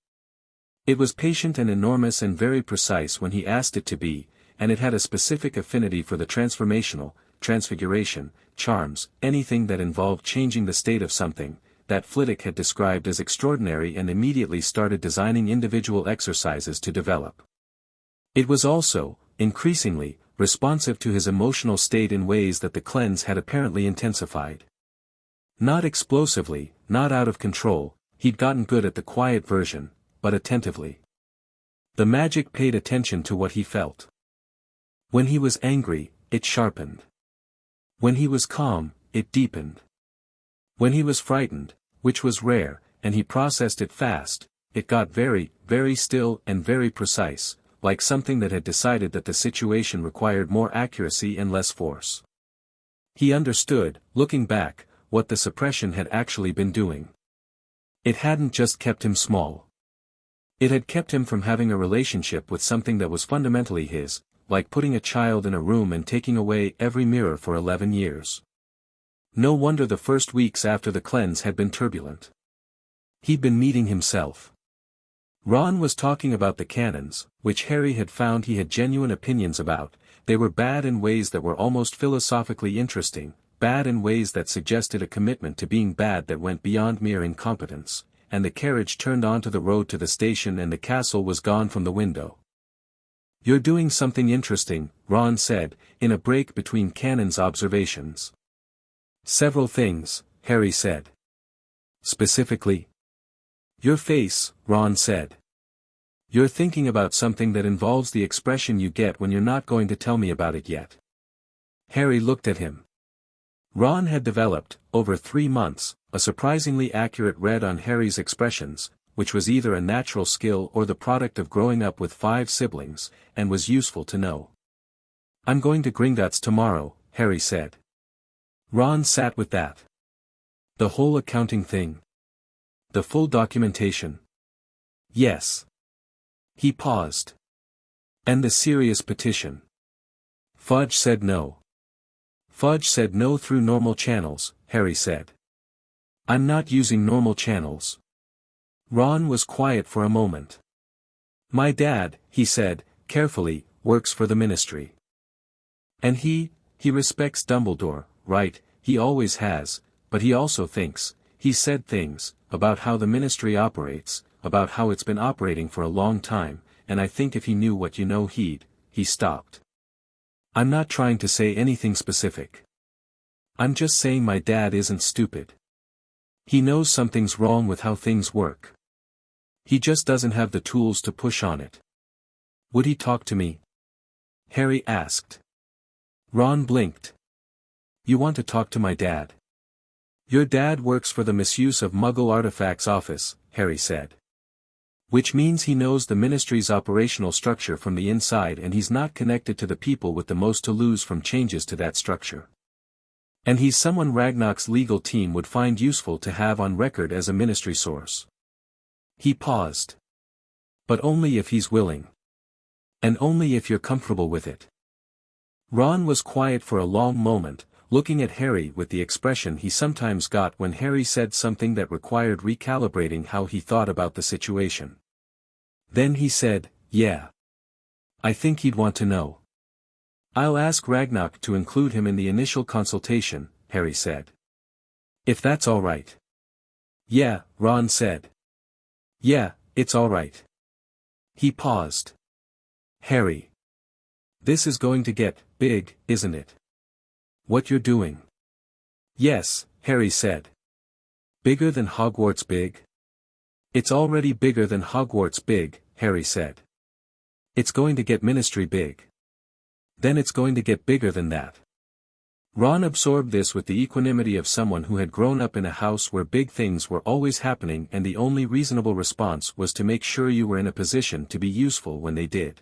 It was patient and enormous and very precise when he asked it to be, and it had a specific affinity for the transformational, transfiguration, charms, anything that involved changing the state of something, that Flitwick had described as extraordinary and immediately started designing individual exercises to develop. It was also, increasingly, responsive to his emotional state in ways that the cleanse had apparently intensified. Not explosively, not out of control, he'd gotten good at the quiet version, but attentively. The magic paid attention to what he felt. When he was angry, it sharpened. When he was calm, it deepened. When he was frightened, which was rare, and he processed it fast, it got very, very still and very precise, like something that had decided that the situation required more accuracy and less force. He understood, looking back, what the suppression had actually been doing. It hadn't just kept him small. It had kept him from having a relationship with something that was fundamentally his, like putting a child in a room and taking away every mirror for 11 years. No wonder the first weeks after the cleanse had been turbulent. He'd been meeting himself. Ron was talking about the canons, which Harry had found he had genuine opinions about. They were bad in ways that were almost philosophically interesting, bad in ways that suggested a commitment to being bad that went beyond mere incompetence, and the carriage turned onto the road to the station and the castle was gone from the window. "You're doing something interesting," Ron said, in a break between Cannon's observations. "Several things," Harry said. "Specifically?" "Your face," Ron said. You're thinking about something that involves the expression you get when you're not going to tell me about it yet. Harry looked at him. Ron had developed, over 3 months, a surprisingly accurate read on Harry's expressions, which was either a natural skill or the product of growing up with 5 siblings, and was useful to know. I'm going to Gringotts tomorrow, Harry said. Ron sat with that. The whole accounting thing. The full documentation. Yes. He paused. And the serious petition. Fudge said no. Fudge said no through normal channels, Harry said. I'm not using normal channels. Ron was quiet for a moment. My dad, he said, carefully, works for the ministry. And he respects Dumbledore, right, he always has, but he also thinks, he said things, about how the ministry operates, about how it's been operating for a long time, and I think if he knew what you know he stopped. I'm not trying to say anything specific. I'm just saying my dad isn't stupid. He knows something's wrong with how things work. He just doesn't have the tools to push on it. Would he talk to me? Harry asked. Ron blinked. You want to talk to my dad? Your dad works for the Misuse of Muggle Artifacts office, Harry said. Which means he knows the ministry's operational structure from the inside and he's not connected to the people with the most to lose from changes to that structure. And he's someone Ragnarok's legal team would find useful to have on record as a ministry source. He paused. But only if he's willing. And only if you're comfortable with it. Ron was quiet for a long moment, looking at Harry with the expression he sometimes got when Harry said something that required recalibrating how he thought about the situation. Then he said, yeah. I think he'd want to know. I'll ask Ragnarok to include him in the initial consultation, Harry said. If that's all right. Yeah, Ron said. Yeah, it's all right. He paused. Harry. This is going to get big, isn't it? What you're doing. Yes, Harry said. Bigger than Hogwarts big? It's already bigger than Hogwarts big, Harry said. It's going to get ministry big. Then it's going to get bigger than that. Ron absorbed this with the equanimity of someone who had grown up in a house where big things were always happening and the only reasonable response was to make sure you were in a position to be useful when they did.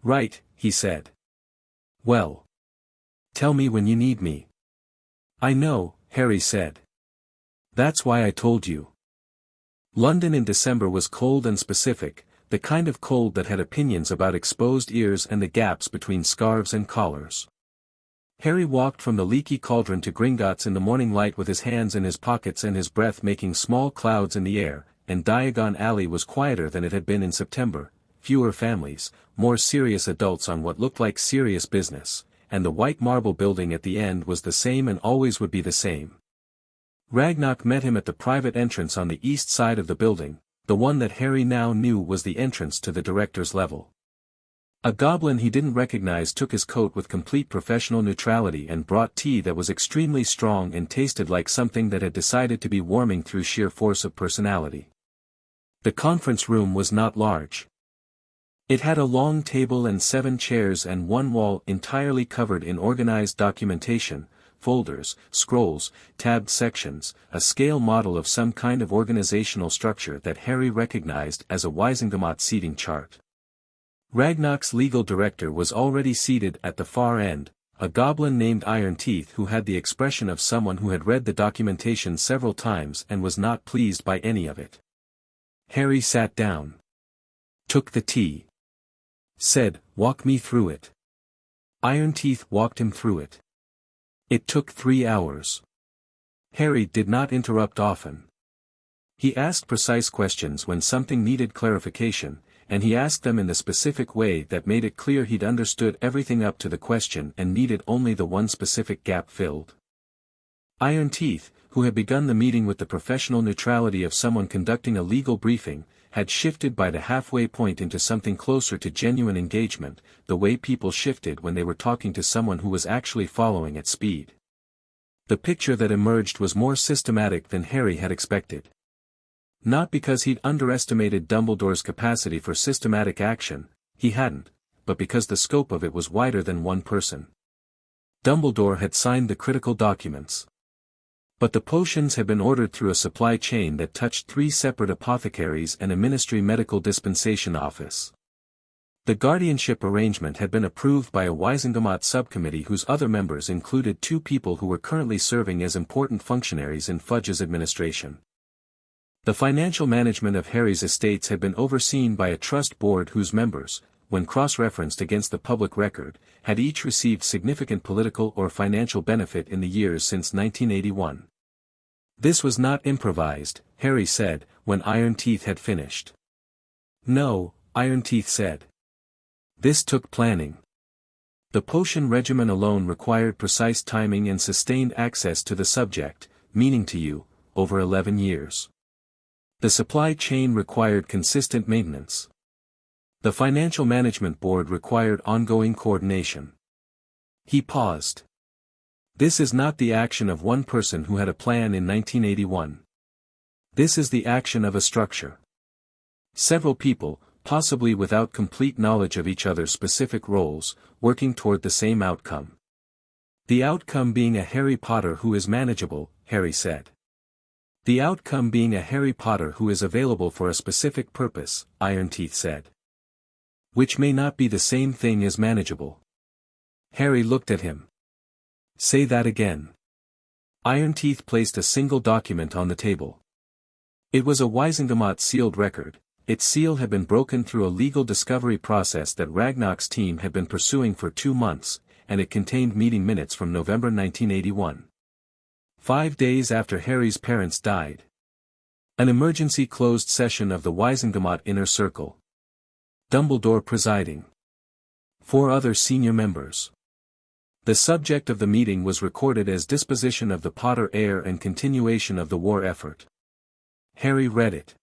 Right, he said. Well. Tell me when you need me. I know, Harry said. That's why I told you. London in December was cold and specific, the kind of cold that had opinions about exposed ears and the gaps between scarves and collars. Harry walked from the leaky cauldron to Gringotts in the morning light with his hands in his pockets and his breath making small clouds in the air, and Diagon Alley was quieter than it had been in September, fewer families, more serious adults on what looked like serious business, and the white marble building at the end was the same and always would be the same. Ragnarok met him at the private entrance on the east side of the building, the one that Harry now knew was the entrance to the director's level. A goblin he didn't recognize took his coat with complete professional neutrality and brought tea that was extremely strong and tasted like something that had decided to be warming through sheer force of personality. The conference room was not large. It had a long table and 7 chairs and one wall entirely covered in organized documentation, folders, scrolls, tabbed sections, a scale model of some kind of organizational structure that Harry recognized as a Wisengamot seating chart. Ragnarok's legal director was already seated at the far end, a goblin named Iron Teeth who had the expression of someone who had read the documentation several times and was not pleased by any of it. Harry sat down. Took the tea. Said, "Walk me through it." Iron Teeth walked him through it. It took 3 hours. Harry did not interrupt often. He asked precise questions when something needed clarification, and he asked them in the specific way that made it clear he'd understood everything up to the question and needed only the one specific gap filled. Iron Teeth, who had begun the meeting with the professional neutrality of someone conducting a legal briefing, had shifted by the halfway point into something closer to genuine engagement, the way people shifted when they were talking to someone who was actually following at speed. The picture that emerged was more systematic than Harry had expected. Not because he'd underestimated Dumbledore's capacity for systematic action, he hadn't, but because the scope of it was wider than one person. Dumbledore had signed the critical documents. But the potions had been ordered through a supply chain that touched 3 separate apothecaries and a ministry medical dispensation office. The guardianship arrangement had been approved by a Wisengamot subcommittee whose other members included 2 people who were currently serving as important functionaries in Fudge's administration. The financial management of Harry's estates had been overseen by a trust board whose members, when cross-referenced against the public record, had each received significant political or financial benefit in the years since 1981. This was not improvised, Harry said, when Ironteeth had finished. No, Ironteeth said. This took planning. The potion regimen alone required precise timing and sustained access to the subject, meaning to you, over 11 years. The supply chain required consistent maintenance. The Financial Management Board required ongoing coordination. He paused. This is not the action of one person who had a plan in 1981. This is the action of a structure. Several people, possibly without complete knowledge of each other's specific roles, working toward the same outcome. The outcome being a Harry Potter who is manageable, Harry said. The outcome being a Harry Potter who is available for a specific purpose, Ironteeth said. Which may not be the same thing as manageable. Harry looked at him. Say that again. Ironteeth placed a single document on the table. It was a Wisengamot sealed record. Its seal had been broken through a legal discovery process that Ragnarok's team had been pursuing for 2 months, and it contained meeting minutes from November 1981. 5 days after Harry's parents died. An emergency closed session of the Wisengamot Inner Circle. Dumbledore presiding. 4 other senior members. The subject of the meeting was recorded as disposition of the Potter heir and continuation of the war effort. Harry read it.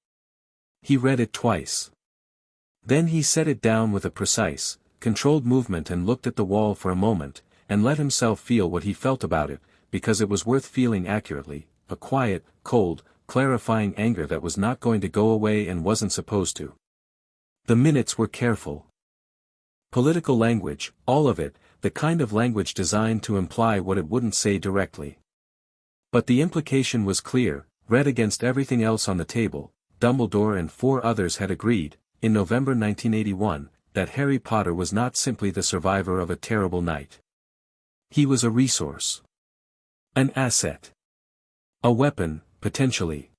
He read it twice. Then he set it down with a precise, controlled movement and looked at the wall for a moment, and let himself feel what he felt about it, because it was worth feeling accurately, a quiet, cold, clarifying anger that was not going to go away and wasn't supposed to. The minutes were careful. Political language, all of it, the kind of language designed to imply what it wouldn't say directly. But the implication was clear, read against everything else on the table. Dumbledore and 4 others had agreed, in November 1981, that Harry Potter was not simply the survivor of a terrible night. He was a resource. An asset. A weapon, potentially.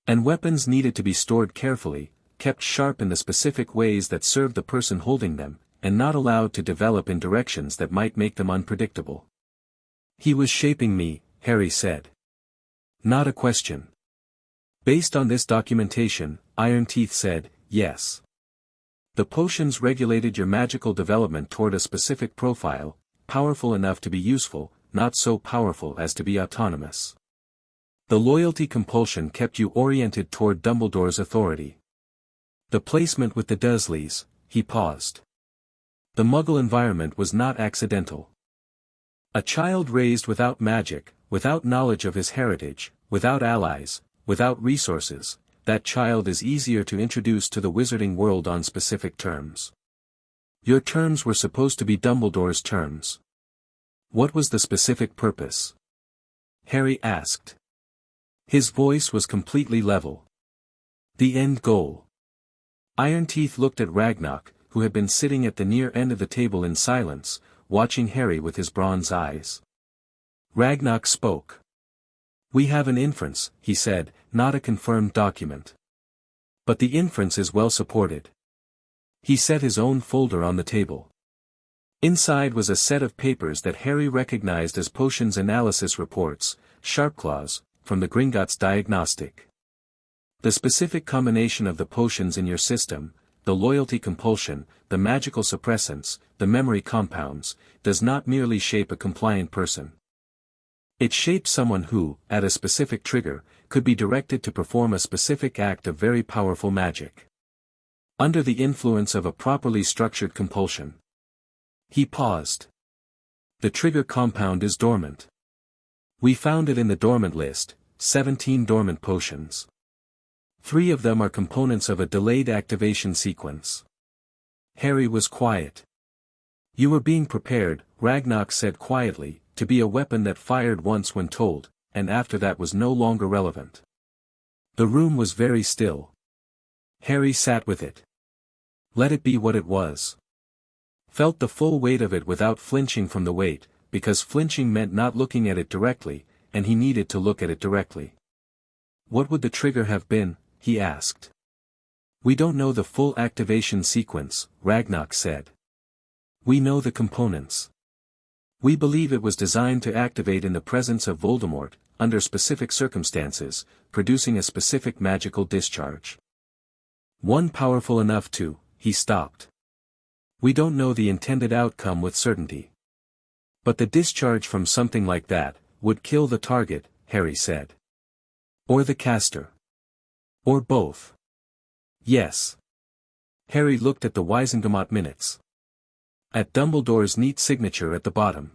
And weapons needed to be stored carefully, kept sharp in the specific ways that served the person holding them, and not allowed to develop in directions that might make them unpredictable. He was shaping me, Harry said. Not a question. Based on this documentation, Ironteeth said, yes. The potions regulated your magical development toward a specific profile, powerful enough to be useful, not so powerful as to be autonomous. The loyalty compulsion kept you oriented toward Dumbledore's authority. The placement with the Dursleys, he paused. The Muggle environment was not accidental. A child raised without magic, without knowledge of his heritage, without allies, without resources, that child is easier to introduce to the wizarding world on specific terms. Your terms were supposed to be Dumbledore's terms. What was the specific purpose? Harry asked. His voice was completely level. The end goal. Ironteeth looked at Ragnarok, who had been sitting at the near end of the table in silence, watching Harry with his bronze eyes. Ragnarok spoke. We have an inference, he said, not a confirmed document. But the inference is well supported. He set his own folder on the table. Inside was a set of papers that Harry recognized as potions analysis reports, Sharpclaws, from the Gringotts diagnostic. The specific combination of the potions in your system, the loyalty compulsion, the magical suppressants, the memory compounds, does not merely shape a compliant person. It shapes someone who, at a specific trigger, could be directed to perform a specific act of very powerful magic. Under the influence of a properly structured compulsion. He paused. The trigger compound is dormant. We found it in the dormant list, 17 dormant potions. 3 of them are components of a delayed activation sequence. Harry was quiet. You were being prepared, Ragnarok said quietly, to be a weapon that fired once when told, and after that was no longer relevant. The room was very still. Harry sat with it. Let it be what it was. Felt the full weight of it without flinching from the weight, because flinching meant not looking at it directly, and he needed to look at it directly. What would the trigger have been, he asked. We don't know the full activation sequence, Ragnarok said. We know the components. We believe it was designed to activate in the presence of Voldemort, under specific circumstances, producing a specific magical discharge. One powerful enough to, he stopped. We don't know the intended outcome with certainty. But the discharge from something like that, would kill the target, Harry said. Or the caster. Or both. Yes. Harry looked at the Wizengamot minutes. At Dumbledore's neat signature at the bottom.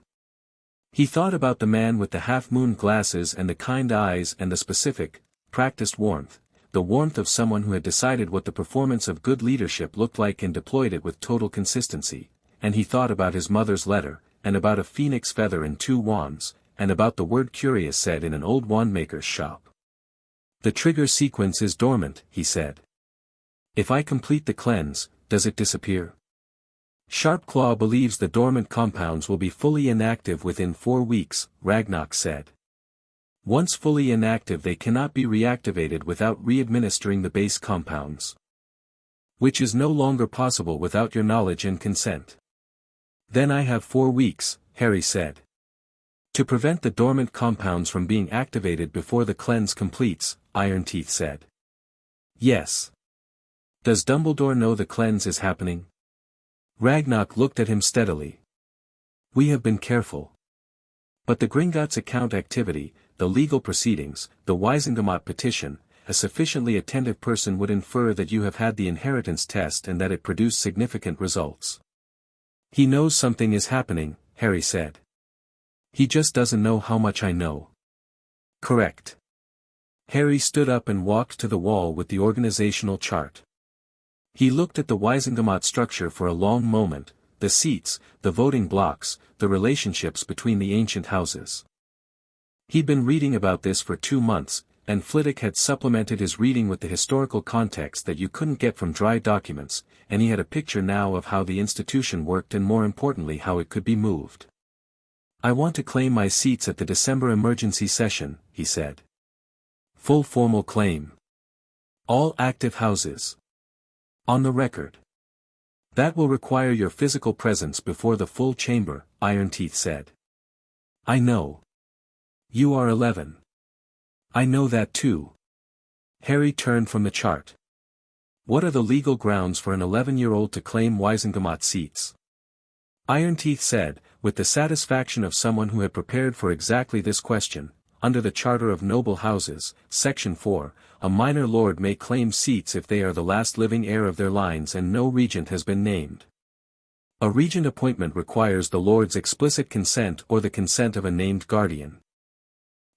He thought about the man with the half-moon glasses and the kind eyes and the specific, practiced warmth, the warmth of someone who had decided what the performance of good leadership looked like and deployed it with total consistency, and he thought about his mother's letter, and about a phoenix feather and 2 wands, and about the word curious said in an old wandmaker's shop. The trigger sequence is dormant, he said. If I complete the cleanse, does it disappear? Sharpclaw believes the dormant compounds will be fully inactive within 4 weeks, Ragnarok said. Once fully inactive they cannot be reactivated without re-administering the base compounds. Which is no longer possible without your knowledge and consent. Then I have 4 weeks, Harry said. To prevent the dormant compounds from being activated before the cleanse completes, Ironteeth said. Yes. Does Dumbledore know the cleanse is happening? Ragnarok looked at him steadily. We have been careful. But the Gringotts account activity, the legal proceedings, the Wizengamot petition, a sufficiently attentive person would infer that you have had the inheritance test and that it produced significant results. He knows something is happening, Harry said. He just doesn't know how much I know. Correct. Harry stood up and walked to the wall with the organizational chart. He looked at the Wizengamot structure for a long moment, the seats, the voting blocks, the relationships between the ancient houses. He'd been reading about this for 2 months, and Flitwick had supplemented his reading with the historical context that you couldn't get from dry documents, and he had a picture now of how the institution worked and more importantly how it could be moved. I want to claim my seats at the December emergency session, he said. Full formal claim. All active houses. On the record. That will require your physical presence before the full chamber, Ironteeth said. I know. You are 11. I know that too. Harry turned from the chart. What are the legal grounds for an 11-year-old to claim Wizengamot seats? Ironteeth said, with the satisfaction of someone who had prepared for exactly this question. Under the Charter of Noble Houses, Section 4, a minor lord may claim seats if they are the last living heir of their lines and no regent has been named. A regent appointment requires the lord's explicit consent or the consent of a named guardian.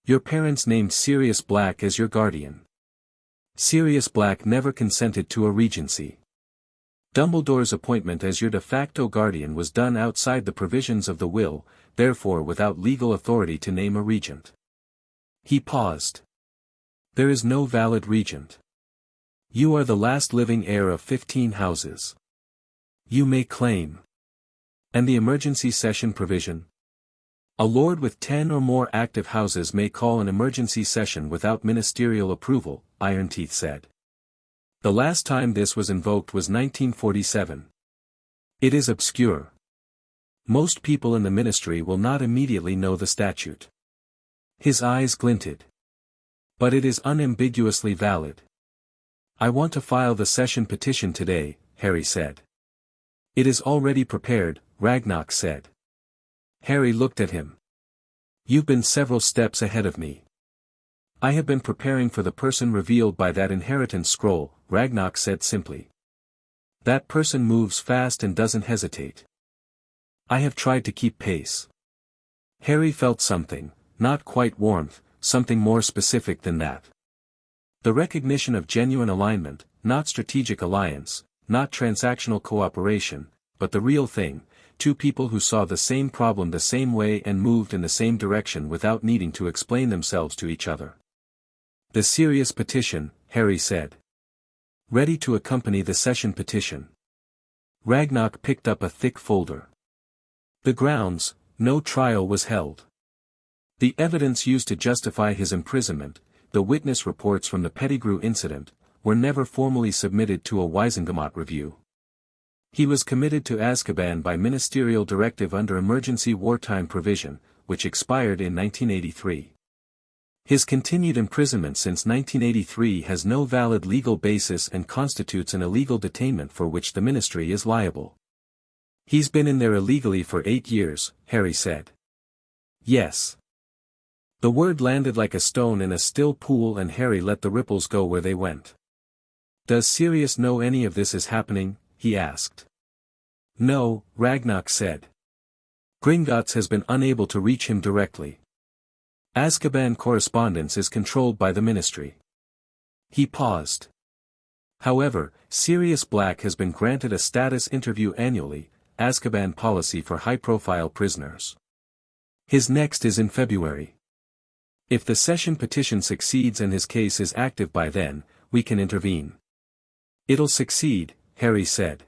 Your parents named Sirius Black as your guardian. Sirius Black never consented to a regency. Dumbledore's appointment as your de facto guardian was done outside the provisions of the will, therefore without legal authority to name a regent. He paused. There is no valid regent. You are the last living heir of 15 houses. You may claim. And the emergency session provision? A lord with 10 or more active houses may call an emergency session without ministerial approval, Ironteeth said. The last time this was invoked was 1947. It is obscure. Most people in the ministry will not immediately know the statute. His eyes glinted. But it is unambiguously valid. I want to file the session petition today, Harry said. It is already prepared, Ragnarok said. Harry looked at him. You've been several steps ahead of me. I have been preparing for the person revealed by that inheritance scroll, Ragnarok said simply. That person moves fast and doesn't hesitate. I have tried to keep pace. Harry felt something, not quite warmth, something more specific than that. The recognition of genuine alignment, not strategic alliance, not transactional cooperation, but the real thing, two people who saw the same problem the same way and moved in the same direction without needing to explain themselves to each other. The serious petition, Harry said. Ready to accompany the session petition. Ragnock picked up a thick folder. The grounds: no trial was held. The evidence used to justify his imprisonment, the witness reports from the Pettigrew incident, were never formally submitted to a Wiesengomot review. He was committed to Azkaban by ministerial directive under emergency wartime provision, which expired in 1983. His continued imprisonment since 1983 has no valid legal basis and constitutes an illegal detainment for which the ministry is liable. He's been in there illegally for 8 years, Harry said. Yes. The word landed like a stone in a still pool and Harry let the ripples go where they went. Does Sirius know any of this is happening? He asked. No, Ragnock said. Gringotts has been unable to reach him directly. Azkaban correspondence is controlled by the ministry. He paused. However, Sirius Black has been granted a status interview annually, Azkaban policy for high-profile prisoners. His next is in February. If the session petition succeeds and his case is active by then, we can intervene. It'll succeed, Harry said.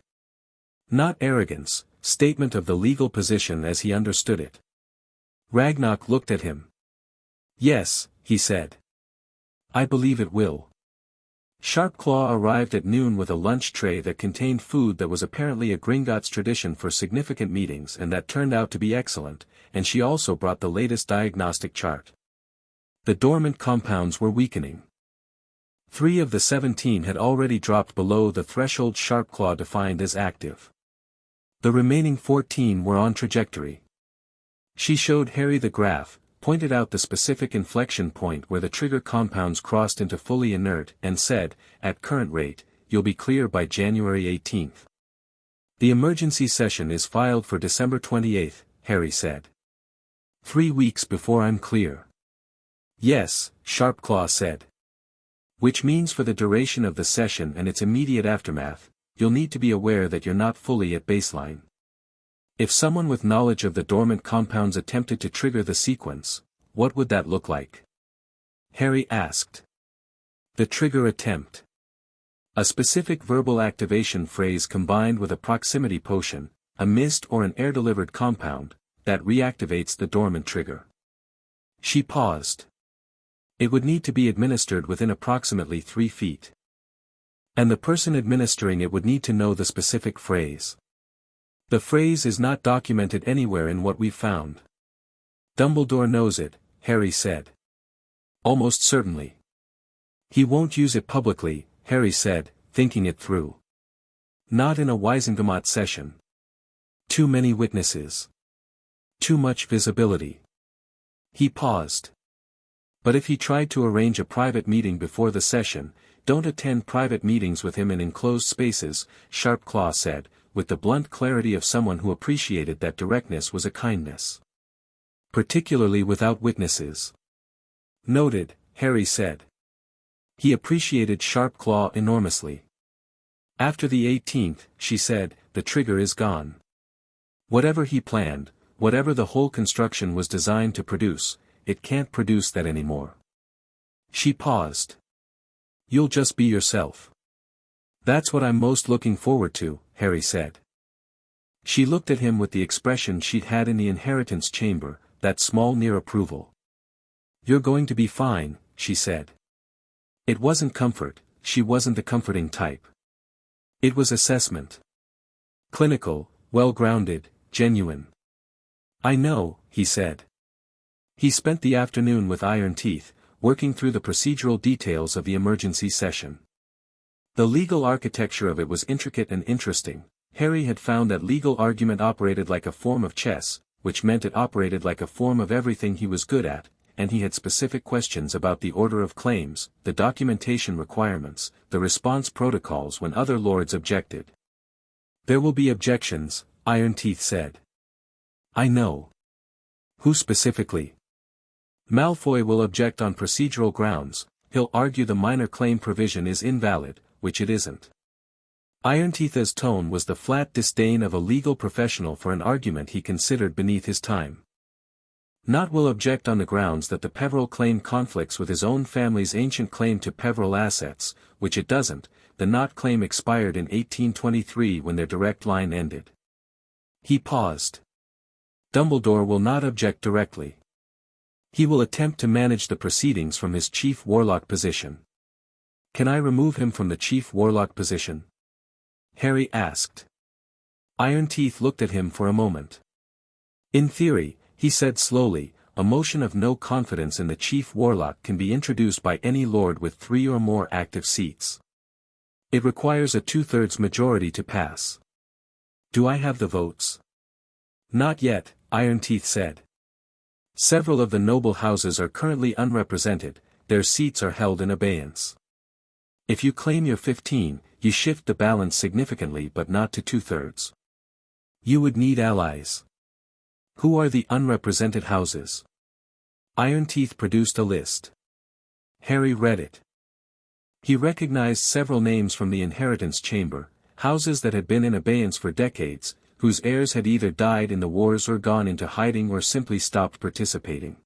Not arrogance, statement of the legal position as he understood it. Ragnock looked at him. Yes, he said. I believe it will. Sharpclaw arrived at noon with a lunch tray that contained food that was apparently a Gringotts tradition for significant meetings and that turned out to be excellent, and she also brought the latest diagnostic chart. The dormant compounds were weakening. 3 of the 17 had already dropped below the threshold Sharpclaw defined as active. The remaining 14 were on trajectory. She showed Harry the graph, pointed out the specific inflection point where the trigger compounds crossed into fully inert, and said, at current rate, you'll be clear by January 18th. The emergency session is filed for December 28th, Harry said. 3 weeks before I'm clear. Yes, Sharpclaw said. Which means for the duration of the session and its immediate aftermath, you'll need to be aware that you're not fully at baseline. If someone with knowledge of the dormant compounds attempted to trigger the sequence, what would that look like? Harry asked. The trigger attempt. A specific verbal activation phrase combined with a proximity potion, a mist or an air-delivered compound, that reactivates the dormant trigger. She paused. It would need to be administered within approximately 3 feet. And the person administering it would need to know the specific phrase. The phrase is not documented anywhere in what we've found. Dumbledore knows it, Harry said. Almost certainly. He won't use it publicly, Harry said, thinking it through. Not in a Wiesengomot session. Too many witnesses. Too much visibility. He paused. But if he tried to arrange a private meeting before the session, don't attend private meetings with him in enclosed spaces, Sharpclaw said, with the blunt clarity of someone who appreciated that directness was a kindness. Particularly without witnesses. Noted, Harry said. He appreciated Sharpclaw enormously. After the 18th, she said, the trigger is gone. Whatever he planned, whatever the whole construction was designed to produce, it can't produce that anymore. She paused. You'll just be yourself. That's what I'm most looking forward to, Harry said. She looked at him with the expression she'd had in the inheritance chamber, that small near approval. You're going to be fine, she said. It wasn't comfort, she wasn't the comforting type. It was assessment. Clinical, well-grounded, genuine. I know, he said. He spent the afternoon with iron teeth, working through the procedural details of the emergency session. The legal architecture of it was intricate and interesting. Harry had found that legal argument operated like a form of chess, which meant it operated like a form of everything he was good at, and he had specific questions about the order of claims, the documentation requirements, the response protocols when other lords objected. There will be objections, Iron Teeth said. I know. Who specifically? Malfoy will object on procedural grounds, he'll argue the minor claim provision is invalid, which it isn't. Ironteeth's tone was the flat disdain of a legal professional for an argument he considered beneath his time. Not will object on the grounds that the Peveril claim conflicts with his own family's ancient claim to Peveril assets, which it doesn't. The Not claim expired in 1823 when their direct line ended. He paused. Dumbledore will not object directly. He will attempt to manage the proceedings from his chief warlock position. Can I remove him from the chief warlock position? Harry asked. Ironteeth looked at him for a moment. In theory, he said slowly, a motion of no confidence in the chief warlock can be introduced by any lord with 3 or more active seats. It requires a 2/3 majority to pass. Do I have the votes? Not yet, Ironteeth said. Several of the noble houses are currently unrepresented, their seats are held in abeyance. If you claim your 15, you shift the balance significantly but not to 2/3. You would need allies. Who are the unrepresented houses? Ironteeth produced a list. Harry read it. He recognized several names from the inheritance chamber, houses that had been in abeyance for decades, whose heirs had either died in the wars or gone into hiding or simply stopped participating.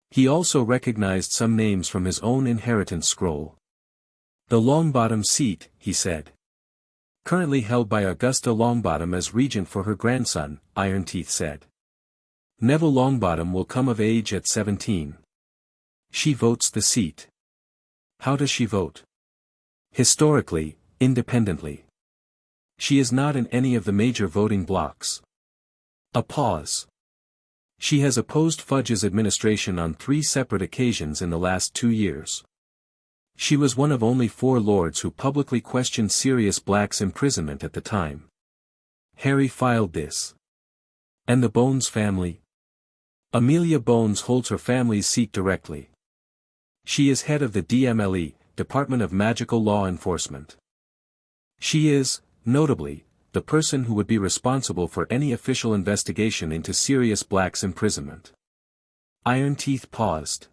He also recognized some names from his own inheritance scroll. The Longbottom seat, he said. Currently held by Augusta Longbottom as regent for her grandson, Ironteeth said. Neville Longbottom will come of age at 17. She votes the seat. How does she vote? Historically, independently. She is not in any of the major voting blocks. A pause. She has opposed Fudge's administration on 3 separate occasions in the last 2 years. She was one of only 4 lords who publicly questioned Sirius Black's imprisonment at the time. Harry filed this. And the Bones family? Amelia Bones holds her family's seat directly. She is head of the DMLE, Department of Magical Law Enforcement. She is, notably, the person who would be responsible for any official investigation into Sirius Black's imprisonment. Ironteeth paused.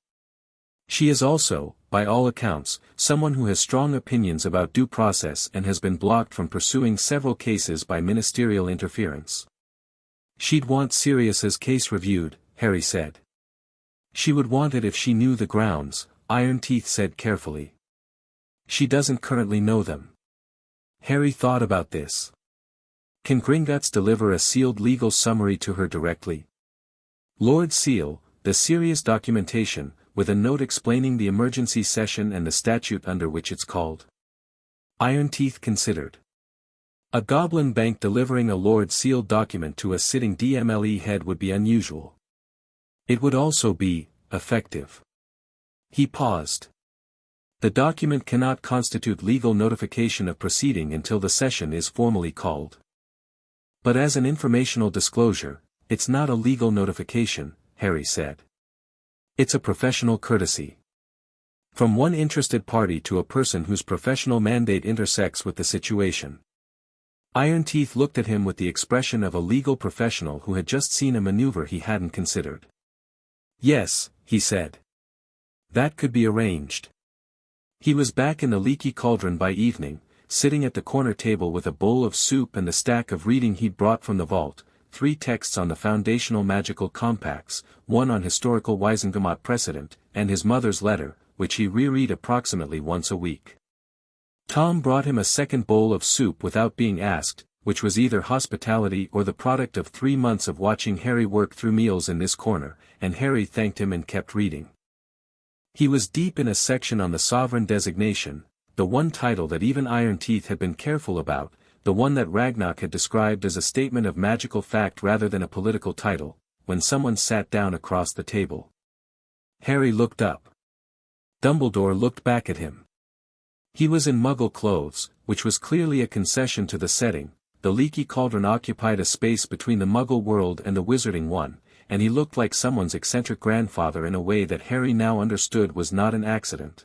She is also, by all accounts, someone who has strong opinions about due process and has been blocked from pursuing several cases by ministerial interference. She'd want Sirius's case reviewed, Harry said. She would want it if she knew the grounds, Ironteeth said carefully. She doesn't currently know them. Harry thought about this. Can Gringotts deliver a sealed legal summary to her directly? Lord Seal, the Sirius documentation, with a note explaining the emergency session and the statute under which it's called. Ironteeth considered. A goblin bank delivering a Lord sealed document to a sitting DMLE head would be unusual. It would also be effective. He paused. The document cannot constitute legal notification of proceeding until the session is formally called. But as an informational disclosure, it's not a legal notification, Harry said. It's a professional courtesy. From one interested party to a person whose professional mandate intersects with the situation. Ironteeth looked at him with the expression of a legal professional who had just seen a maneuver he hadn't considered. Yes, he said. That could be arranged. He was back in the leaky cauldron by evening, sitting at the corner table with a bowl of soup and the stack of reading he'd brought from the vault, 3 texts on the foundational magical compacts, 1 on historical Wisengamot precedent, and his mother's letter, which he reread approximately once a week. Tom brought him a second bowl of soup without being asked, which was either hospitality or the product of 3 months of watching Harry work through meals in this corner, and Harry thanked him and kept reading. He was deep in a section on the sovereign designation, the one title that even Ironteeth had been careful about, the one that Ragnarok had described as a statement of magical fact rather than a political title, when someone sat down across the table. Harry looked up. Dumbledore looked back at him. He was in Muggle clothes, which was clearly a concession to the setting. The leaky cauldron occupied a space between the Muggle world and the Wizarding one, and he looked like someone's eccentric grandfather in a way that Harry now understood was not an accident.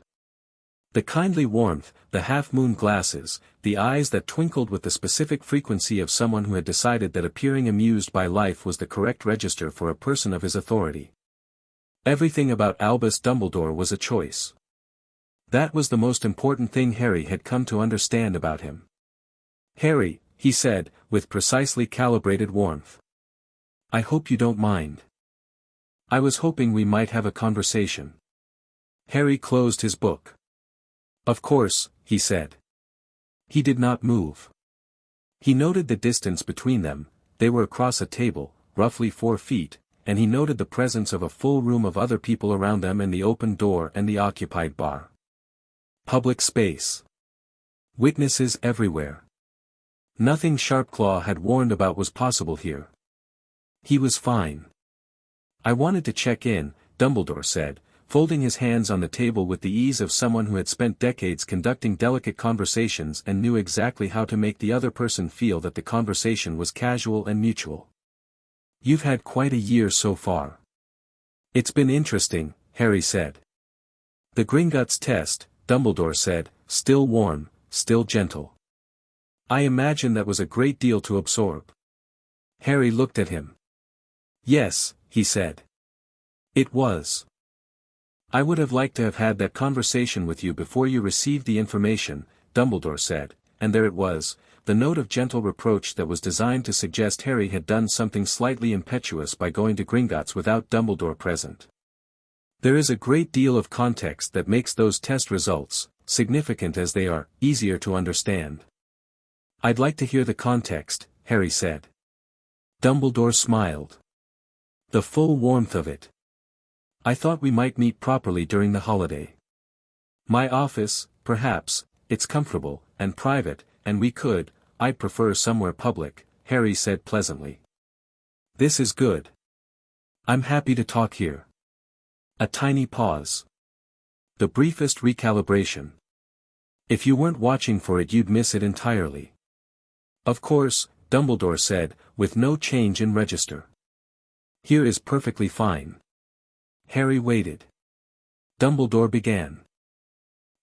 The kindly warmth, the half-moon glasses, the eyes that twinkled with the specific frequency of someone who had decided that appearing amused by life was the correct register for a person of his authority. Everything about Albus Dumbledore was a choice. That was the most important thing Harry had come to understand about him. "Harry," he said, with precisely calibrated warmth. "I hope you don't mind. I was hoping we might have a conversation." Harry closed his book. "Of course," he said. He did not move. He noted the distance between them. They were across a table, roughly 4 feet, and he noted the presence of a full room of other people around them and the open door and the occupied bar. Public space. Witnesses everywhere. Nothing Sharpclaw had warned about was possible here. He was fine. "I wanted to check in," Dumbledore said, folding his hands on the table with the ease of someone who had spent decades conducting delicate conversations and knew exactly how to make the other person feel that the conversation was casual and mutual. "You've had quite a year so far." "It's been interesting," Harry said. "The Gringotts test," Dumbledore said, still warm, still gentle. "I imagine that was a great deal to absorb." Harry looked at him. "Yes," he said. "It was. I would have liked to have had that conversation with you before you received the information," Dumbledore said, and there it was, the note of gentle reproach that was designed to suggest Harry had done something slightly impetuous by going to Gringotts without Dumbledore present. There is a great deal of context that makes those test results, significant as they are, easier to understand. "I'd like to hear the context," Harry said. Dumbledore smiled. "The full warmth of it. I thought we might meet properly during the holiday. My office, perhaps, it's comfortable, and private, and we could, I'd prefer somewhere public," Harry said pleasantly. "This is good. I'm happy to talk here." A tiny pause. The briefest recalibration. "If you weren't watching for it you'd miss it entirely." "Of course," Dumbledore said, with no change in register. "Here is perfectly fine." Harry waited. Dumbledore began.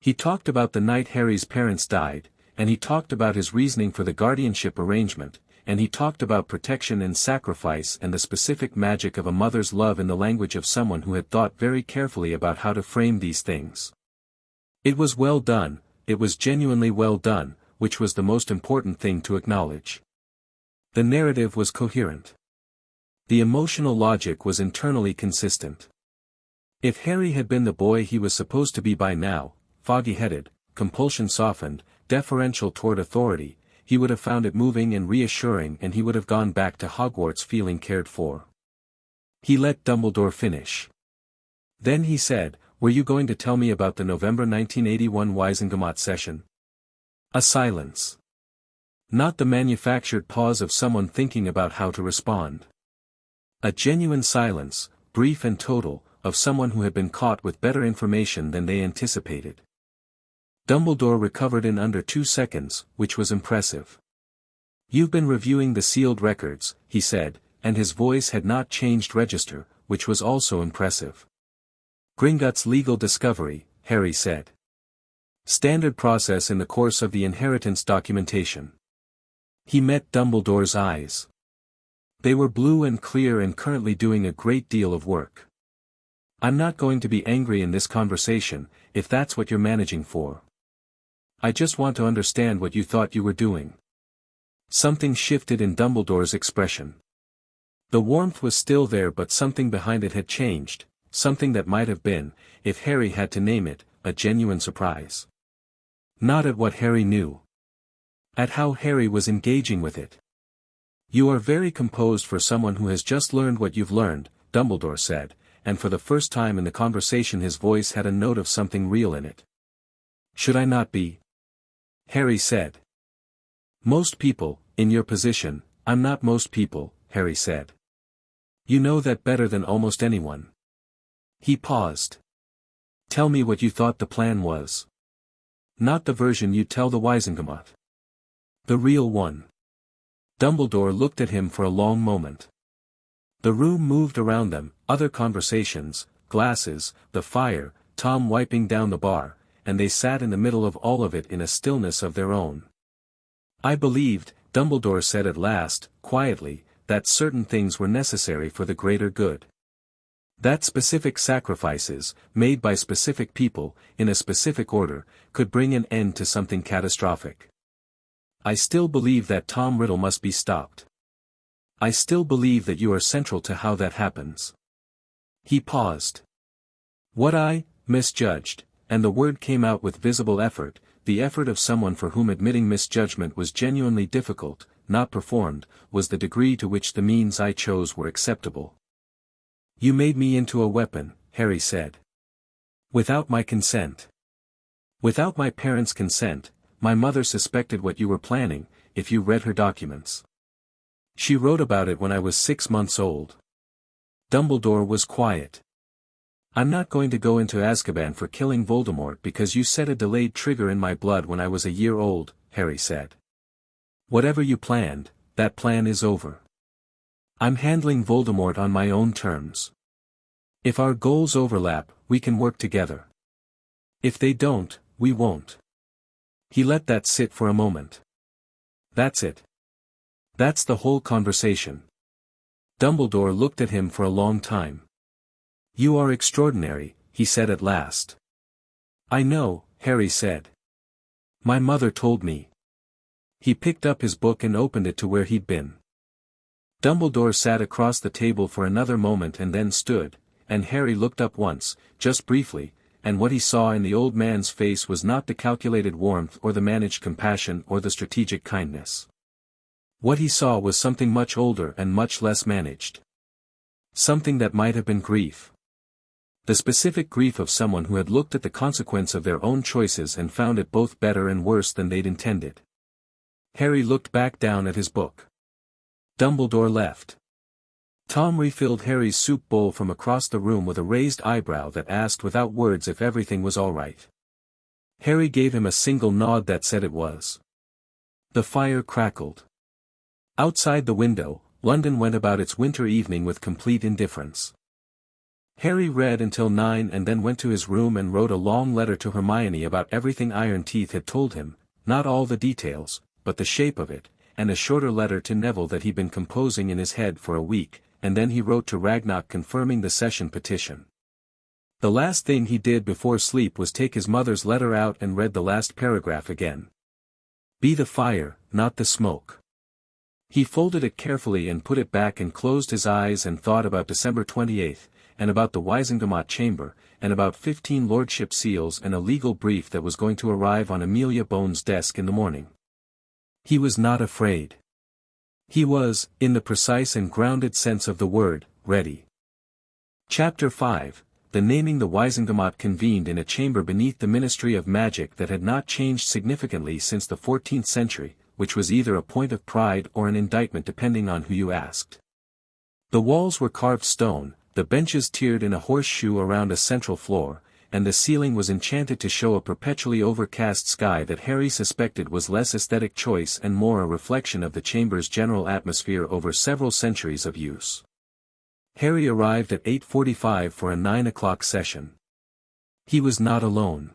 He talked about the night Harry's parents died, and he talked about his reasoning for the guardianship arrangement, and he talked about protection and sacrifice and the specific magic of a mother's love in the language of someone who had thought very carefully about how to frame these things. It was well done, it was genuinely well done, which was the most important thing to acknowledge. The narrative was coherent. The emotional logic was internally consistent. If Harry had been the boy he was supposed to be by now, foggy-headed, compulsion softened, deferential toward authority, he would have found it moving and reassuring and he would have gone back to Hogwarts feeling cared for. He let Dumbledore finish. Then he said, "Were you going to tell me about the November 1981 Wizengamot session?" A silence. Not the manufactured pause of someone thinking about how to respond. A genuine silence, brief and total, of someone who had been caught with better information than they anticipated. Dumbledore recovered in under 2 seconds, which was impressive. "You've been reviewing the sealed records," he said, and his voice had not changed register, which was also impressive. "Gringotts' legal discovery," Harry said. "Standard process in the course of the inheritance documentation." He met Dumbledore's eyes. They were blue and clear and currently doing a great deal of work. "I'm not going to be angry in this conversation, if that's what you're managing for. I just want to understand what you thought you were doing." Something shifted in Dumbledore's expression. The warmth was still there but something behind it had changed, something that might have been, if Harry had to name it, a genuine surprise. Not at what Harry knew. At how Harry was engaging with it. "You are very composed for someone who has just learned what you've learned," Dumbledore said, and for the first time in the conversation his voice had a note of something real in it. "Should I not be?" Harry said. "Most people, in your position." "I'm not most people," Harry said. "You know that better than almost anyone." He paused. "Tell me what you thought the plan was. Not the version you tell the Wizengamot. The real one." Dumbledore looked at him for a long moment. The room moved around them, other conversations, glasses, the fire, Tom wiping down the bar, and they sat in the middle of all of it in a stillness of their own. "I believed," Dumbledore said at last, quietly, "that certain things were necessary for the greater good. That specific sacrifices, made by specific people, in a specific order, could bring an end to something catastrophic. I still believe that Tom Riddle must be stopped. I still believe that you are central to how that happens. He paused. What I misjudged, and the word came out with visible effort, the effort of someone for whom admitting misjudgment was genuinely difficult, not performed, was the degree to which the means I chose were acceptable. You made me into a weapon, Harry said. Without my consent. Without my parents' consent, my mother suspected what you were planning, if you read her documents. She wrote about it when I was 6 months old. Dumbledore was quiet. I'm not going to go into Azkaban for killing Voldemort because you set a delayed trigger in my blood when I was a year old, Harry said. Whatever you planned, that plan is over. I'm handling Voldemort on my own terms. If our goals overlap, we can work together. If they don't, we won't. He let that sit for a moment. That's it. That's the whole conversation. Dumbledore looked at him for a long time. You are extraordinary, he said at last. I know, Harry said. My mother told me. He picked up his book and opened it to where he'd been. Dumbledore sat across the table for another moment and then stood, and Harry looked up once, just briefly, and what he saw in the old man's face was not the calculated warmth or the managed compassion or the strategic kindness. What he saw was something much older and much less managed. Something that might have been grief. The specific grief of someone who had looked at the consequence of their own choices and found it both better and worse than they'd intended. Harry looked back down at his book. Dumbledore left. Tom refilled Harry's soup bowl from across the room with a raised eyebrow that asked without words if everything was all right. Harry gave him a single nod that said it was. The fire crackled. Outside the window, London went about its winter evening with complete indifference. Harry read until 9 and then went to his room and wrote a long letter to Hermione about everything Iron Teeth had told him, not all the details, but the shape of it, and a shorter letter to Neville that he'd been composing in his head for a week, and then he wrote to Ragnarok confirming the session petition. The last thing he did before sleep was take his mother's letter out and read the last paragraph again. Be the fire, not the smoke. He folded it carefully and put it back and closed his eyes and thought about December 28th, and about the Wisengamot chamber, and about 15 lordship seals and a legal brief that was going to arrive on Amelia Bone's desk in the morning. He was not afraid. He was, in the precise and grounded sense of the word, ready. Chapter 5, The naming the Wisengamot convened in a chamber beneath the Ministry of Magic that had not changed significantly since the 14th century, which was either a point of pride or an indictment depending on who you asked. The walls were carved stone, the benches tiered in a horseshoe around a central floor, and the ceiling was enchanted to show a perpetually overcast sky that Harry suspected was less aesthetic choice and more a reflection of the chamber's general atmosphere over several centuries of use. Harry arrived at 8:45 for a 9 o'clock session. He was not alone.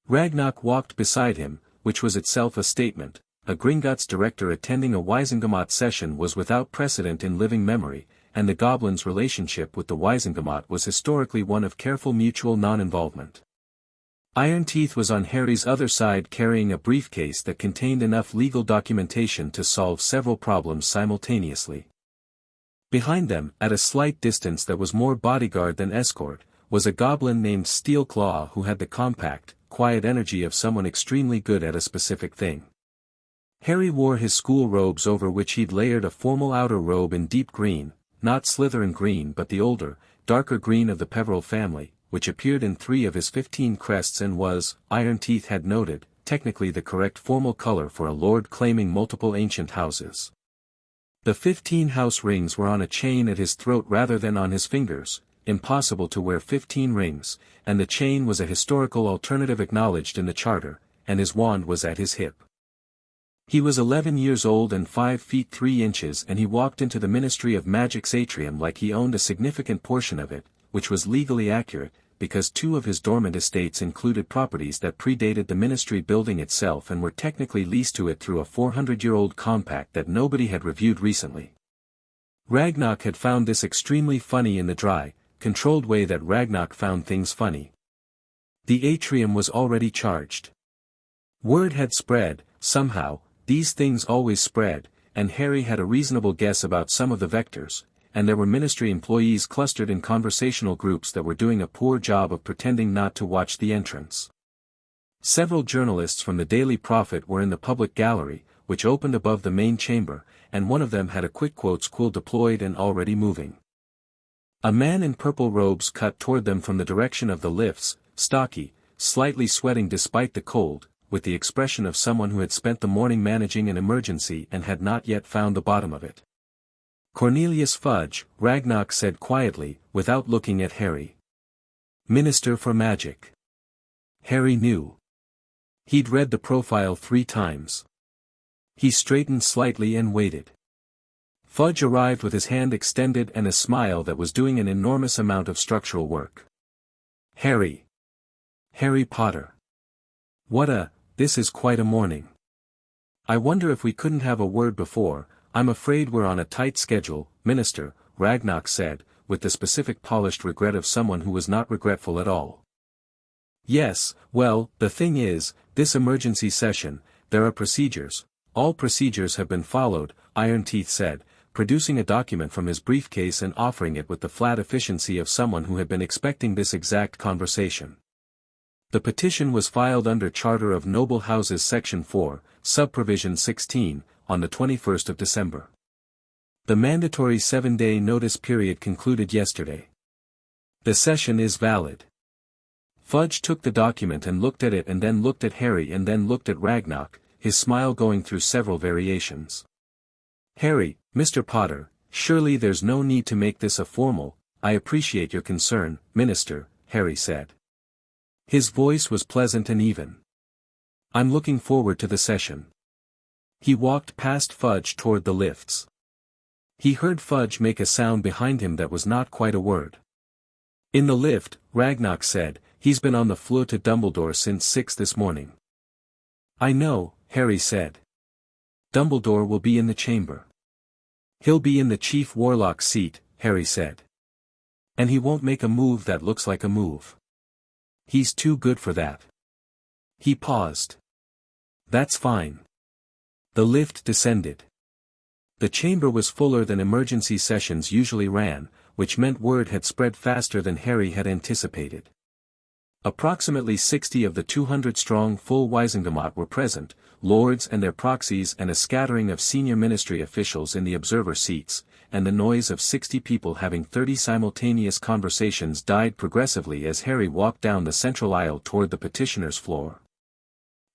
Ragnarok walked beside him, which was itself a statement. A Gringotts director attending a Wisengamot session was without precedent in living memory, and the goblins' relationship with the Wisengamot was historically one of careful mutual non-involvement. Iron Teeth was on Harry's other side carrying a briefcase that contained enough legal documentation to solve several problems simultaneously. Behind them, at a slight distance that was more bodyguard than escort, was a goblin named Steelclaw who had the compact, quiet energy of someone extremely good at a specific thing. Harry wore his school robes over which he'd layered a formal outer robe in deep green, not Slytherin green but the older, darker green of the Peveril family, which appeared in 3 of his 15 crests and was, Iron Teeth had noted, technically the correct formal color for a lord claiming multiple ancient houses. The 15 house rings were on a chain at his throat rather than on his fingers, impossible to wear 15 rings, and the chain was a historical alternative acknowledged in the charter, and his wand was at his hip. He was 11 years old and 5 feet 3 inches and he walked into the Ministry of Magic's atrium like he owned a significant portion of it, which was legally accurate, because 2 of his dormant estates included properties that predated the ministry building itself and were technically leased to it through a 400-year-old compact that nobody had reviewed recently. Ragnarok had found this extremely funny in the dry, controlled way that Ragnock found things funny. The atrium was already charged. Word had spread, somehow, these things always spread, and Harry had a reasonable guess about some of the vectors, and there were ministry employees clustered in conversational groups that were doing a poor job of pretending not to watch the entrance. Several journalists from the Daily Prophet were in the public gallery, which opened above the main chamber, and one of them had a quick quotes quill deployed and already moving. A man in purple robes cut toward them from the direction of the lifts, stocky, slightly sweating despite the cold, with the expression of someone who had spent the morning managing an emergency and had not yet found the bottom of it. "Cornelius Fudge," Ragnock said quietly, without looking at Harry. "Minister for Magic." Harry knew. He'd read the profile 3 times. He straightened slightly and waited. Fudge arrived with his hand extended and a smile that was doing an enormous amount of structural work. "Harry. Harry Potter. This is quite a morning. I wonder if we couldn't have a word before. I'm afraid we're on a tight schedule, Minister," Ragnock said, with the specific polished regret of someone who was not regretful at all. "Yes, well, the thing is, this emergency session, there are procedures. All procedures have been followed," Ironteeth said, producing a document from his briefcase and offering it with the flat efficiency of someone who had been expecting this exact conversation. The petition was filed under Charter of Noble Houses Section 4, Subprovision 16, on the 21st of December. The mandatory 7-day notice period concluded yesterday. The session is valid. Fudge took the document and looked at it and then looked at Harry and then looked at Ragnock, his smile going through several variations. "Harry, Mr. Potter, surely there's no need to make this a formal, I appreciate your concern, Minister," Harry said. His voice was pleasant and even. "I'm looking forward to the session." He walked past Fudge toward the lifts. He heard Fudge make a sound behind him that was not quite a word. "In the lift," Ragnock said, "he's been on the floor to Dumbledore since 6 this morning." "I know," Harry said. "Dumbledore will be in the chamber." "He'll be in the Chief Warlock's seat," Harry said. "And he won't make a move that looks like a move. He's too good for that." He paused. "That's fine." The lift descended. The chamber was fuller than emergency sessions usually ran, which meant word had spread faster than Harry had anticipated. Approximately 60 of the 200-strong full Wisingamot were present, lords and their proxies and a scattering of senior ministry officials in the observer seats, and the noise of 60 people having 30 simultaneous conversations died progressively as Harry walked down the central aisle toward the petitioner's floor.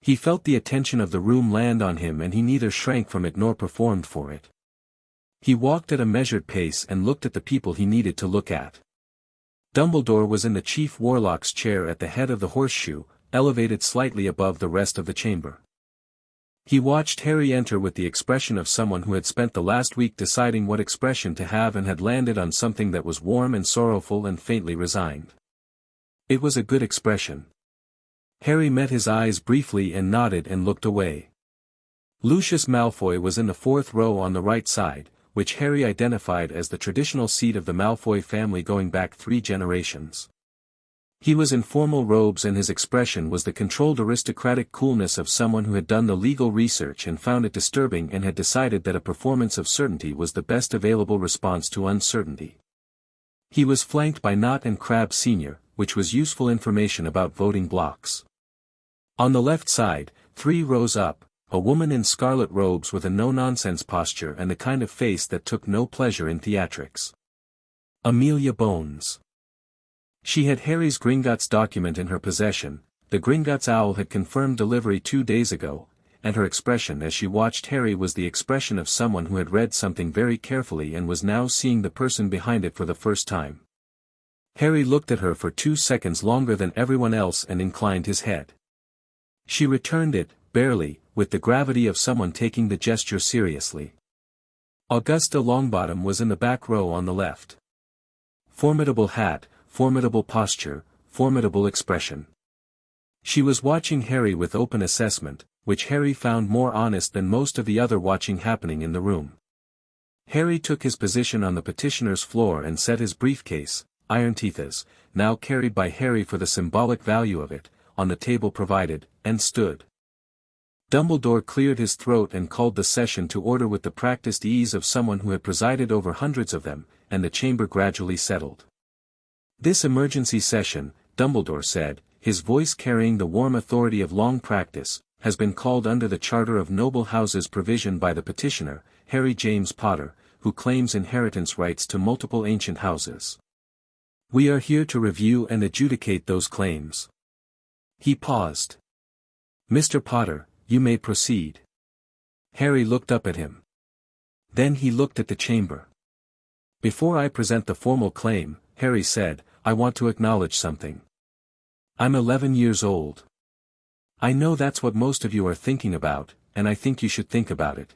He felt the attention of the room land on him and he neither shrank from it nor performed for it. He walked at a measured pace and looked at the people he needed to look at. Dumbledore was in the Chief Warlock's chair at the head of the horseshoe, elevated slightly above the rest of the chamber. He watched Harry enter with the expression of someone who had spent the last week deciding what expression to have and had landed on something that was warm and sorrowful and faintly resigned. It was a good expression. Harry met his eyes briefly and nodded and looked away. Lucius Malfoy was in the 4th row on the right side, which Harry identified as the traditional seat of the Malfoy family going back 3 generations. He was in formal robes and his expression was the controlled aristocratic coolness of someone who had done the legal research and found it disturbing and had decided that a performance of certainty was the best available response to uncertainty. He was flanked by Knott and Crabbe Sr., which was useful information about voting blocks. On the left side, 3 rows up, a woman in scarlet robes with a no-nonsense posture and the kind of face that took no pleasure in theatrics. Amelia Bones. She had Harry's Gringotts document in her possession. The Gringotts owl had confirmed delivery 2 days ago, and her expression as she watched Harry was the expression of someone who had read something very carefully and was now seeing the person behind it for the first time. Harry looked at her for 2 seconds longer than everyone else and inclined his head. She returned it, barely, with the gravity of someone taking the gesture seriously. Augusta Longbottom was in the back row on the left. Formidable hat, formidable posture, formidable expression. She was watching Harry with open assessment, which Harry found more honest than most of the other watching happening in the room. Harry took his position on the petitioner's floor and set his briefcase, Iron Teeth's, now carried by Harry for the symbolic value of it, on the table provided, and stood. Dumbledore cleared his throat and called the session to order with the practiced ease of someone who had presided over hundreds of them, and the chamber gradually settled. "This emergency session," Dumbledore said, his voice carrying the warm authority of long practice, "has been called under the Charter of Noble Houses provision by the petitioner, Harry James Potter, who claims inheritance rights to multiple ancient houses. We are here to review and adjudicate those claims." He paused. "Mr. Potter, you may proceed." Harry looked up at him. Then he looked at the chamber. "Before I present the formal claim," Harry said, "I want to acknowledge something. I'm 11 years old. I know that's what most of you are thinking about, and I think you should think about it.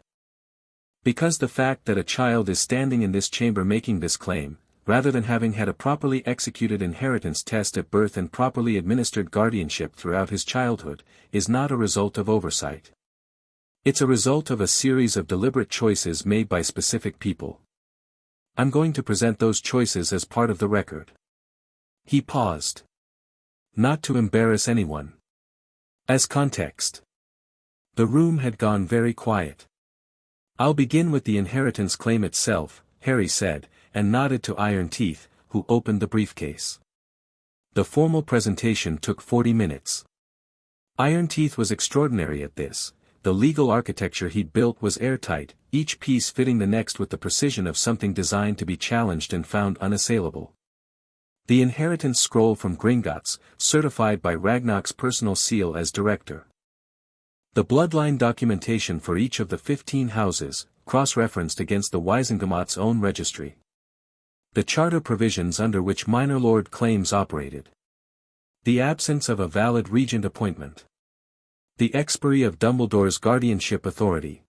Because the fact that a child is standing in this chamber making this claim, rather than having had a properly executed inheritance test at birth and properly administered guardianship throughout his childhood, is not a result of oversight. It's a result of a series of deliberate choices made by specific people. I'm going to present those choices as part of the record." He paused. "Not to embarrass anyone. As context." The room had gone very quiet. "I'll begin with the inheritance claim itself," Harry said, and nodded to Iron Teeth, who opened the briefcase. The formal presentation took 40 minutes. Iron Teeth was extraordinary at this. The legal architecture he'd built was airtight, each piece fitting the next with the precision of something designed to be challenged and found unassailable. The inheritance scroll from Gringotts, certified by Ragnarok's personal seal as director. The bloodline documentation for each of the 15 houses, cross-referenced against the Wisengamot's own registry. The charter provisions under which minor lord claims operated. The absence of a valid regent appointment. The expiry of Dumbledore's guardianship authority.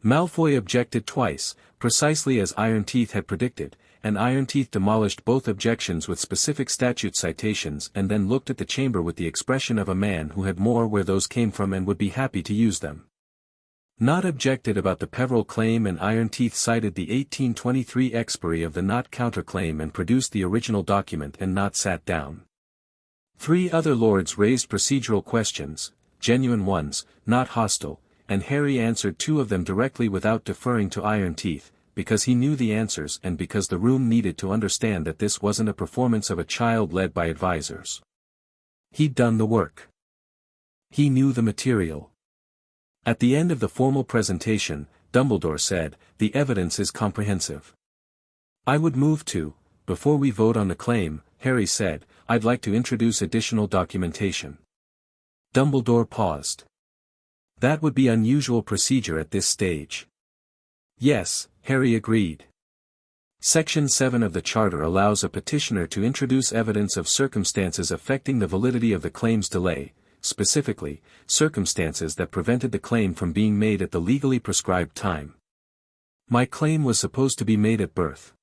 Malfoy objected twice, precisely as Iron Teeth had predicted, and Iron Teeth demolished both objections with specific statute citations and then looked at the chamber with the expression of a man who had more where those came from and would be happy to use them. Not objected about the Peveril claim, and Iron Teeth cited the 1823 expiry of the Not counterclaim and produced the original document and Not sat down. 3 other lords raised procedural questions, genuine ones, not hostile, and Harry answered 2 of them directly without deferring to Iron Teeth, because he knew the answers and because the room needed to understand that this wasn't a performance of a child led by advisors. He'd done the work. He knew the material. At the end of the formal presentation, Dumbledore said, "The evidence is comprehensive. I would move to, before we vote on the claim," Harry said, "I'd like to introduce additional documentation." Dumbledore paused. "That would be unusual procedure at this stage." "Yes," Harry agreed. Section 7 of the Charter allows a petitioner to introduce evidence of circumstances affecting the validity of the claim's delay, specifically, circumstances that prevented the claim from being made at the legally prescribed time. My claim was supposed to be made at birth.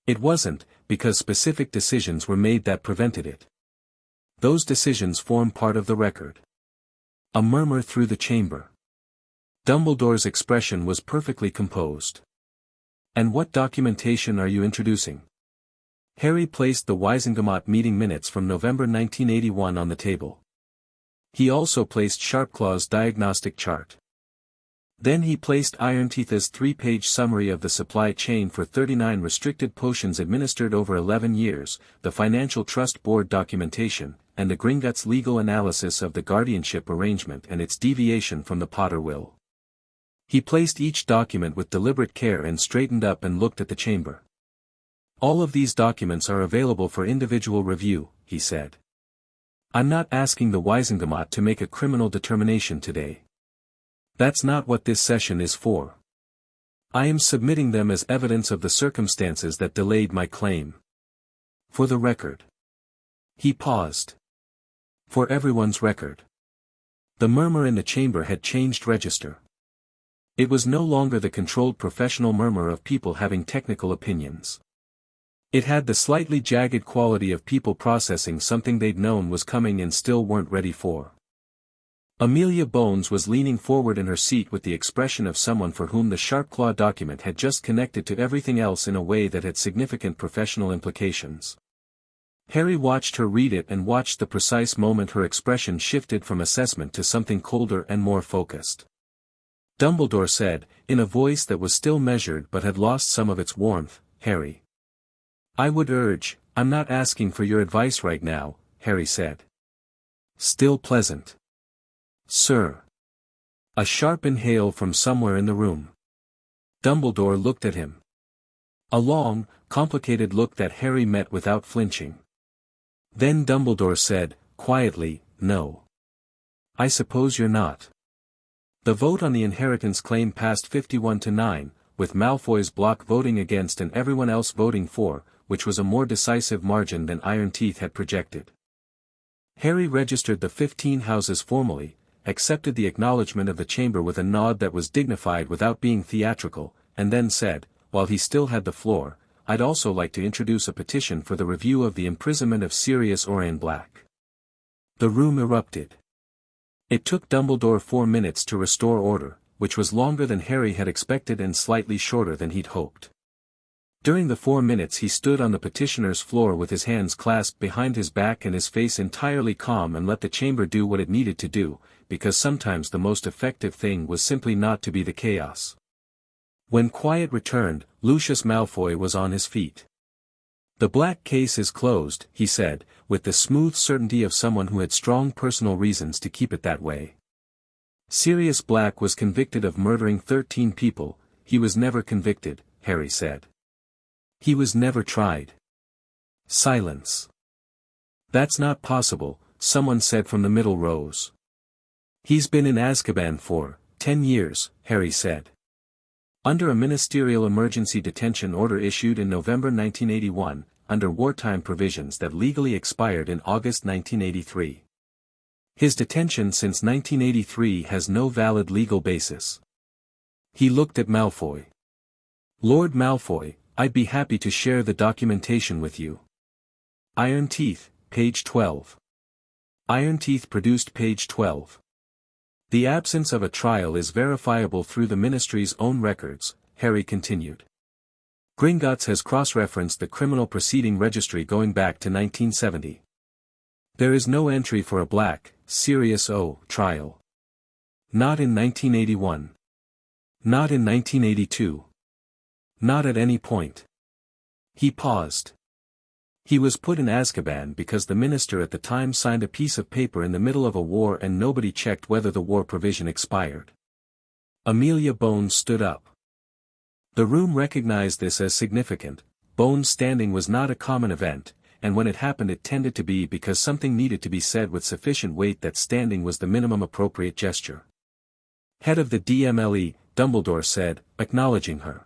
It wasn't, because specific decisions were made that prevented it. Those decisions form part of the record. A murmur through the chamber. Dumbledore's expression was perfectly composed. "And what documentation are you introducing?" Harry placed the Wisengamot meeting minutes from November 1981 on the table. He also placed Sharpclaw's diagnostic chart. Then he placed Iron Teeth's 3-page summary of the supply chain for 39 restricted potions administered over 11 years, the Financial Trust Board documentation, and the Gringotts legal analysis of the guardianship arrangement and its deviation from the Potter will. He placed each document with deliberate care and straightened up and looked at the chamber. "All of these documents are available for individual review," he said. "I'm not asking the Wisengamot to make a criminal determination today. That's not what this session is for. I am submitting them as evidence of the circumstances that delayed my claim. For the record." He paused. For everyone's record. The murmur in the chamber had changed register. It was no longer the controlled professional murmur of people having technical opinions. It had the slightly jagged quality of people processing something they'd known was coming and still weren't ready for. Amelia Bones was leaning forward in her seat with the expression of someone for whom the sharp-claw document had just connected to everything else in a way that had significant professional implications. Harry watched her read it and watched the precise moment her expression shifted from assessment to something colder and more focused. Dumbledore said, in a voice that was still measured but had lost some of its warmth, "Harry. I would urge, I'm not asking for your advice right now," Harry said. "Still pleasant. Sir." A sharp inhale from somewhere in the room. Dumbledore looked at him. A long, complicated look that Harry met without flinching. Then Dumbledore said, quietly, "No. I suppose you're not." The vote on the inheritance claim passed 51-9, with Malfoy's bloc voting against and everyone else voting for, which was a more decisive margin than Iron Teeth had projected. Harry registered the 15 houses formally, accepted the acknowledgement of the chamber with a nod that was dignified without being theatrical, and then said, while he still had the floor, "I'd also like to introduce a petition for the review of the imprisonment of Sirius Orain Black." The room erupted. It took Dumbledore 4 minutes to restore order, which was longer than Harry had expected and slightly shorter than he'd hoped. During the 4 minutes he stood on the petitioner's floor with his hands clasped behind his back and his face entirely calm and let the chamber do what it needed to do, because sometimes the most effective thing was simply not to be the chaos. When quiet returned, Lucius Malfoy was on his feet. "The Black case is closed," he said, with the smooth certainty of someone who had strong personal reasons to keep it that way. "Sirius Black was convicted of murdering 13 people, he was never convicted," Harry said. "He was never tried." Silence. "That's not possible," someone said from the middle rows. "He's been in Azkaban for 10 years, Harry said. Under a ministerial emergency detention order issued in November 1981, under wartime provisions that legally expired in August 1983. His detention since 1983 has no valid legal basis." He looked at Malfoy. "Lord Malfoy, I'd be happy to share the documentation with you." Iron Teeth, page 12. Iron Teeth produced page 12. "The absence of a trial is verifiable through the Ministry's own records," Harry continued. "Gringotts has cross-referenced the criminal proceeding registry going back to 1970. There is no entry for a Black, Sirius O, trial. Not in 1981. Not in 1982. Not at any point." He paused. "He was put in Azkaban because the minister at the time signed a piece of paper in the middle of a war and nobody checked whether the war provision expired." Amelia Bones stood up. The room recognized this as significant. Bones standing was not a common event, and when it happened it tended to be because something needed to be said with sufficient weight that standing was the minimum appropriate gesture. "Head of the DMLE," Dumbledore said, acknowledging her.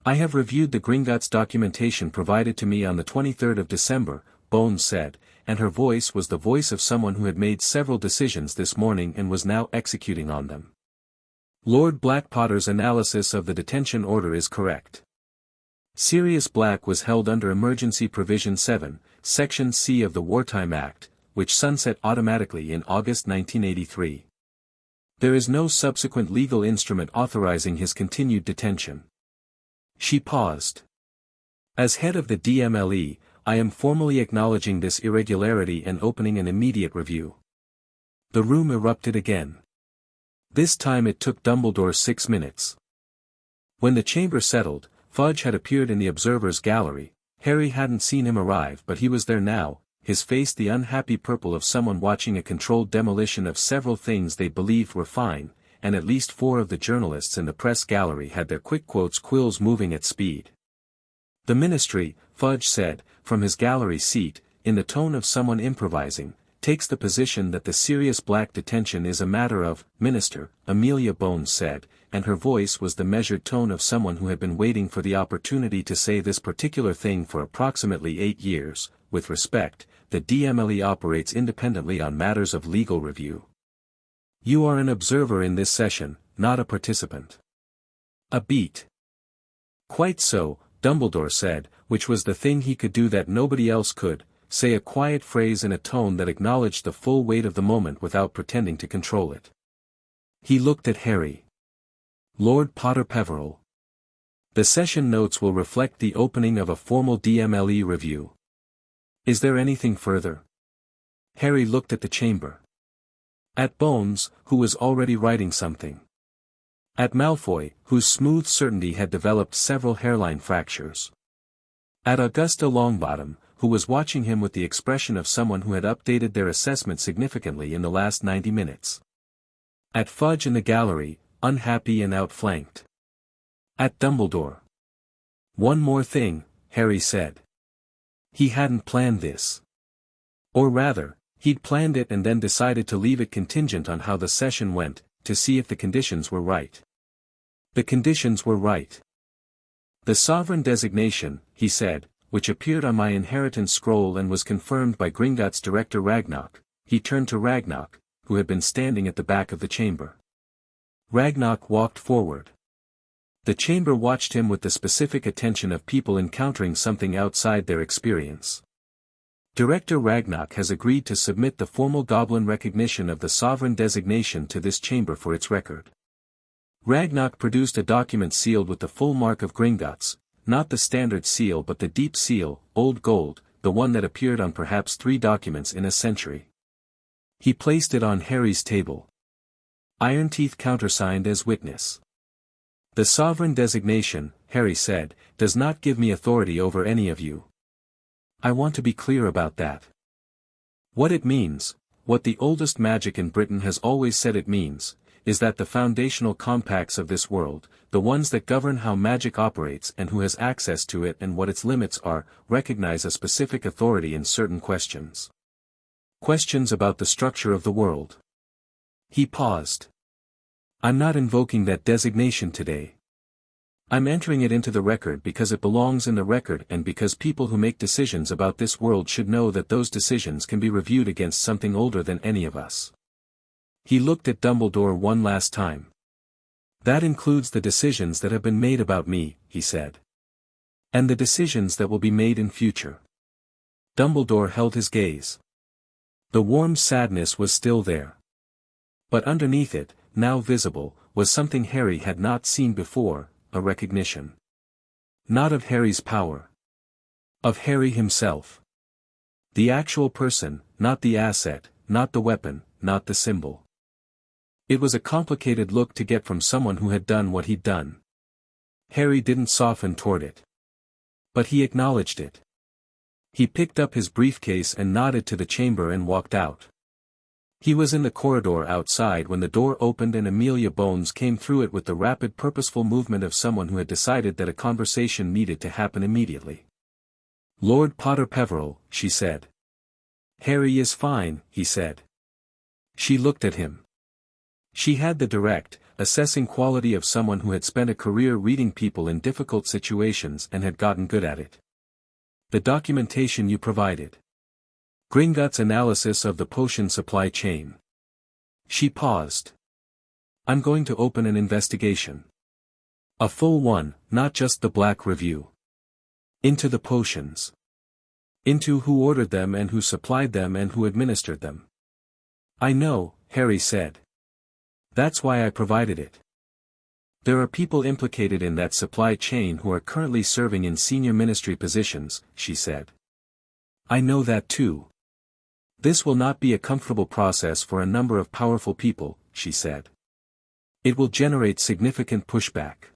"I have reviewed the Gringotts documentation provided to me on the 23rd of December, Bones said, and her voice was the voice of someone who had made several decisions this morning and was now executing on them. "Lord Blackpotter's analysis of the detention order is correct. Sirius Black was held under Emergency Provision 7, Section C of the Wartime Act, which sunset automatically in August 1983. There is no subsequent legal instrument authorizing his continued detention." She paused. "As head of the DMLE, I am formally acknowledging this irregularity and opening an immediate review." The room erupted again. This time it took Dumbledore 6 minutes. When the chamber settled, Fudge had appeared in the observer's gallery. Harry hadn't seen him arrive but he was there now, his face the unhappy purple of someone watching a controlled demolition of several things they believed were fine, and at least 4 of the journalists in the press gallery had their quick quotes quills moving at speed. "The Ministry," Fudge said, from his gallery seat, in the tone of someone improvising, "takes the position that the Sirius Black detention is a matter of, Minister," Amelia Bones said, and her voice was the measured tone of someone who had been waiting for the opportunity to say this particular thing for approximately 8 years, "with respect, the DMLE operates independently on matters of legal review. You are an observer in this session, not a participant." A beat. "Quite so," Dumbledore said, which was the thing he could do that nobody else could, say a quiet phrase in a tone that acknowledged the full weight of the moment without pretending to control it. He looked at Harry. Lord Potter Peveril. The session notes will reflect the opening of a formal DMLE review. Is there anything further? Harry looked at the chamber. At Bones, who was already writing something. At Malfoy, whose smooth certainty had developed several hairline fractures. At Augusta Longbottom, who was watching him with the expression of someone who had updated their assessment significantly in the last 90 minutes. At Fudge in the gallery, unhappy and outflanked. At Dumbledore. One more thing, Harry said. He hadn't planned this. Or rather, he'd planned it and then decided to leave it contingent on how the session went, to see if the conditions were right. The conditions were right. The sovereign designation, he said, which appeared on my inheritance scroll and was confirmed by Gringotts director Ragnarok. He turned to Ragnarok, who had been standing at the back of the chamber. Ragnarok walked forward. The chamber watched him with the specific attention of people encountering something outside their experience. Director Ragnarok has agreed to submit the formal goblin recognition of the sovereign designation to this chamber for its record. Ragnarok produced a document sealed with the full mark of Gringotts, not the standard seal but the deep seal, old gold, the one that appeared on perhaps 3 documents in a century. He placed it on Harry's table. Ironteeth countersigned as witness. The sovereign designation, Harry said, does not give me authority over any of you. I want to be clear about that. What it means, what the oldest magic in Britain has always said it means, is that the foundational compacts of this world, the ones that govern how magic operates and who has access to it and what its limits are, recognize a specific authority in certain questions. Questions about the structure of the world. He paused. I'm not invoking that designation today. I'm entering it into the record because it belongs in the record and because people who make decisions about this world should know that those decisions can be reviewed against something older than any of us. He looked at Dumbledore one last time. That includes the decisions that have been made about me, he said. And the decisions that will be made in future. Dumbledore held his gaze. The warm sadness was still there. But underneath it, now visible, was something Harry had not seen before, a recognition. Not of Harry's power. Of Harry himself. The actual person, not the asset, not the weapon, not the symbol. It was a complicated look to get from someone who had done what he'd done. Harry didn't soften toward it. But he acknowledged it. He picked up his briefcase and nodded to the chamber and walked out. He was in the corridor outside when the door opened and Amelia Bones came through it with the rapid purposeful movement of someone who had decided that a conversation needed to happen immediately. Lord Potter Peveril, she said. Harry is fine, he said. She looked at him. She had the direct, assessing quality of someone who had spent a career reading people in difficult situations and had gotten good at it. The documentation you provided. Gringotts' analysis of the potion supply chain. She paused. I'm going to open an investigation. A full one, not just the Black Review. Into the potions. Into who ordered them and who supplied them and who administered them. I know, Harry said. That's why I provided it. There are people implicated in that supply chain who are currently serving in senior ministry positions, she said. I know that too. This will not be a comfortable process for a number of powerful people, she said. It will generate significant pushback.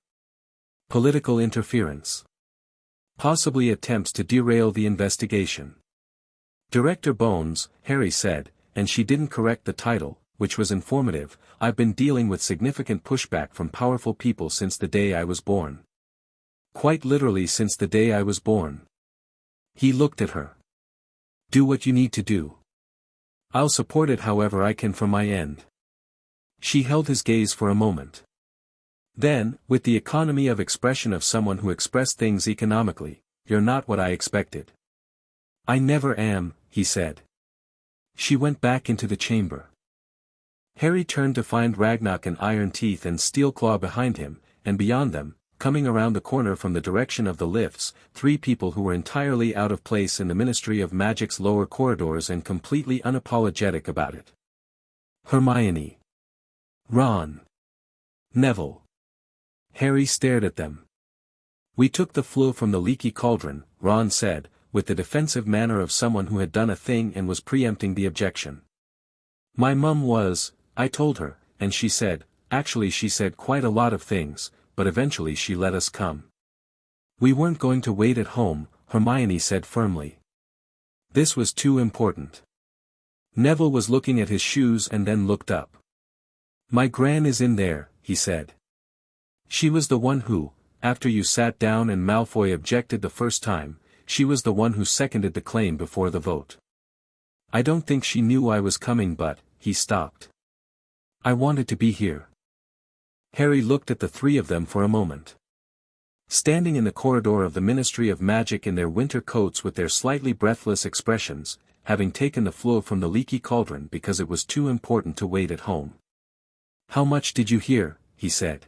Political interference. Possibly attempts to derail the investigation. Director Bones, Harry said, and she didn't correct the title, which was informative. I've been dealing with significant pushback from powerful people since the day I was born. Quite literally since the day I was born. He looked at her. Do what you need to do. I'll support it however I can from my end. She held his gaze for a moment. Then, with the economy of expression of someone who expressed things economically, you're not what I expected. I never am, he said. She went back into the chamber. Harry turned to find Ragnarok and Iron Teeth and Steel Claw behind him, and beyond them, coming around the corner from the direction of the lifts, 3 people who were entirely out of place in the Ministry of Magic's lower corridors and completely unapologetic about it. Hermione. Ron. Neville. Harry stared at them. "We took the fluid from the leaky cauldron," Ron said, with the defensive manner of someone who had done a thing and was preempting the objection. "My mum was, I told her, and she said, actually she said quite a lot of things, but eventually she let us come. We weren't going to wait at home," Hermione said firmly. This was too important. Neville was looking at his shoes and then looked up. "My gran is in there," he said. "She was the one who, after you sat down and Malfoy objected the first time, she was the one who seconded the claim before the vote. I don't think she knew I was coming but," he stopped. "I wanted to be here." Harry looked at the 3 of them for a moment. Standing in the corridor of the Ministry of Magic in their winter coats with their slightly breathless expressions, having taken the fluid from the leaky cauldron because it was too important to wait at home. "How much did you hear?" he said.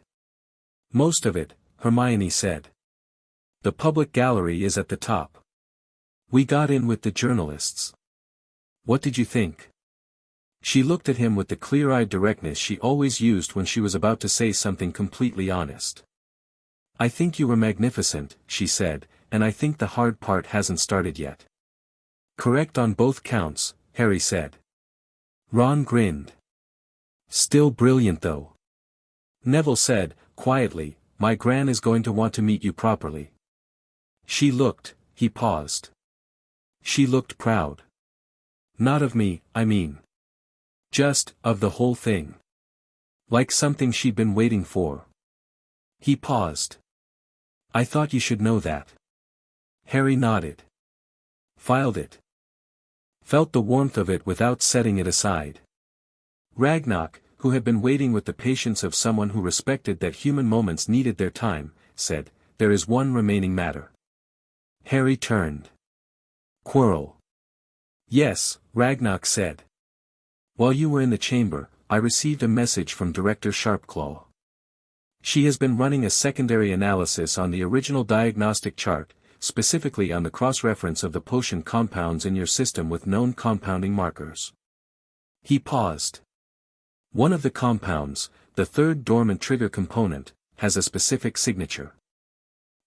"Most of it," Hermione said. "The public gallery is at the top. We got in with the journalists. What did you think?" She looked at him with the clear-eyed directness she always used when she was about to say something completely honest. "I think you were magnificent," she said, "and I think the hard part hasn't started yet." "Correct on both counts," Harry said. Ron grinned. "Still brilliant though." Neville said, quietly, "My gran is going to want to meet you properly." She looked, he paused. She looked proud. "Not of me, I mean. Just, of the whole thing. Like something she'd been waiting for." He paused. "I thought you should know that." Harry nodded. Filed it. Felt the warmth of it without setting it aside. Ragnarok, who had been waiting with the patience of someone who respected that human moments needed their time, said, "There is one remaining matter." Harry turned. "Quirrell." "Yes," Ragnarok said. "While you were in the chamber, I received a message from Director Sharpclaw. She has been running a secondary analysis on the original diagnostic chart, specifically on the cross-reference of the potion compounds in your system with known compounding markers." He paused. "One of the compounds, the 3rd dormant trigger component, has a specific signature.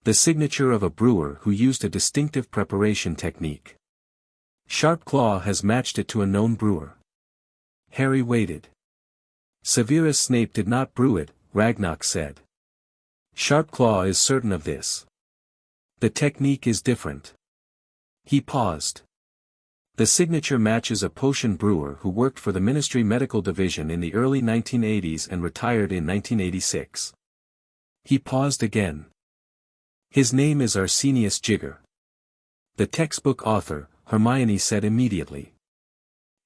The signature of a brewer who used a distinctive preparation technique. Sharpclaw has matched it to a known brewer." Harry waited. "Severus Snape did not brew it," Ragnarok said. "Sharpclaw is certain of this. The technique is different." He paused. "The signature matches a potion brewer who worked for the Ministry Medical Division in the early 1980s and retired in 1986. He paused again. "His name is Arsenius Jigger. The textbook author," Hermione said immediately.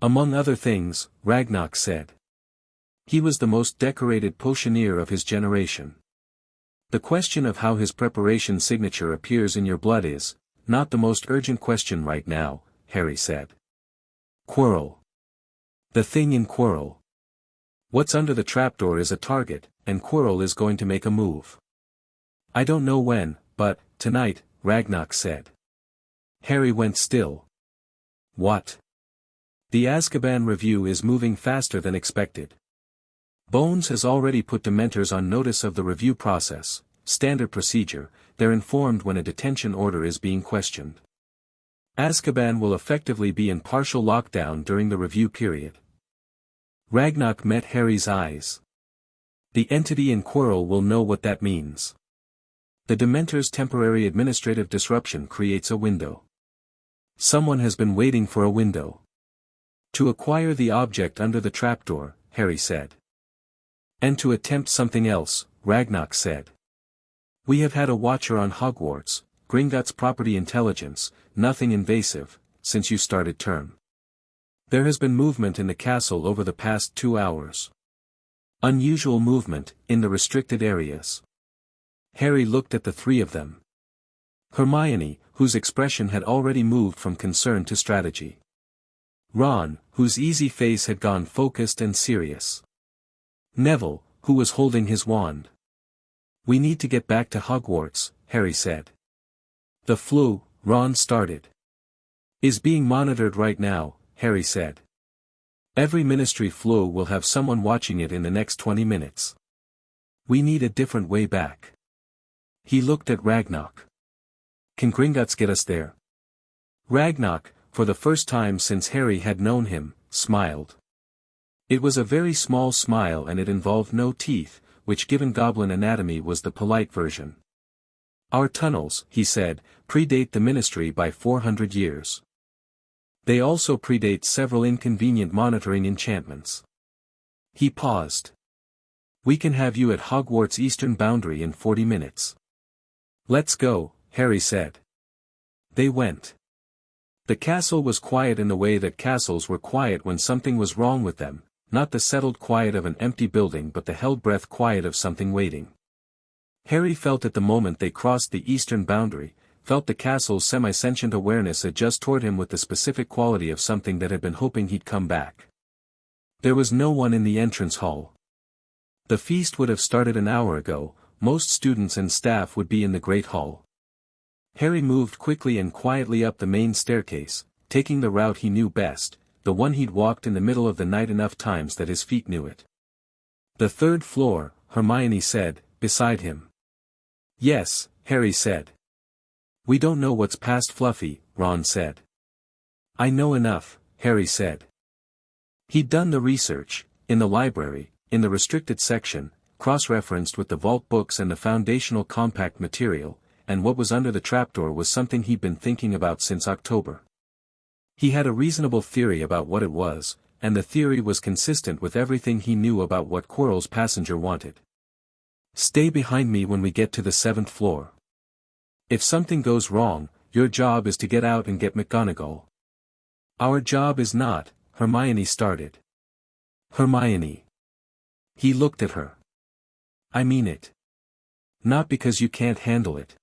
"Among other things," Ragnarok said. "He was the most decorated potioneer of his generation. The question of how his preparation signature appears in your blood is, not the most urgent question right now," Harry said. "Quirrell. The thing in Quirrell. What's under the trapdoor is a target, and Quirrell is going to make a move. I don't know when, but, tonight," Ragnarok said. Harry went still. "What?" "The Azkaban review is moving faster than expected. Bones has already put Dementors on notice of the review process, standard procedure, they're informed when a detention order is being questioned. Azkaban will effectively be in partial lockdown during the review period." Ragnarok met Harry's eyes. "The entity in Quirrell will know what that means. The Dementor's temporary administrative disruption creates a window. Someone has been waiting for a window. To acquire the object under the trapdoor," Harry said. "And to attempt something else," Ragnarok said. "We have had a watcher on Hogwarts, Gringotts property intelligence, nothing invasive, since you started term. There has been movement in the castle over the past 2 hours. Unusual movement, in the restricted areas." Harry looked at the 3 of them. Hermione, whose expression had already moved from concern to strategy. Ron, whose easy face had gone focused and serious. Neville, who was holding his wand. We need to get back to Hogwarts, Harry said. The flu, Ron started. Is being monitored right now, Harry said. Every ministry flu will have someone watching it in the next 20 minutes. We need a different way back. He looked at Ragnarok. Can Gringotts get us there? Ragnarok, for the first time since Harry had known him, smiled. It was a very small smile and it involved no teeth, which given goblin anatomy was the polite version. Our tunnels, he said, predate the ministry by 400 years. They also predate several inconvenient monitoring enchantments. He paused. We can have you at Hogwarts' eastern boundary in 40 minutes. Let's go, Harry said. They went. The castle was quiet in the way that castles were quiet when something was wrong with them, not the settled quiet of an empty building but the held breath quiet of something waiting. Harry felt at the moment they crossed the eastern boundary, felt the castle's semi-sentient awareness adjust toward him with the specific quality of something that had been hoping he'd come back. There was no one in the entrance hall. The feast would have started an hour ago, most students and staff would be in the Great Hall. Harry moved quickly and quietly up the main staircase, taking the route he knew best, the one he'd walked in the middle of the night enough times that his feet knew it. The third floor, Hermione said, beside him. Yes, Harry said. We don't know what's past Fluffy, Ron said. I know enough, Harry said. He'd done the research, in the library, in the restricted section, cross-referenced with the vault books and the foundational compact material, and what was under the trapdoor was something he'd been thinking about since October. He had a reasonable theory about what it was, and the theory was consistent with everything he knew about what Quirrell's passenger wanted. Stay behind me when we get to the 7th floor. If something goes wrong, your job is to get out and get McGonagall. Our job is not, Hermione started. Hermione. He looked at her. I mean it. Not because you can't handle it.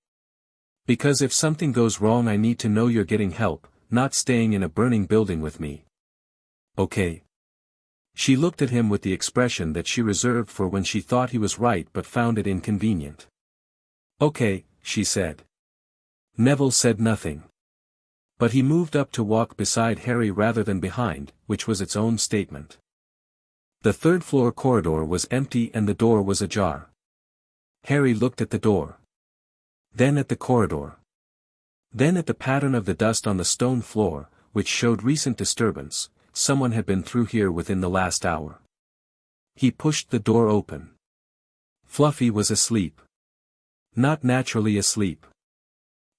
Because if something goes wrong I need to know you're getting help, not staying in a burning building with me. Okay. She looked at him with the expression that she reserved for when she thought he was right but found it inconvenient. Okay, she said. Neville said nothing. But he moved up to walk beside Harry rather than behind, which was its own statement. The third-floor corridor was empty and the door was ajar. Harry looked at the door. Then at the corridor. Then at the pattern of the dust on the stone floor, which showed recent disturbance. Someone had been through here within the last hour. He pushed the door open. Fluffy was asleep. Not naturally asleep.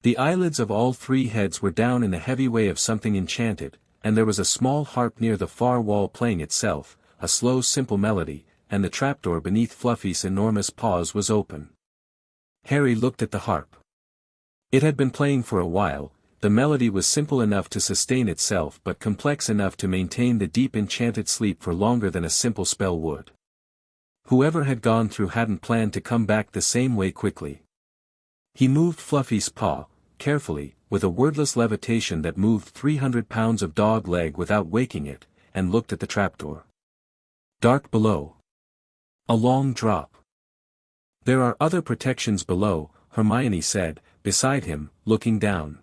The eyelids of all three heads were down in the heavy way of something enchanted, and there was a small harp near the far wall playing itself, a slow simple melody, and the trapdoor beneath Fluffy's enormous paws was open. Harry looked at the harp. It had been playing for a while. The melody was simple enough to sustain itself but complex enough to maintain the deep enchanted sleep for longer than a simple spell would. Whoever had gone through hadn't planned to come back the same way quickly. He moved Fluffy's paw, carefully, with a wordless levitation that moved 300 pounds of dog leg without waking it, and looked at the trapdoor. Dark below. A long drop. There are other protections below, Hermione said, beside him, looking down.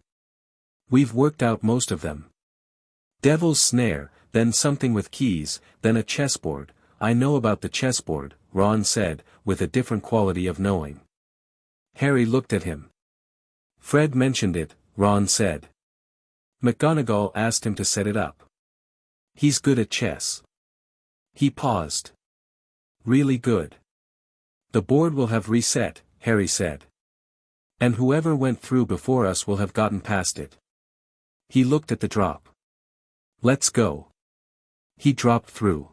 We've worked out most of them. Devil's Snare, then something with keys, then a chessboard. I know about the chessboard, Ron said, with a different quality of knowing. Harry looked at him. Fred mentioned it, Ron said. McGonagall asked him to set it up. He's good at chess. He paused. Really good. The board will have reset, Harry said. And whoever went through before us will have gotten past it. He looked at the drop. Let's go. He dropped through.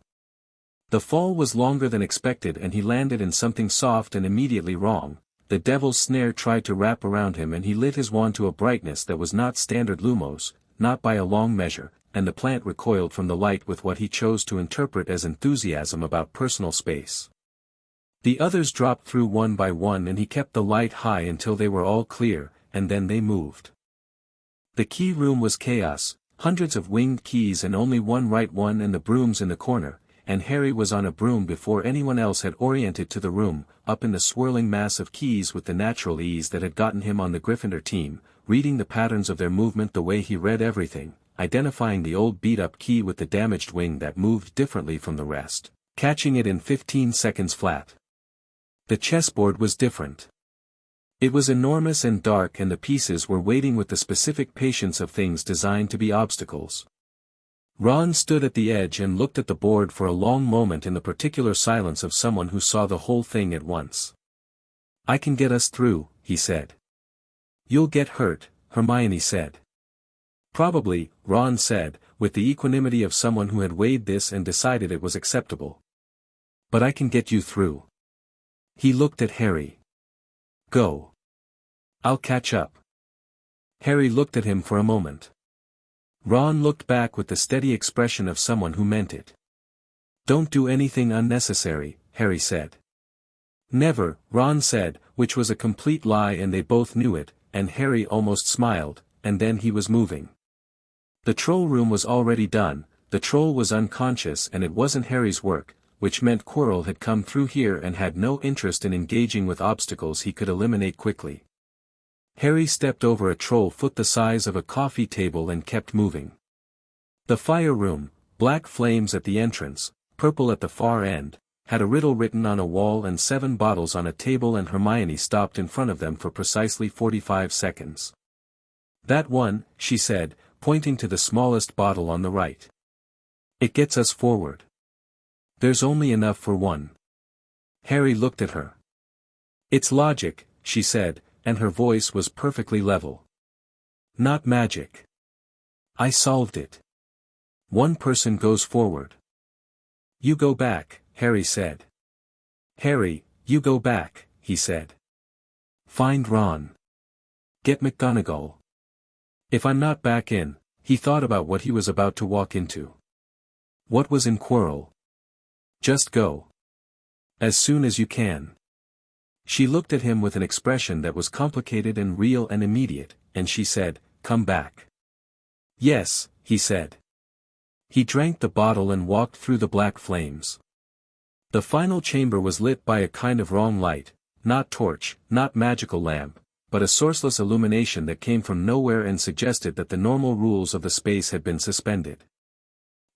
The fall was longer than expected and he landed in something soft and immediately wrong. The devil's snare tried to wrap around him and he lit his wand to a brightness that was not standard lumos, not by a long measure, and the plant recoiled from the light with what he chose to interpret as enthusiasm about personal space. The others dropped through one by one and he kept the light high until they were all clear, and then they moved. The key room was chaos, hundreds of winged keys and only one right one and the brooms in the corner, and Harry was on a broom before anyone else had oriented to the room, up in the swirling mass of keys with the natural ease that had gotten him on the Gryffindor team, reading the patterns of their movement the way he read everything, identifying the old beat-up key with the damaged wing that moved differently from the rest, catching it in 15 seconds flat. The chessboard was different. It was enormous and dark, and the pieces were waiting with the specific patience of things designed to be obstacles. Ron stood at the edge and looked at the board for a long moment in the particular silence of someone who saw the whole thing at once. "I can get us through," he said. "You'll get hurt," Hermione said. "Probably," Ron said, with the equanimity of someone who had weighed this and decided it was acceptable. "But I can get you through." He looked at Harry. "Go. I'll catch up." Harry looked at him for a moment. Ron looked back with the steady expression of someone who meant it. "Don't do anything unnecessary," Harry said. "Never," Ron said, which was a complete lie, and they both knew it, and Harry almost smiled, and then he was moving. The troll room was already done, the troll was unconscious, and it wasn't Harry's work, which meant Quirrell had come through here and had no interest in engaging with obstacles he could eliminate quickly. Harry stepped over a troll foot the size of a coffee table and kept moving. The fire room, black flames at the entrance, purple at the far end, had a riddle written on a wall and 7 bottles on a table, and Hermione stopped in front of them for precisely 45 seconds. "That one," she said, pointing to the smallest bottle on the right. "It gets us forward. There's only enough for one." Harry looked at her. "It's logic," she said, and her voice was perfectly level. "Not magic. I solved it. One person goes forward." "You go back," Harry said. "Harry, you go back," he said. "Find Ron. Get McGonagall. If I'm not back in," he thought about what he was about to walk into. What was in Quirrell? "Just go. As soon as you can." She looked at him with an expression that was complicated and real and immediate, and she said, "Come back." "Yes," he said. He drank the bottle and walked through the black flames. The final chamber was lit by a kind of wrong light, not torch, not magical lamp, but a sourceless illumination that came from nowhere and suggested that the normal rules of the space had been suspended.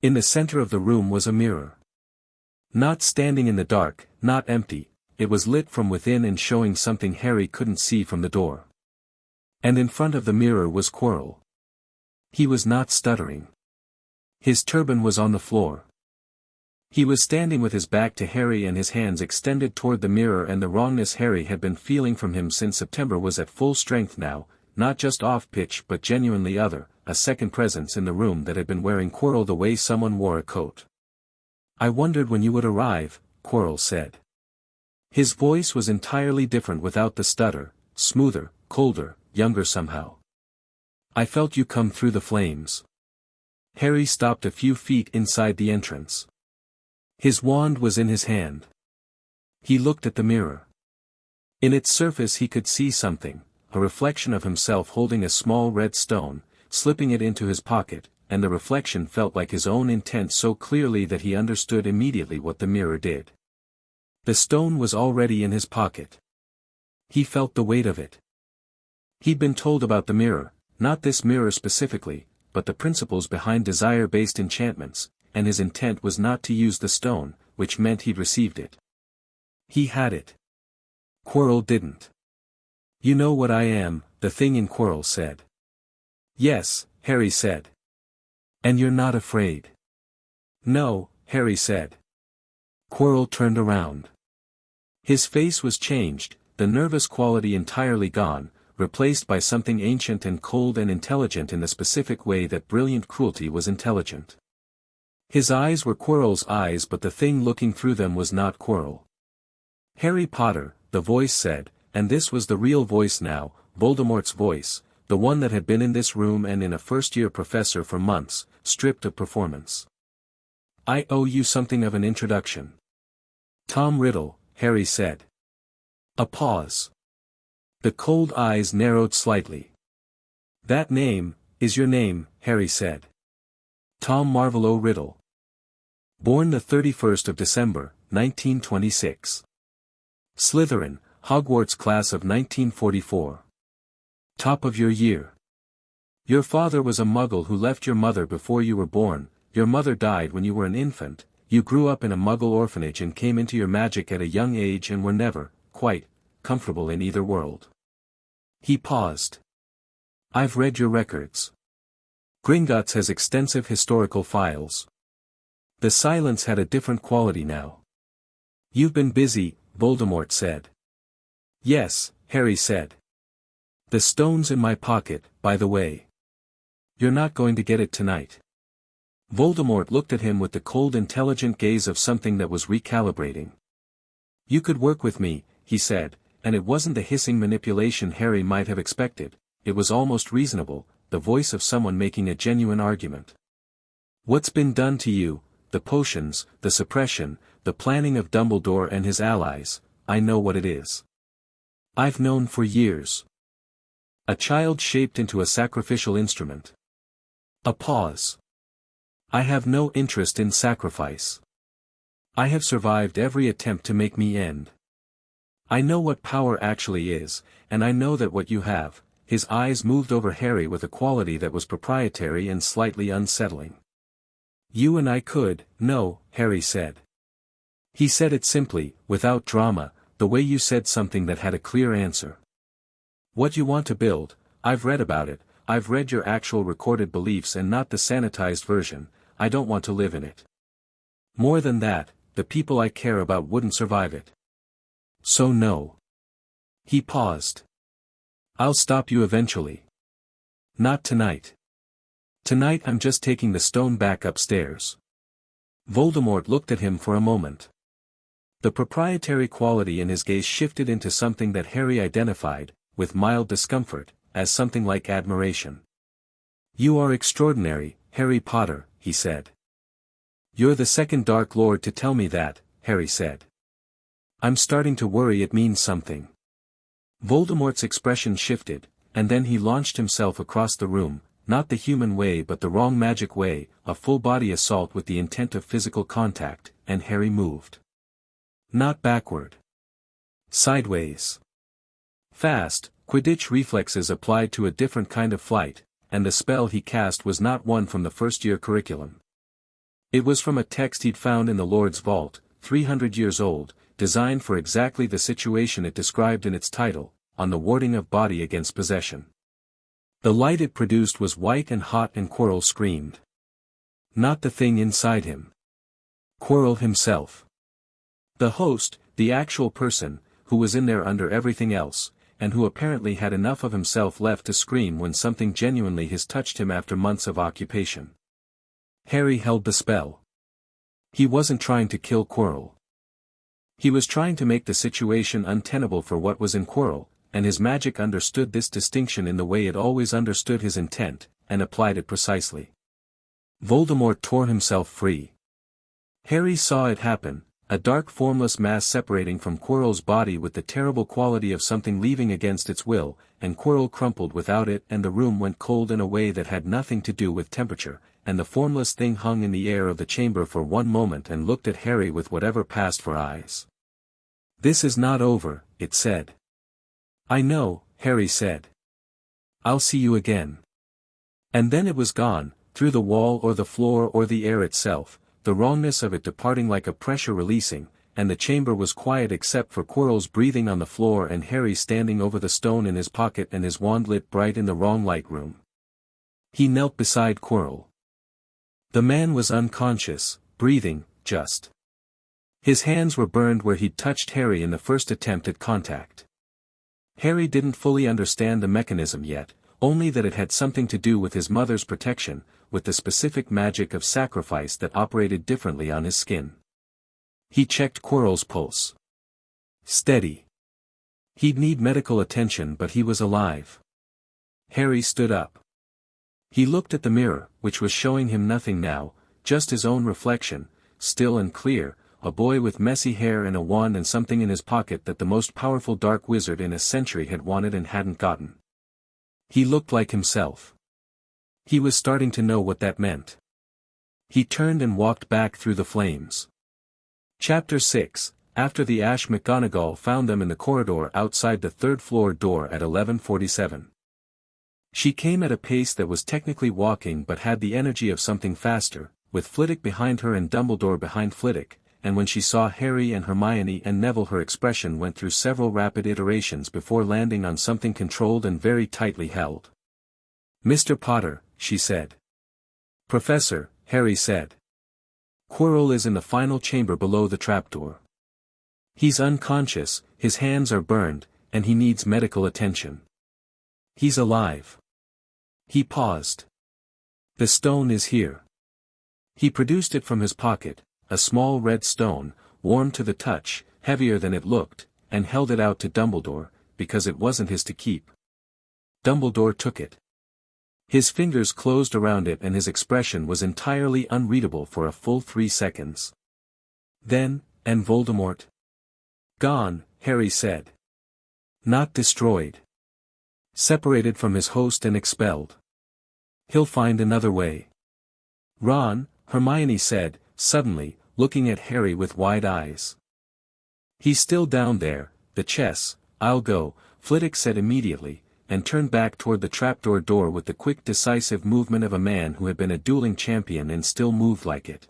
In the center of the room was a mirror. Not standing in the dark, not empty, it was lit from within and showing something Harry couldn't see from the door. And in front of the mirror was Quirrell. He was not stuttering. His turban was on the floor. He was standing with his back to Harry and his hands extended toward the mirror, and the wrongness Harry had been feeling from him since September was at full strength now, not just off-pitch but genuinely other, a second presence in the room that had been wearing Quirrell the way someone wore a coat. "I wondered when you would arrive," Quirrell said. His voice was entirely different without the stutter, smoother, colder, younger somehow. "I felt you come through the flames." Harry stopped a few feet inside the entrance. His wand was in his hand. He looked at the mirror. In its surface he could see something, a reflection of himself holding a small red stone, slipping it into his pocket, and the reflection felt like his own intent so clearly that he understood immediately what the mirror did. The stone was already in his pocket. He felt the weight of it. He'd been told about the mirror, not this mirror specifically, but the principles behind desire-based enchantments, and his intent was not to use the stone, which meant he'd received it. He had it. Quirrell didn't. "You know what I am," the thing in Quirrell said. "Yes," Harry said. "And you're not afraid." "No," Harry said. Quirrell turned around. His face was changed, the nervous quality entirely gone, replaced by something ancient and cold and intelligent in the specific way that brilliant cruelty was intelligent. His eyes were Quirrell's eyes, but the thing looking through them was not Quirrell. "Harry Potter," the voice said, and this was the real voice now, Voldemort's voice, the one that had been in this room and in a first-year professor for months, stripped of performance. "I owe you something of an introduction." "Tom Riddle," Harry said. A pause. The cold eyes narrowed slightly. "That name is your name," Harry said. "Tom Marvolo Riddle." Born the 31st of December, 1926. Slytherin, Hogwarts class of 1944. Top of your year. Your father was a muggle who left your mother before you were born, your mother died when you were an infant, you grew up in a muggle orphanage and came into your magic at a young age and were never, quite, comfortable in either world. He paused. I've read your records. Gringotts has extensive historical files. The silence had a different quality now. You've been busy, Voldemort said. Yes, Harry said. The stone's in my pocket, by the way. You're not going to get it tonight. Voldemort looked at him with the cold intelligent gaze of something that was recalibrating. You could work with me, he said, and it wasn't the hissing manipulation Harry might have expected, it was almost reasonable, the voice of someone making a genuine argument. What's been done to you, the potions, the suppression, the planning of Dumbledore and his allies, I know what it is. I've known for years. A child shaped into a sacrificial instrument. A pause. I have no interest in sacrifice. I have survived every attempt to make me end. I know what power actually is, and I know that what you have. His eyes moved over Harry with a quality that was proprietary and slightly unsettling. You and I could, no, Harry said. He said it simply, without drama, the way you said something that had a clear answer. What you want to build, I've read about it, I've read your actual recorded beliefs and not the sanitized version, I don't want to live in it. More than that, the people I care about wouldn't survive it. So no. He paused. I'll stop you eventually. Not tonight. Tonight I'm just taking the stone back upstairs. Voldemort looked at him for a moment. The proprietary quality in his gaze shifted into something that Harry identified, with mild discomfort, as something like admiration. You are extraordinary, Harry Potter, he said. You're the second Dark Lord to tell me that, Harry said. I'm starting to worry it means something. Voldemort's expression shifted, and then he launched himself across the room, not the human way but the wrong magic way, a full-body assault with the intent of physical contact, and Harry moved. Not backward. Sideways. Fast, Quidditch reflexes applied to a different kind of flight, and the spell he cast was not one from the first-year curriculum. It was from a text he'd found in the Lord's Vault, 300 years old, designed for exactly the situation it described in its title, on the warding of body against possession. The light it produced was white and hot and Quirrell screamed. Not the thing inside him. Quirrell himself. The host, the actual person, who was in there under everything else, and who apparently had enough of himself left to scream when something genuinely his touched him after months of occupation. Harry held the spell. He wasn't trying to kill Quirrell. He was trying to make the situation untenable for what was in Quirrell, and his magic understood this distinction in the way it always understood his intent, and applied it precisely. Voldemort tore himself free. Harry saw it happen, a dark formless mass separating from Quirrell's body with the terrible quality of something leaving against its will, and Quirrell crumpled without it and the room went cold in a way that had nothing to do with temperature, and the formless thing hung in the air of the chamber for one moment and looked at Harry with whatever passed for eyes. This is not over, it said. I know, Harry said. I'll see you again. And then it was gone, through the wall or the floor or the air itself, the wrongness of it departing like a pressure releasing, and the chamber was quiet except for Quirrell's breathing on the floor and Harry standing over the stone in his pocket and his wand lit bright in the wrong light room. He knelt beside Quirrell. The man was unconscious, breathing, just. His hands were burned where he'd touched Harry in the first attempt at contact. Harry didn't fully understand the mechanism yet, only that it had something to do with his mother's protection, with the specific magic of sacrifice that operated differently on his skin. He checked Quirrell's pulse. Steady. He'd need medical attention but he was alive. Harry stood up. He looked at the mirror, which was showing him nothing now, just his own reflection, still and clear, a boy with messy hair and a wand and something in his pocket that the most powerful dark wizard in a century had wanted and hadn't gotten. He looked like himself. He was starting to know what that meant. He turned and walked back through the flames. Chapter 6. After the Ash, McGonagall found them in the corridor outside the third-floor door at 11:47. She came at a pace that was technically walking but had the energy of something faster, with Flitwick behind her and Dumbledore behind Flitwick, and when she saw Harry and Hermione and Neville her expression went through several rapid iterations before landing on something controlled and very tightly held. "Mr. Potter," she said. "Professor," Harry said. "Quirrell is in the final chamber below the trapdoor. He's unconscious, his hands are burned, and he needs medical attention. He's alive." He paused. "The stone is here." He produced it from his pocket, a small red stone, warm to the touch, heavier than it looked, and held it out to Dumbledore, because it wasn't his to keep. Dumbledore took it. His fingers closed around it and his expression was entirely unreadable for a full 3 seconds. Then, "And Voldemort?" "Gone," Harry said. "Not destroyed. Separated from his host and expelled. He'll find another way." "Ron," Hermione said, suddenly, looking at Harry with wide eyes. "He's still down there, the chess, I'll go," Flitwick said immediately, and turned back toward the trapdoor door with the quick decisive movement of a man who had been a dueling champion and still moved like it.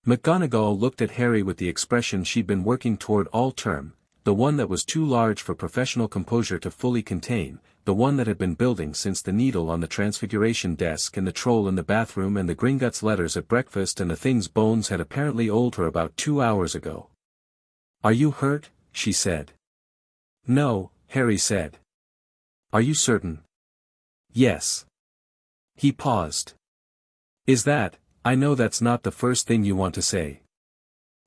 McGonagall looked at Harry with the expression she'd been working toward all term, the one that was too large for professional composure to fully contain, the one that had been building since the needle on the transfiguration desk and the troll in the bathroom and the Gringotts letters at breakfast and the things Bones had apparently owed her about 2 hours ago. "Are you hurt?" she said. "No," Harry said. "Are you certain?" "Yes." He paused. "Is that, I know that's not the first thing you want to say."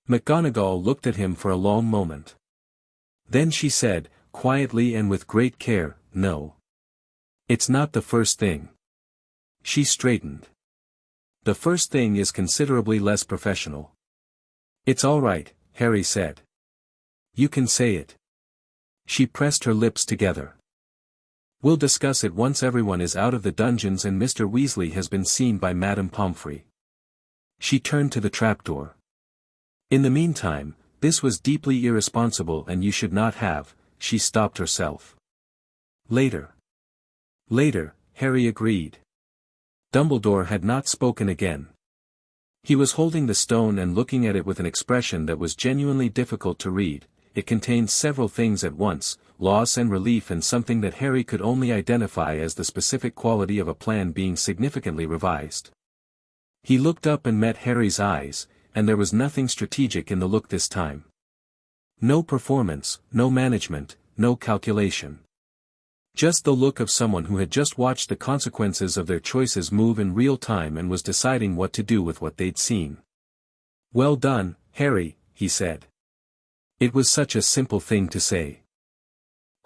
McGonagall looked at him for a long moment. Then she said, quietly and with great care, "No. It's not the first thing." She straightened. "The first thing is considerably less professional." "It's all right," Harry said. "You can say it." She pressed her lips together. "We'll discuss it once everyone is out of the dungeons and Mr. Weasley has been seen by Madame Pomfrey." She turned to the trapdoor. "In the meantime, this was deeply irresponsible and you should not have," she stopped herself. "Later." "Later," Harry agreed. Dumbledore had not spoken again. He was holding the stone and looking at it with an expression that was genuinely difficult to read. It contained several things at once, loss and relief and something that Harry could only identify as the specific quality of a plan being significantly revised. He looked up and met Harry's eyes, and there was nothing strategic in the look this time. No performance, no management, no calculation. Just the look of someone who had just watched the consequences of their choices move in real time and was deciding what to do with what they'd seen. "Well done, Harry," he said. It was such a simple thing to say.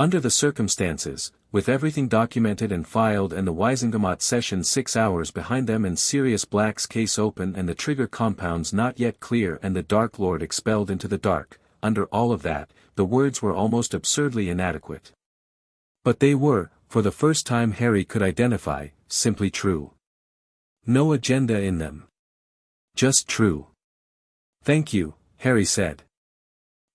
Under the circumstances, with everything documented and filed and the Wisengamot session 6 hours behind them and Sirius Black's case open and the trigger compounds not yet clear and the Dark Lord expelled into the dark, under all of that, the words were almost absurdly inadequate. But they were, for the first time Harry could identify, simply true. No agenda in them. Just true. "Thank you," Harry said.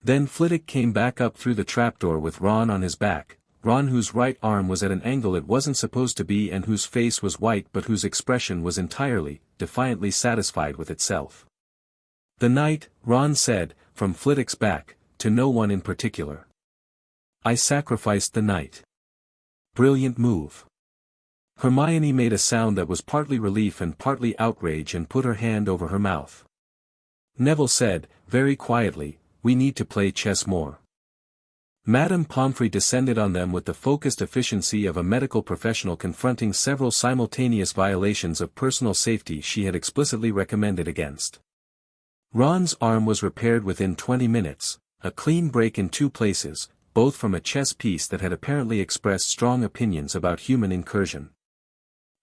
Then Flitwick came back up through the trapdoor with Ron on his back, Ron whose right arm was at an angle it wasn't supposed to be and whose face was white but whose expression was entirely, defiantly satisfied with itself. "The night," Ron said, from Flitwick's back, to no one in particular. "I sacrificed the night." Brilliant move. Hermione made a sound that was partly relief and partly outrage and put her hand over her mouth. Neville said, very quietly, "We need to play chess more." Madame Pomfrey descended on them with the focused efficiency of a medical professional confronting several simultaneous violations of personal safety she had explicitly recommended against. Ron's arm was repaired within 20 minutes, a clean break in 2 places, both from a chess piece that had apparently expressed strong opinions about human incursion.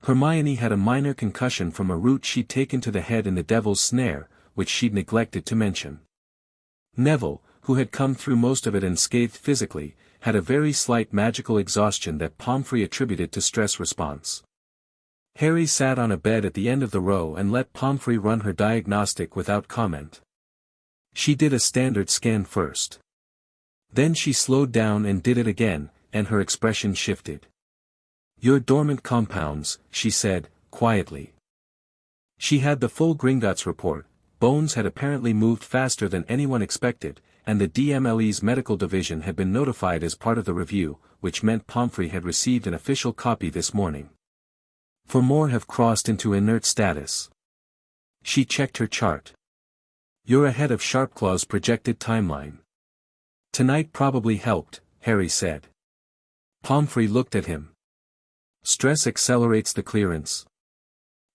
Hermione had a minor concussion from a root she'd taken to the head in the Devil's Snare, which she'd neglected to mention. Neville, who had come through most of it unscathed physically, had a very slight magical exhaustion that Pomfrey attributed to stress response. Harry sat on a bed at the end of the row and let Pomfrey run her diagnostic without comment. She did a standard scan first. Then she slowed down and did it again, and her expression shifted. "Your dormant compounds," she said, quietly. She had the full Gringotts report. Bones had apparently moved faster than anyone expected, and the DMLE's medical division had been notified as part of the review, which meant Pomfrey had received an official copy this morning. 4 more have crossed into inert status. She checked her chart. "You're ahead of Sharpclaw's projected timeline." "Tonight probably helped," Harry said. Pomfrey looked at him. "Stress accelerates the clearance."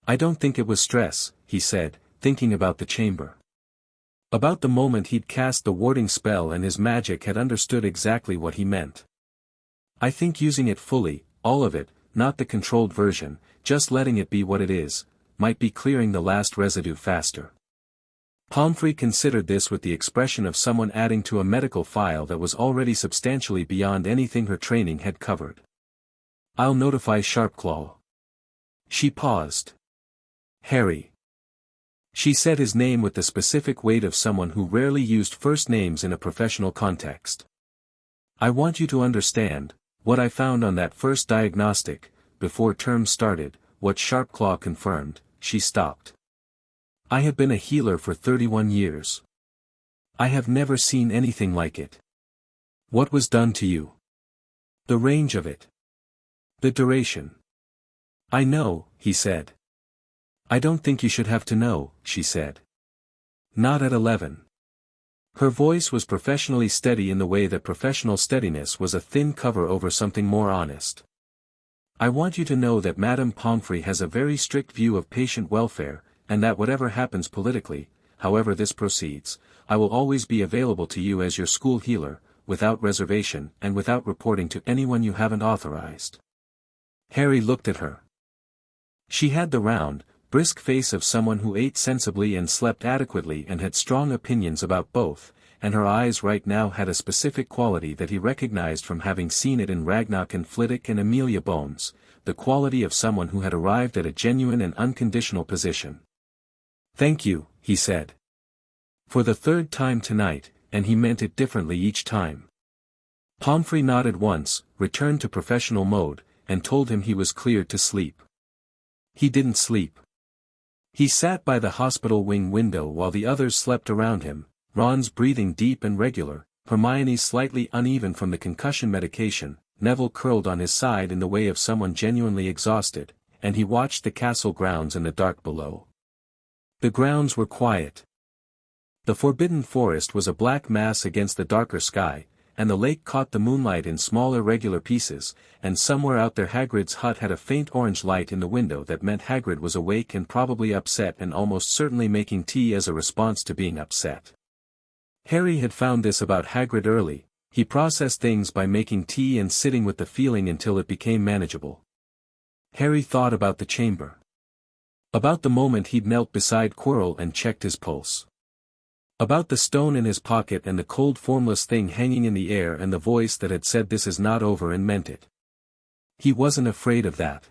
"I don't think it was stress," he said, thinking about the chamber. About the moment he'd cast the warding spell and his magic had understood exactly what he meant. "I think using it fully, all of it, not the controlled version, just letting it be what it is, might be clearing the last residue faster." Pomfrey considered this with the expression of someone adding to a medical file that was already substantially beyond anything her training had covered. "I'll notify Sharpclaw." She paused. "Harry." She said his name with the specific weight of someone who rarely used first names in a professional context. "I want you to understand, what I found on that first diagnostic, before term started, what Sharpclaw confirmed." She stopped. "I have been a healer for 31 years. I have never seen anything like it." "What was done to you?" "The range of it. The duration." "I know," he said. "I don't think you should have to know," she said. "Not at 11. Her voice was professionally steady in the way that professional steadiness was a thin cover over something more honest. "I want you to know that Madame Pomfrey has a very strict view of patient welfare, and that whatever happens politically, however this proceeds, I will always be available to you as your school healer, without reservation and without reporting to anyone you haven't authorized." Harry looked at her. She had the round, brisk face of someone who ate sensibly and slept adequately and had strong opinions about both, and her eyes right now had a specific quality that he recognized from having seen it in Ragnock and Flitwick and Amelia Bones, the quality of someone who had arrived at a genuine and unconditional position. "Thank you," he said. For the 3rd time tonight, and he meant it differently each time. Pomfrey nodded once, returned to professional mode, and told him he was cleared to sleep. He didn't sleep. He sat by the hospital wing window while the others slept around him, Ron's breathing deep and regular, Hermione's slightly uneven from the concussion medication, Neville curled on his side in the way of someone genuinely exhausted, and he watched the castle grounds in the dark below. The grounds were quiet. The forbidden forest was a black mass against the darker sky, and the lake caught the moonlight in small irregular pieces, and somewhere out there Hagrid's hut had a faint orange light in the window that meant Hagrid was awake and probably upset and almost certainly making tea as a response to being upset. Harry had found this about Hagrid early. He processed things by making tea and sitting with the feeling until it became manageable. Harry thought about the chamber. About the moment he'd knelt beside Quirrell and checked his pulse. About the stone in his pocket and the cold formless thing hanging in the air and the voice that had said this is not over and meant it. He wasn't afraid of that.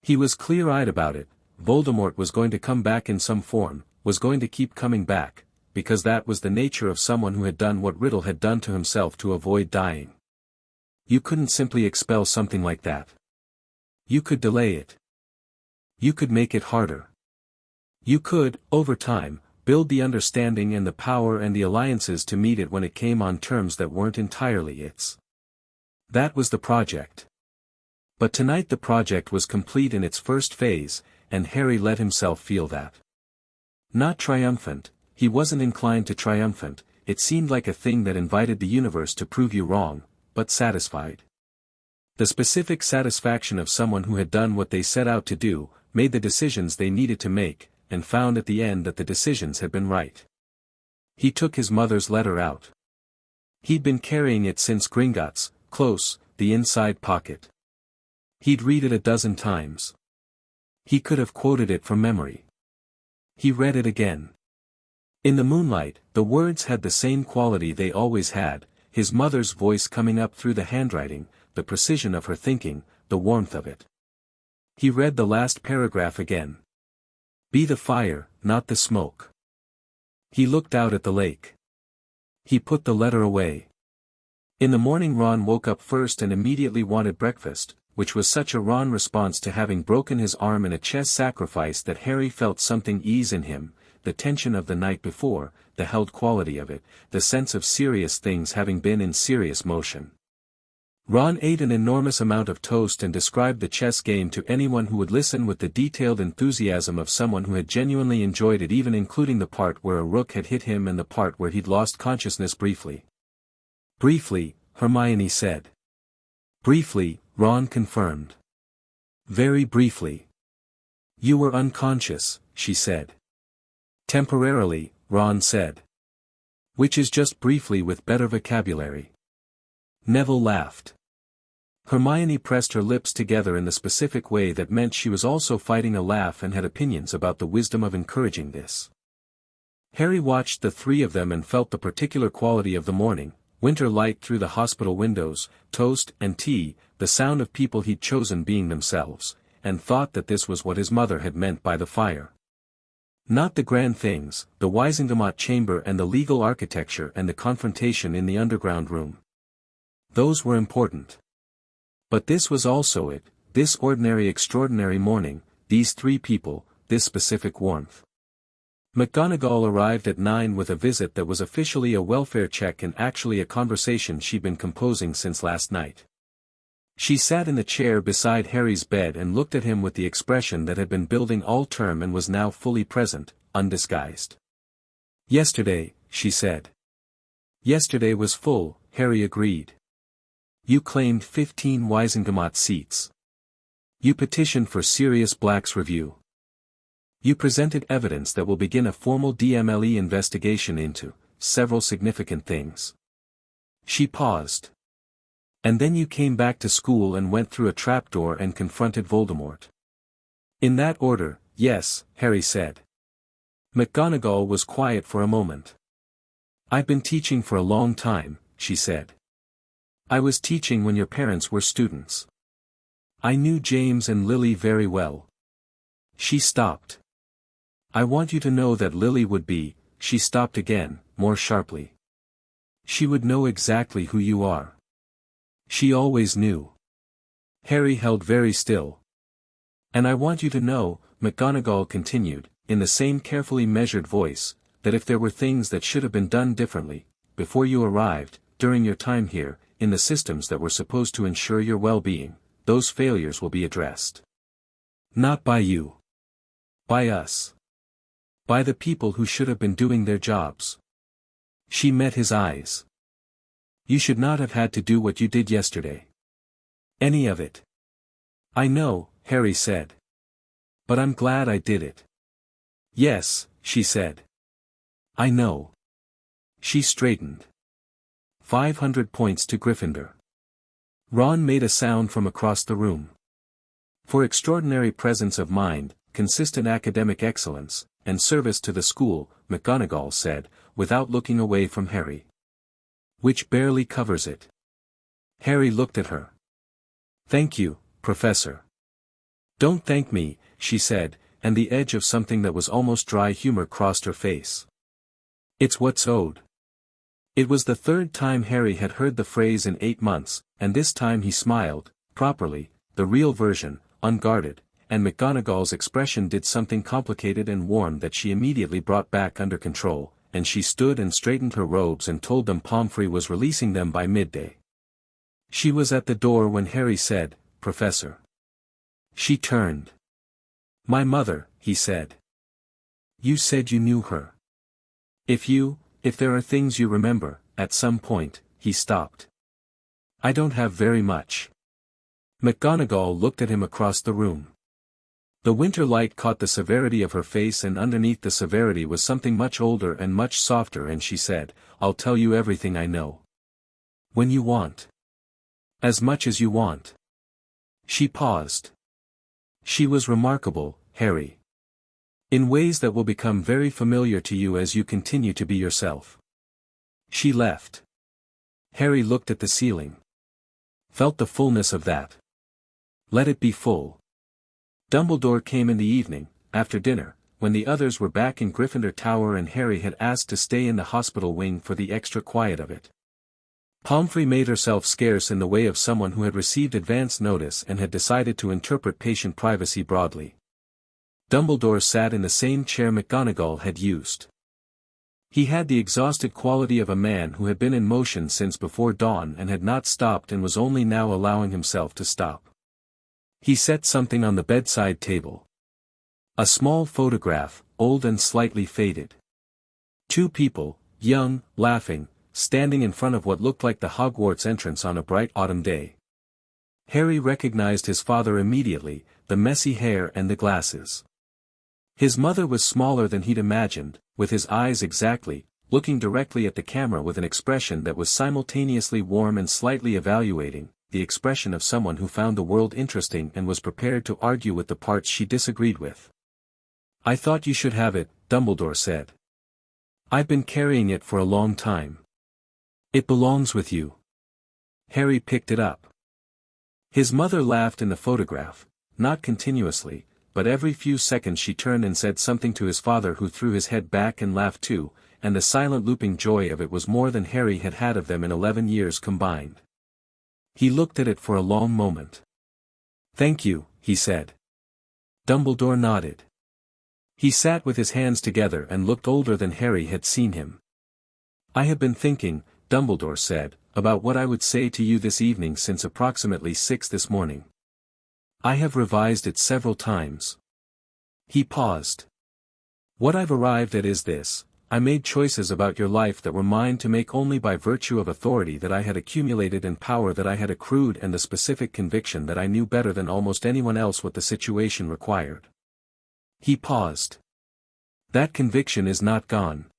He was clear-eyed about it. Voldemort was going to come back in some form, was going to keep coming back, because that was the nature of someone who had done what Riddle had done to himself to avoid dying. You couldn't simply expel something like that. You could delay it. You could make it harder. You could, over time, build the understanding and the power and the alliances to meet it when it came on terms that weren't entirely its. That was the project. But tonight the project was complete in its first phase, and Harry let himself feel that. Not triumphant, he wasn't inclined to triumphant, it seemed like a thing that invited the universe to prove you wrong, but satisfied. The specific satisfaction of someone who had done what they set out to do, made the decisions they needed to make, and found at the end that the decisions had been right. He took his mother's letter out. He'd been carrying it since Gringotts, close, the inside pocket. He'd read it a dozen times. He could have quoted it from memory. He read it again. In the moonlight, the words had the same quality they always had, his mother's voice coming up through the handwriting, the precision of her thinking, the warmth of it. He read the last paragraph again. Be the fire, not the smoke. He looked out at the lake. He put the letter away. In the morning Ron woke up first and immediately wanted breakfast, which was such a Ron response to having broken his arm in a chess sacrifice that Harry felt something ease in him, the tension of the night before, the held quality of it, the sense of serious things having been in serious motion. Ron ate an enormous amount of toast and described the chess game to anyone who would listen with the detailed enthusiasm of someone who had genuinely enjoyed it, even including the part where a rook had hit him and the part where he'd lost consciousness briefly. Briefly, Hermione said. Briefly, Ron confirmed. Very briefly. You were unconscious, she said. Temporarily, Ron said. Which is just briefly with better vocabulary. Neville laughed. Hermione pressed her lips together in the specific way that meant she was also fighting a laugh and had opinions about the wisdom of encouraging this. Harry watched the three of them and felt the particular quality of the morning, winter light through the hospital windows, toast and tea, the sound of people he'd chosen being themselves, and thought that this was what his mother had meant by the fire. Not the grand things, the Wisingamot chamber and the legal architecture and the confrontation in the underground room. Those were important. But this was also it, this ordinary extraordinary morning, these three people, this specific warmth. McGonagall arrived at 9 with a visit that was officially a welfare check and actually a conversation she'd been composing since last night. She sat in the chair beside Harry's bed and looked at him with the expression that had been building all term and was now fully present, undisguised. Yesterday, she said. Yesterday was full, Harry agreed. You claimed 15 Wisingamot seats. You petitioned for Sirius Black's review. You presented evidence that will begin a formal DMLE investigation into several significant things. She paused. And then you came back to school and went through a trapdoor and confronted Voldemort. In that order, yes, Harry said. McGonagall was quiet for a moment. I've been teaching for a long time, she said. I was teaching when your parents were students. I knew James and Lily very well. She stopped. I want you to know that Lily would be, she stopped again, more sharply. She would know exactly who you are. She always knew. Harry held very still. And I want you to know, McGonagall continued, in the same carefully measured voice, that if there were things that should have been done differently, before you arrived, during your time here, in the systems that were supposed to ensure your well-being, those failures will be addressed. Not by you. By us. By the people who should have been doing their jobs. She met his eyes. You should not have had to do what you did yesterday. Any of it. I know, Harry said. But I'm glad I did it. Yes, she said. I know. She straightened. 500 points to Gryffindor. Ron made a sound from across the room. For extraordinary presence of mind, consistent academic excellence, and service to the school, McGonagall said, without looking away from Harry. Which barely covers it. Harry looked at her. Thank you, Professor. Don't thank me, she said, and the edge of something that was almost dry humor crossed her face. It's what's owed. It was the third time Harry had heard the phrase in 8 months, and this time he smiled, properly, the real version, unguarded, and McGonagall's expression did something complicated and warm that she immediately brought back under control, and she stood and straightened her robes and told them Pomfrey was releasing them by midday. She was at the door when Harry said, Professor. She turned. My mother, he said. You said you knew her. If there are things you remember, at some point, he stopped. I don't have very much. McGonagall looked at him across the room. The winter light caught the severity of her face, and underneath the severity was something much older and much softer, and she said, I'll tell you everything I know. When you want. As much as you want. She paused. She was remarkable, Harry. In ways that will become very familiar to you as you continue to be yourself. She left. Harry looked at the ceiling. Felt the fullness of that. Let it be full. Dumbledore came in the evening, after dinner, when the others were back in Gryffindor Tower and Harry had asked to stay in the hospital wing for the extra quiet of it. Pomfrey made herself scarce in the way of someone who had received advance notice and had decided to interpret patient privacy broadly. Dumbledore sat in the same chair McGonagall had used. He had the exhausted quality of a man who had been in motion since before dawn and had not stopped and was only now allowing himself to stop. He set something on the bedside table. A small photograph, old and slightly faded. Two people, young, laughing, standing in front of what looked like the Hogwarts entrance on a bright autumn day. Harry recognized his father immediately, the messy hair and the glasses. His mother was smaller than he'd imagined, with his eyes exactly, looking directly at the camera with an expression that was simultaneously warm and slightly evaluating, the expression of someone who found the world interesting and was prepared to argue with the parts she disagreed with. "I thought you should have it," Dumbledore said. "I've been carrying it for a long time. It belongs with you." Harry picked it up. His mother laughed in the photograph, not continuously, but every few seconds she turned and said something to his father, who threw his head back and laughed too, and the silent looping joy of it was more than Harry had had of them in 11 years combined. He looked at it for a long moment. "Thank you," he said. Dumbledore nodded. He sat with his hands together and looked older than Harry had seen him. "I have been thinking," Dumbledore said, "about what I would say to you this evening since approximately 6 this morning. I have revised it several times." He paused. "What I've arrived at is this: I made choices about your life that were mine to make only by virtue of authority that I had accumulated and power that I had accrued and the specific conviction that I knew better than almost anyone else what the situation required." He paused. "That conviction is not gone.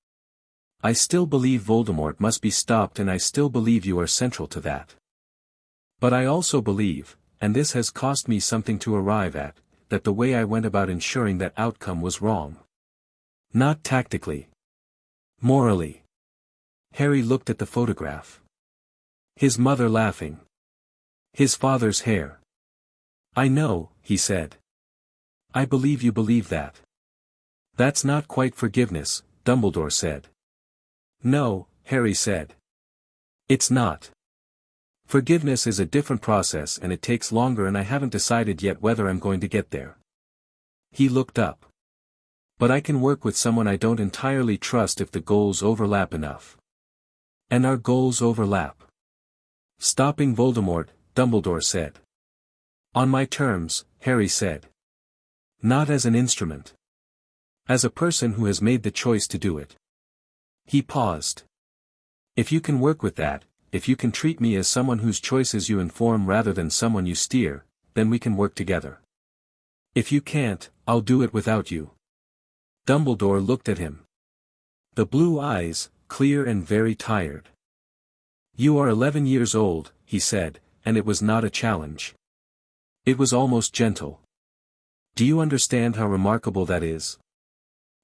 I still believe Voldemort must be stopped, and I still believe you are central to that. But I also believe, and this has cost me something to arrive at, that the way I went about ensuring that outcome was wrong. Not tactically. Morally." Harry looked at the photograph. His mother laughing. His father's hair. "I know," he said. "I believe you believe that." "That's not quite forgiveness," Dumbledore said. "No," Harry said. "It's not. Forgiveness is a different process and it takes longer, and I haven't decided yet whether I'm going to get there." He looked up. "But I can work with someone I don't entirely trust if the goals overlap enough." "And our goals overlap." "Stopping Voldemort," Dumbledore said. "On my terms," Harry said. "Not as an instrument. As a person who has made the choice to do it." He paused. "If you can work with that, if you can treat me as someone whose choices you inform rather than someone you steer, then we can work together. If you can't, I'll do it without you." Dumbledore looked at him. The blue eyes, clear and very tired. "You are 11 years old," he said, and it was not a challenge. It was almost gentle. "Do you understand how remarkable that is?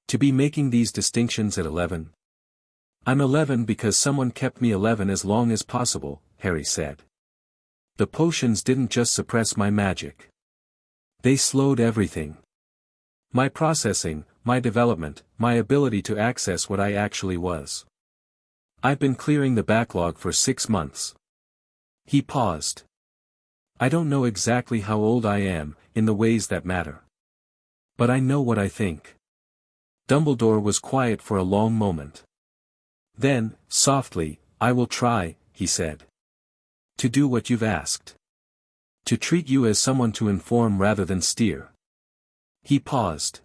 To be making these distinctions at 11? I'm 11 because someone kept me 11 as long as possible," Harry said. "The potions didn't just suppress my magic. They slowed everything. My processing, my development, my ability to access what I actually was. I've been clearing the backlog for 6 months." He paused. "I don't know exactly how old I am, in the ways that matter. But I know what I think." Dumbledore was quiet for a long moment. Then, softly, "I will try," he said. "To do what you've asked. To treat you as someone to inform rather than steer." He paused.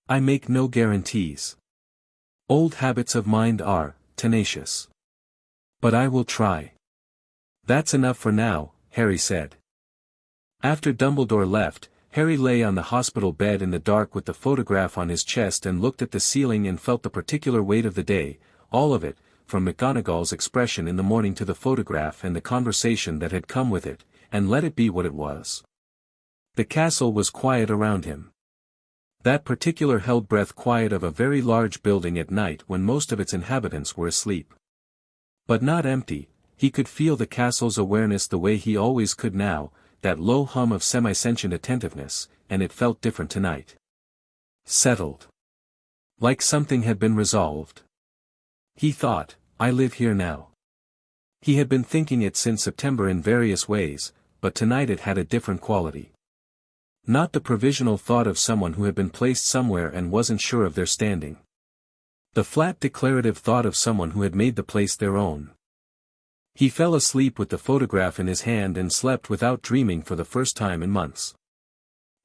"I make no guarantees. Old habits of mind are tenacious. But I will try." "That's enough for now," Harry said. After Dumbledore left, Harry lay on the hospital bed in the dark with the photograph on his chest and looked at the ceiling and felt the particular weight of the day, all of it, from McGonagall's expression in the morning to the photograph and the conversation that had come with it, and let it be what it was. The castle was quiet around him. That particular held breath quiet of a very large building at night when most of its inhabitants were asleep. But not empty. He could feel the castle's awareness the way he always could now, that low hum of semi-sentient attentiveness, and it felt different tonight. Settled. Like something had been resolved. He thought, I live here now. He had been thinking it since September in various ways, but tonight it had a different quality. Not the provisional thought of someone who had been placed somewhere and wasn't sure of their standing. The flat declarative thought of someone who had made the place their own. He fell asleep with the photograph in his hand and slept without dreaming for the first time in months.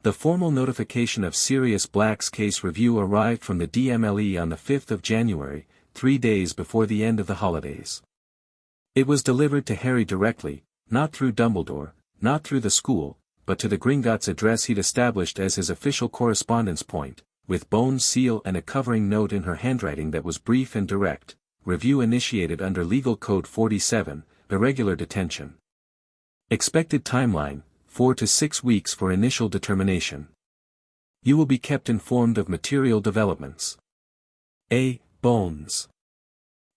The formal notification of Sirius Black's case review arrived from the DMLE on the 5th of January, 3 days before the end of the holidays. It was delivered to Harry directly, not through Dumbledore, not through the school, but to the Gringotts address he'd established as his official correspondence point, with Bones' seal and a covering note in her handwriting that was brief and direct. Review initiated under Legal Code 47, irregular detention. Expected timeline, 4 to 6 weeks for initial determination. You will be kept informed of material developments. A. Bones.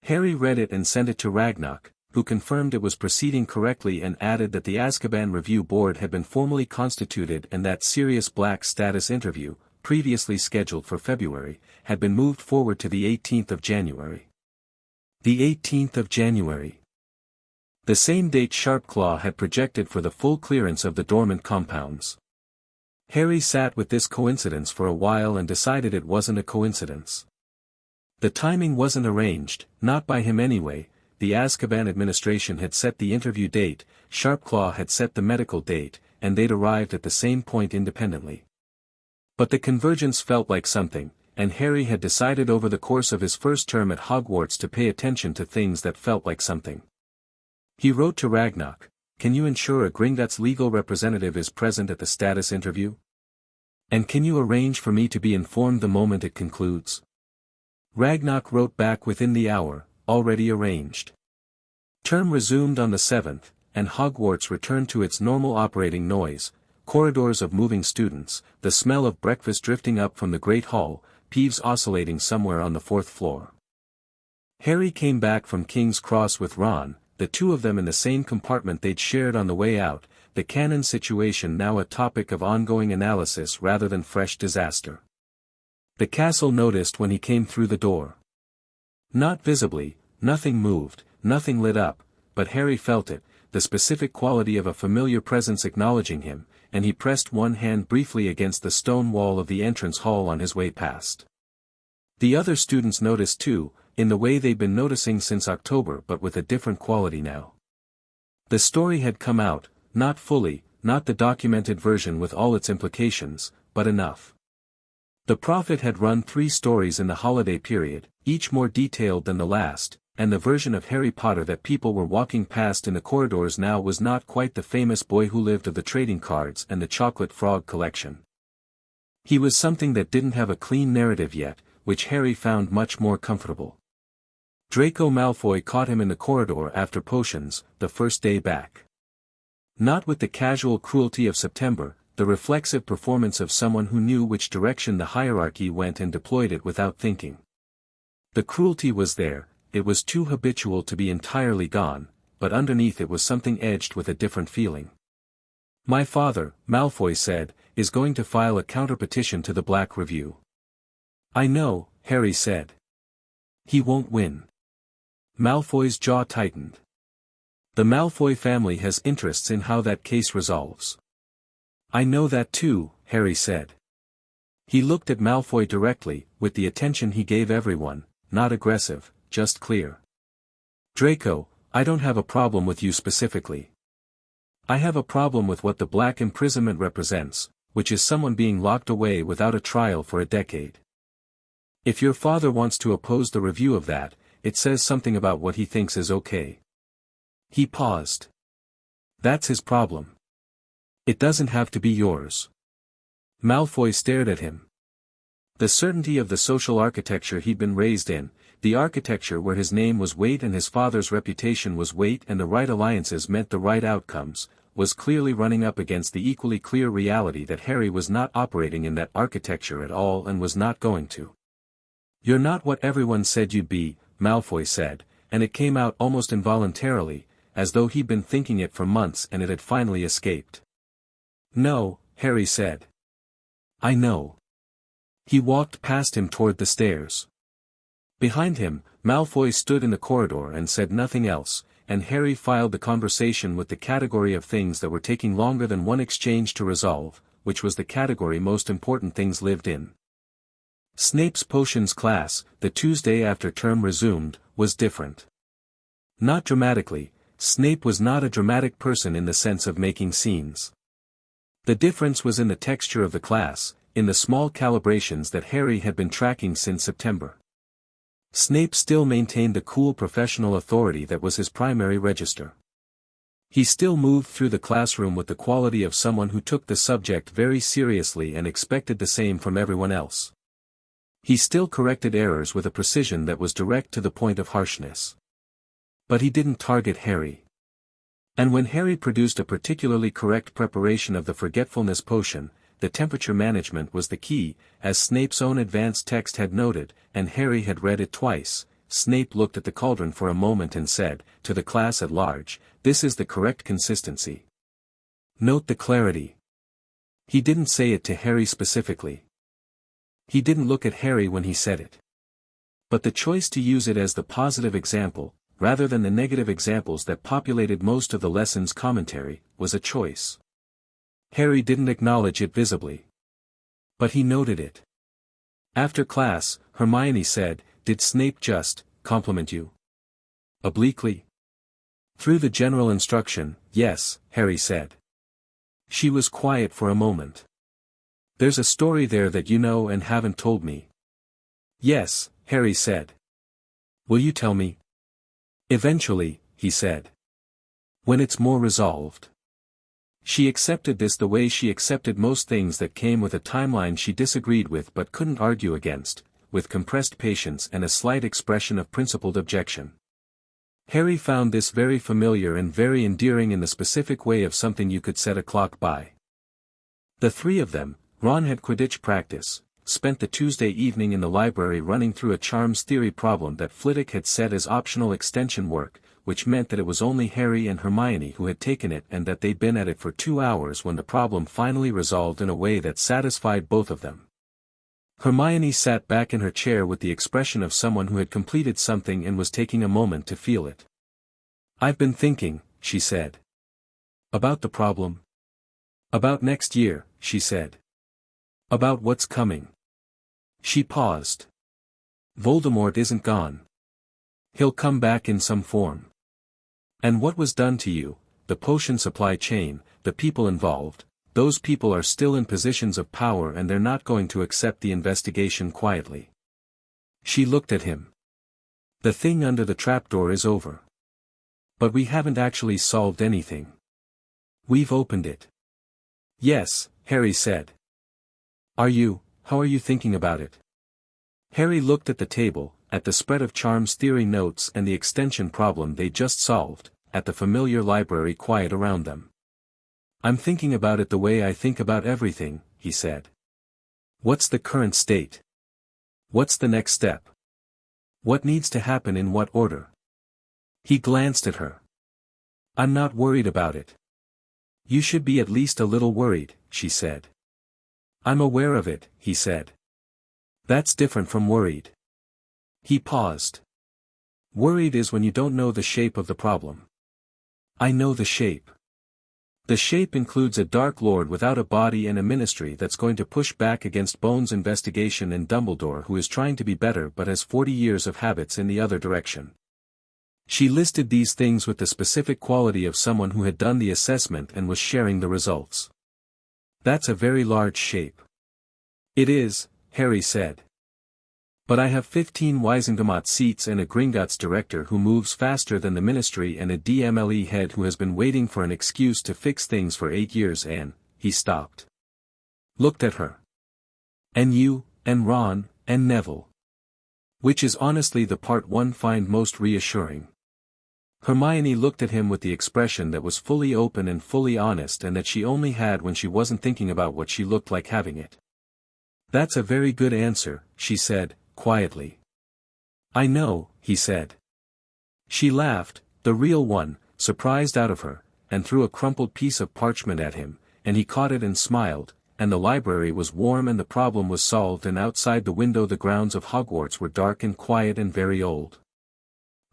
Harry read it and sent it to Ragnarok, who confirmed it was proceeding correctly and added that the Azkaban Review Board had been formally constituted and that Sirius Black's status interview, previously scheduled for February, had been moved forward to the 18th of January. The 18th of January. The same date Sharpclaw had projected for the full clearance of the dormant compounds. Harry sat with this coincidence for a while and decided it wasn't a coincidence. The timing wasn't arranged, not by him anyway. The Azkaban administration had set the interview date, Sharpclaw had set the medical date, and they'd arrived at the same point independently. But the convergence felt like something, and Harry had decided over the course of his first term at Hogwarts to pay attention to things that felt like something. He wrote to Ragnarok, "Can you ensure a Gringotts legal representative is present at the status interview? And can you arrange for me to be informed the moment it concludes?" Ragnarok wrote back within the hour, "Already arranged." Term resumed on the 7th, and Hogwarts returned to its normal operating noise, corridors of moving students, the smell of breakfast drifting up from the Great Hall, Peeves oscillating somewhere on the 4th floor. Harry came back from King's Cross with Ron, the two of them in the same compartment they'd shared on the way out, the canon situation now a topic of ongoing analysis rather than fresh disaster. The castle noticed when he came through the door. Not visibly, nothing moved, nothing lit up, but Harry felt it, the specific quality of a familiar presence acknowledging him, and he pressed one hand briefly against the stone wall of the entrance hall on his way past. The other students noticed too, in the way they'd been noticing since October but with a different quality now. The story had come out, not fully, not the documented version with all its implications, but enough. The Prophet had run 3 stories in the holiday period, each more detailed than the last, and the version of Harry Potter that people were walking past in the corridors now was not quite the famous boy who lived of the trading cards and the chocolate frog collection. He was something that didn't have a clean narrative yet, which Harry found much more comfortable. Draco Malfoy caught him in the corridor after potions, the first day back. Not with the casual cruelty of September, the reflexive performance of someone who knew which direction the hierarchy went and deployed it without thinking. The cruelty was there, it was too habitual to be entirely gone, but underneath it was something edged with a different feeling. "My father," Malfoy said, "is going to file a counter-petition to the Black Review." "I know," Harry said. "He won't win." Malfoy's jaw tightened. "The Malfoy family has interests in how that case resolves." "I know that too," Harry said. He looked at Malfoy directly, with the attention he gave everyone, not aggressive, just clear. "Draco, I don't have a problem with you specifically. I have a problem with what the black imprisonment represents, which is someone being locked away without a trial for a decade. If your father wants to oppose the review of that, it says something about what he thinks is okay." He paused. "That's his problem. It doesn't have to be yours." Malfoy stared at him. The certainty of the social architecture he'd been raised in, the architecture where his name was weight and his father's reputation was weight and the right alliances meant the right outcomes, was clearly running up against the equally clear reality that Harry was not operating in that architecture at all and was not going to. "You're not what everyone said you'd be," Malfoy said, and it came out almost involuntarily, as though he'd been thinking it for months and it had finally escaped. "No," Harry said. I know. He walked past him toward the stairs. Behind him, Malfoy stood in the corridor and said nothing else, and Harry filed the conversation with the category of things that were taking longer than one exchange to resolve, which was the category most important things lived in. Snape's potions class, the Tuesday after term resumed, was different. Not dramatically, Snape was not a dramatic person in the sense of making scenes. The difference was in the texture of the class, in the small calibrations that Harry had been tracking since September. Snape still maintained the cool professional authority that was his primary register. He still moved through the classroom with the quality of someone who took the subject very seriously and expected the same from everyone else. He still corrected errors with a precision that was direct to the point of harshness. But he didn't target Harry. And when Harry produced a particularly correct preparation of the forgetfulness potion, the temperature management was the key, as Snape's own advanced text had noted, and Harry had read it twice. Snape looked at the cauldron for a moment and said, to the class at large, "This is the correct consistency." Note the clarity. He didn't say it to Harry specifically. He didn't look at Harry when he said it. But the choice to use it as the positive example, rather than the negative examples that populated most of the lesson's commentary, was a choice. Harry didn't acknowledge it visibly. But he noted it. After class, Hermione said, "Did Snape just compliment you?" Obliquely. Through the general instruction, "Yes," Harry said. She was quiet for a moment. "There's a story there that you know and haven't told me." "Yes," Harry said. "Will you tell me?" "Eventually," he said. "When it's more resolved." She accepted this the way she accepted most things that came with a timeline she disagreed with but couldn't argue against, with compressed patience and a slight expression of principled objection. Harry found this very familiar and very endearing in the specific way of something you could set a clock by. The three of them, Ron had Quidditch practice, spent the Tuesday evening in the library running through a charms theory problem that Flitwick had set as optional extension work, which meant that it was only Harry and Hermione who had taken it and that they'd been at it for 2 hours when the problem finally resolved in a way that satisfied both of them. Hermione sat back in her chair with the expression of someone who had completed something and was taking a moment to feel it. "I've been thinking," she said. "About the problem?" "About next year," she said. "About what's coming." She paused. "Voldemort isn't gone. He'll come back in some form. And what was done to you, the potion supply chain, the people involved, those people are still in positions of power and they're not going to accept the investigation quietly." She looked at him. "The thing under the trapdoor is over. But we haven't actually solved anything. We've opened it." "Yes," Harry said. How are you thinking about it?" Harry looked at the table, at the spread of charms theory notes and the extension problem they just solved, at the familiar library quiet around them. "I'm thinking about it the way I think about everything," he said. "What's the current state? What's the next step? What needs to happen in what order?" He glanced at her. "I'm not worried about it." "You should be at least a little worried," she said. "I'm aware of it," he said. "That's different from worried." He paused. "Worried is when you don't know the shape of the problem." "I know the shape. The shape includes a Dark Lord without a body and a ministry that's going to push back against Bones' investigation and Dumbledore who is trying to be better but has 40 years of habits in the other direction." She listed these things with the specific quality of someone who had done the assessment and was sharing the results. "That's a very large shape." "It is," Harry said. "But I have 15 Wisengamot seats and a Gringotts director who moves faster than the ministry and a DMLE head who has been waiting for an excuse to fix things for 8 years and," he stopped. Looked at her. "And you, and Ron, and Neville. Which is honestly the part one find most reassuring." Hermione looked at him with the expression that was fully open and fully honest and that she only had when she wasn't thinking about what she looked like having it. "That's a very good answer," she said, quietly. "I know," he said. She laughed, the real one, surprised out of her, and threw a crumpled piece of parchment at him, and he caught it and smiled, and the library was warm and the problem was solved, and outside the window the grounds of Hogwarts were dark and quiet and very old.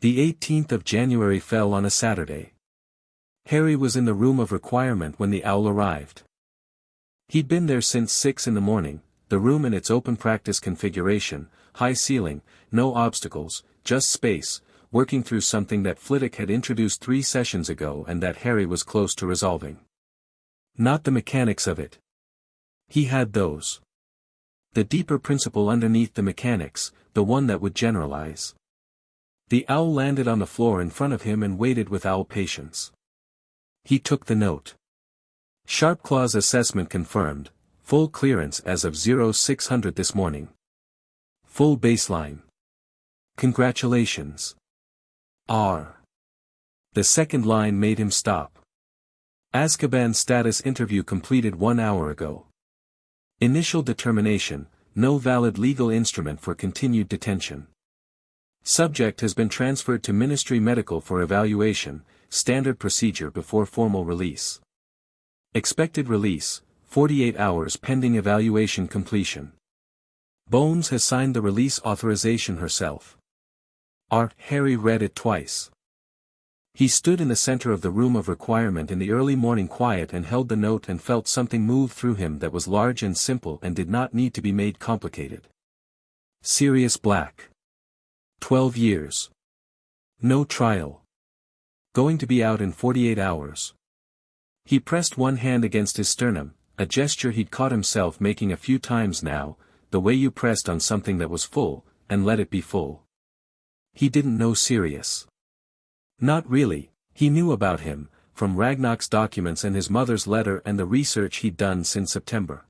The 18th of January fell on a Saturday. Harry was in the room of requirement when the owl arrived. He'd been there since 6 in the morning, the room in its open practice configuration, high ceiling, no obstacles, just space, working through something that Flitwick had introduced 3 sessions ago and that Harry was close to resolving. Not the mechanics of it. He had those. The deeper principle underneath the mechanics, the one that would generalize. The owl landed on the floor in front of him and waited with owl patience. He took the note. Sharpclaw's assessment confirmed, full clearance as of 0600 this morning. Full baseline. Congratulations. R. The second line made him stop. Azkaban status interview completed 1 hour ago. Initial determination, no valid legal instrument for continued detention. Subject has been transferred to Ministry Medical for evaluation, standard procedure before formal release. Expected release, 48 hours pending evaluation completion. Bones has signed the release authorization herself. Harry read it twice. He stood in the center of the room of requirement in the early morning quiet and held the note and felt something move through him that was large and simple and did not need to be made complicated. Sirius Black. 12 years. No trial. Going to be out in 48 hours. He pressed one hand against his sternum, a gesture he'd caught himself making a few times now, the way you pressed on something that was full, and let it be full. He didn't know Sirius. Not really, he knew about him, from Ragnar's documents and his mother's letter and the research he'd done since September.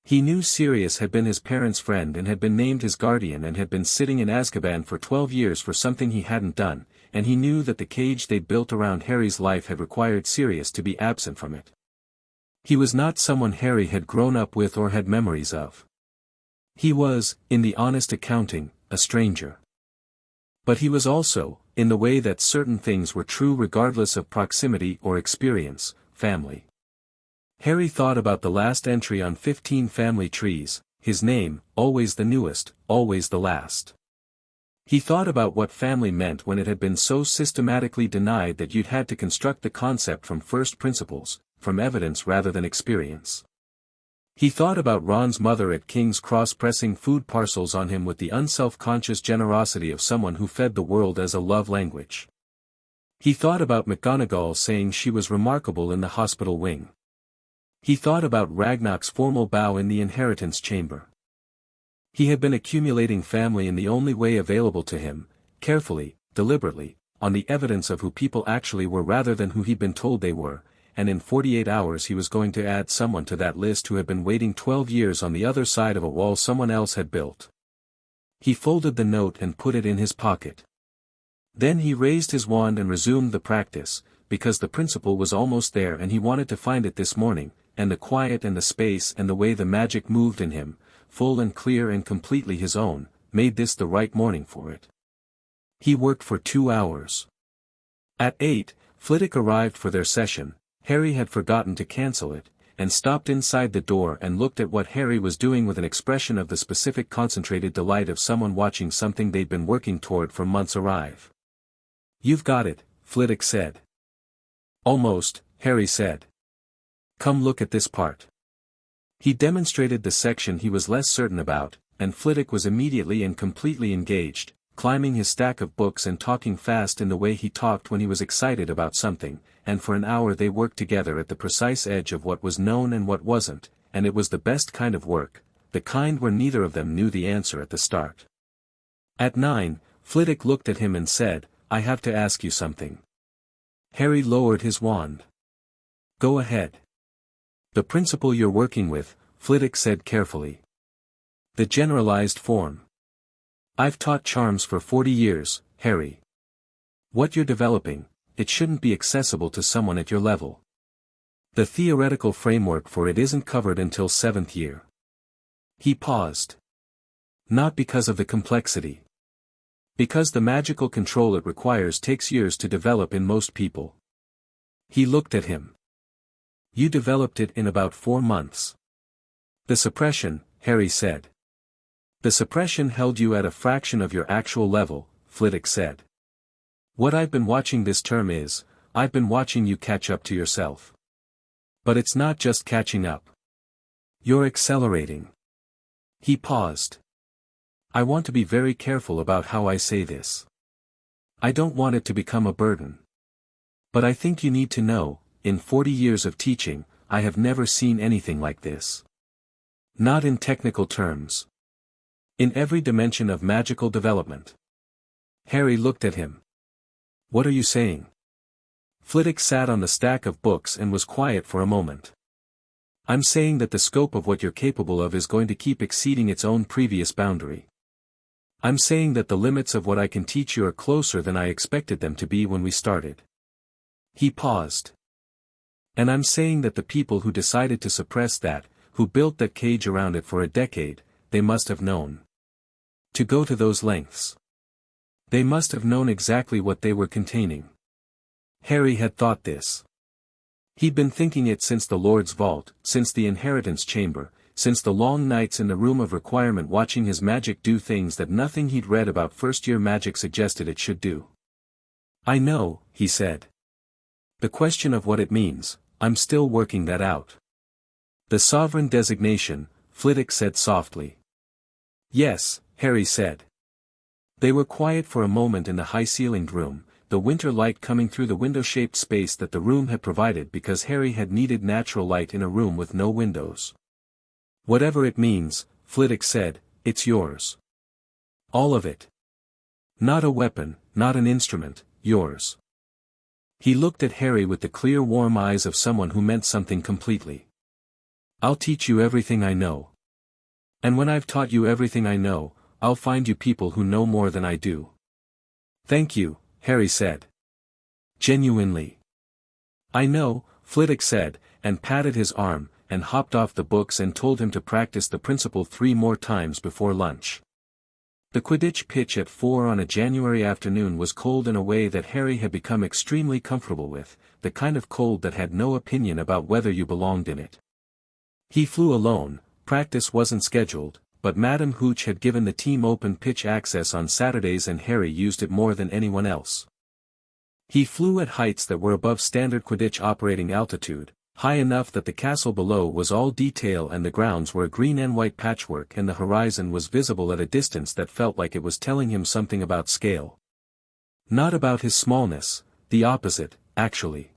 He knew Sirius had been his parents' friend and had been named his guardian and had been sitting in Azkaban for 12 years for something he hadn't done, and he knew that the cage they'd built around Harry's life had required Sirius to be absent from it. He was not someone Harry had grown up with or had memories of. He was, in the honest accounting, a stranger. But he was also, in the way that certain things were true regardless of proximity or experience, family. Harry thought about the last entry on 15 family trees, his name, always the newest, always the last. He thought about what family meant when it had been so systematically denied that you'd had to construct the concept from first principles, from evidence rather than experience. He thought about Ron's mother at King's Cross pressing food parcels on him with the unself-conscious generosity of someone who fed the world as a love language. He thought about McGonagall saying she was remarkable in the hospital wing. He thought about Ragnar's formal bow in the inheritance chamber. He had been accumulating family in the only way available to him, carefully, deliberately, on the evidence of who people actually were rather than who he'd been told they were, and in 48 hours he was going to add someone to that list who had been waiting 12 years on the other side of a wall someone else had built. He folded the note and put it in his pocket. Then he raised his wand and resumed the practice, because the principle was almost there and he wanted to find it this morning, and the quiet and the space and the way the magic moved in him, full and clear and completely his own, made this the right morning for it. He worked for 2 hours. At 8, Flitwick arrived for their session. Harry had forgotten to cancel it, and stopped inside the door and looked at what Harry was doing with an expression of the specific concentrated delight of someone watching something they'd been working toward for months arrive. "You've got it," Flitwick said. "Almost," Harry said. "Come look at this part." He demonstrated the section he was less certain about, and Flitwick was immediately and completely engaged, climbing his stack of books and talking fast in the way he talked when he was excited about something, and for an hour they worked together at the precise edge of what was known and what wasn't, and it was the best kind of work, the kind where neither of them knew the answer at the start. At 9, Flitwick looked at him and said, "I have to ask you something." Harry lowered his wand. "Go ahead." "The principle you're working with," Flitwick said carefully. "The generalized form. I've taught charms for 40 years, Harry. What you're developing, it shouldn't be accessible to someone at your level. The theoretical framework for it isn't covered until 7th year." He paused. "Not because of the complexity. Because the magical control it requires takes years to develop in most people." He looked at him. "You developed it in about 4 months. The suppression, Harry said. The suppression held you at a fraction of your actual level, Flitwick said. What I've been watching this term is, I've been watching you catch up to yourself. But it's not just catching up. You're accelerating. He paused. I want to be very careful about how I say this. I don't want it to become a burden. But I think you need to know, in 40 years of teaching, I have never seen anything like this. Not in technical terms. In every dimension of magical development. Harry looked at him. What are you saying? Flitwick sat on the stack of books and was quiet for a moment. I'm saying that the scope of what you're capable of is going to keep exceeding its own previous boundary. I'm saying that the limits of what I can teach you are closer than I expected them to be when we started. He paused. And I'm saying that the people who decided to suppress that, who built that cage around it for a decade, they must have known. To go to those lengths. They must have known exactly what they were containing. Harry had thought this. He'd been thinking it since the Lord's Vault, since the Inheritance Chamber, since the long nights in the Room of Requirement watching his magic do things that nothing he'd read about first-year magic suggested it should do. I know, he said. The question of what it means, I'm still working that out. The sovereign designation, Flitwick said softly. Yes, Harry said. They were quiet for a moment in the high-ceilinged room, the winter light coming through the window-shaped space that the room had provided because Harry had needed natural light in a room with no windows. Whatever it means, Flitwick said, it's yours. All of it. Not a weapon, not an instrument, yours. He looked at Harry with the clear warm eyes of someone who meant something completely. I'll teach you everything I know. And when I've taught you everything I know, I'll find you people who know more than I do. Thank you, Harry said. Genuinely. I know, Flitwick said, and patted his arm, and hopped off the books and told him to practice the principle 3 more times before lunch. The Quidditch pitch at 4 on a January afternoon was cold in a way that Harry had become extremely comfortable with, the kind of cold that had no opinion about whether you belonged in it. He flew alone, practice wasn't scheduled, but Madam Hooch had given the team open pitch access on Saturdays and Harry used it more than anyone else. He flew at heights that were above standard Quidditch operating altitude, high enough that the castle below was all detail and the grounds were a green and white patchwork and the horizon was visible at a distance that felt like it was telling him something about scale. Not about his smallness, the opposite, actually.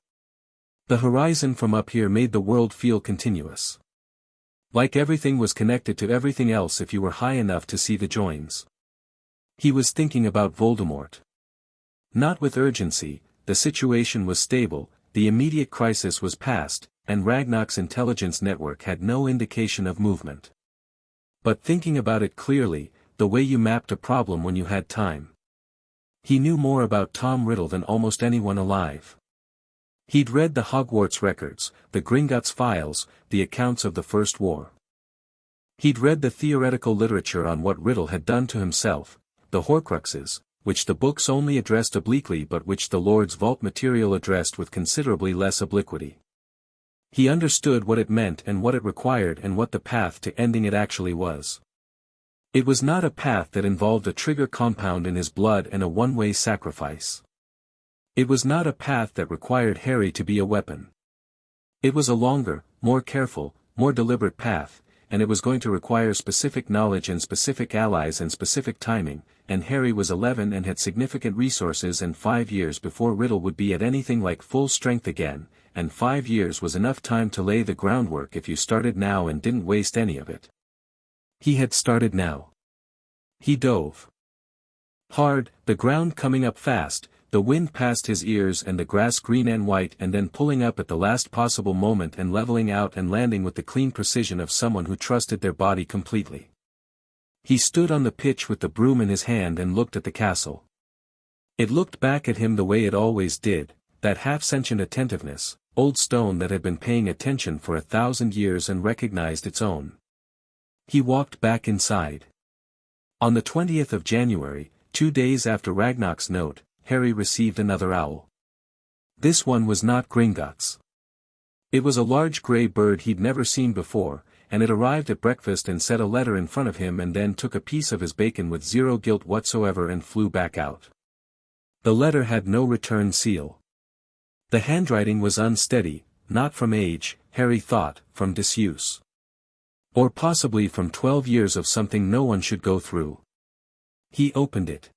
The horizon from up here made the world feel continuous. Like everything was connected to everything else if you were high enough to see the joins. He was thinking about Voldemort. Not with urgency, the situation was stable, the immediate crisis was past, and Ragnarok's intelligence network had no indication of movement. But thinking about it clearly, the way you mapped a problem when you had time. He knew more about Tom Riddle than almost anyone alive. He'd read the Hogwarts records, the Gringotts files, the accounts of the First War. He'd read the theoretical literature on what Riddle had done to himself, the Horcruxes, which the books only addressed obliquely but which the Lord's Vault material addressed with considerably less obliquity. He understood what it meant and what it required and what the path to ending it actually was. It was not a path that involved a trigger compound in his blood and a one-way sacrifice. It was not a path that required Harry to be a weapon. It was a longer, more careful, more deliberate path, and it was going to require specific knowledge and specific allies and specific timing, and Harry was 11 and had significant resources and 5 years before Riddle would be at anything like full strength again, and 5 years was enough time to lay the groundwork if you started now and didn't waste any of it. He had started now. He dove. Hard, the ground coming up fast, the wind past his ears and the grass green and white and then pulling up at the last possible moment and leveling out and landing with the clean precision of someone who trusted their body completely. He stood on the pitch with the broom in his hand and looked at the castle. It looked back at him the way it always did, that half-sentient attentiveness, old stone that had been paying attention for 1,000 years and recognized its own. He walked back inside. On the 20th of January, 2 days after Ragnarok's note, Harry received another owl. This one was not Gringotts. It was a large grey bird he'd never seen before, and it arrived at breakfast and set a letter in front of him and then took a piece of his bacon with zero guilt whatsoever and flew back out. The letter had no return seal. The handwriting was unsteady, not from age, Harry thought, from disuse. Or possibly from 12 years of something no one should go through. He opened it.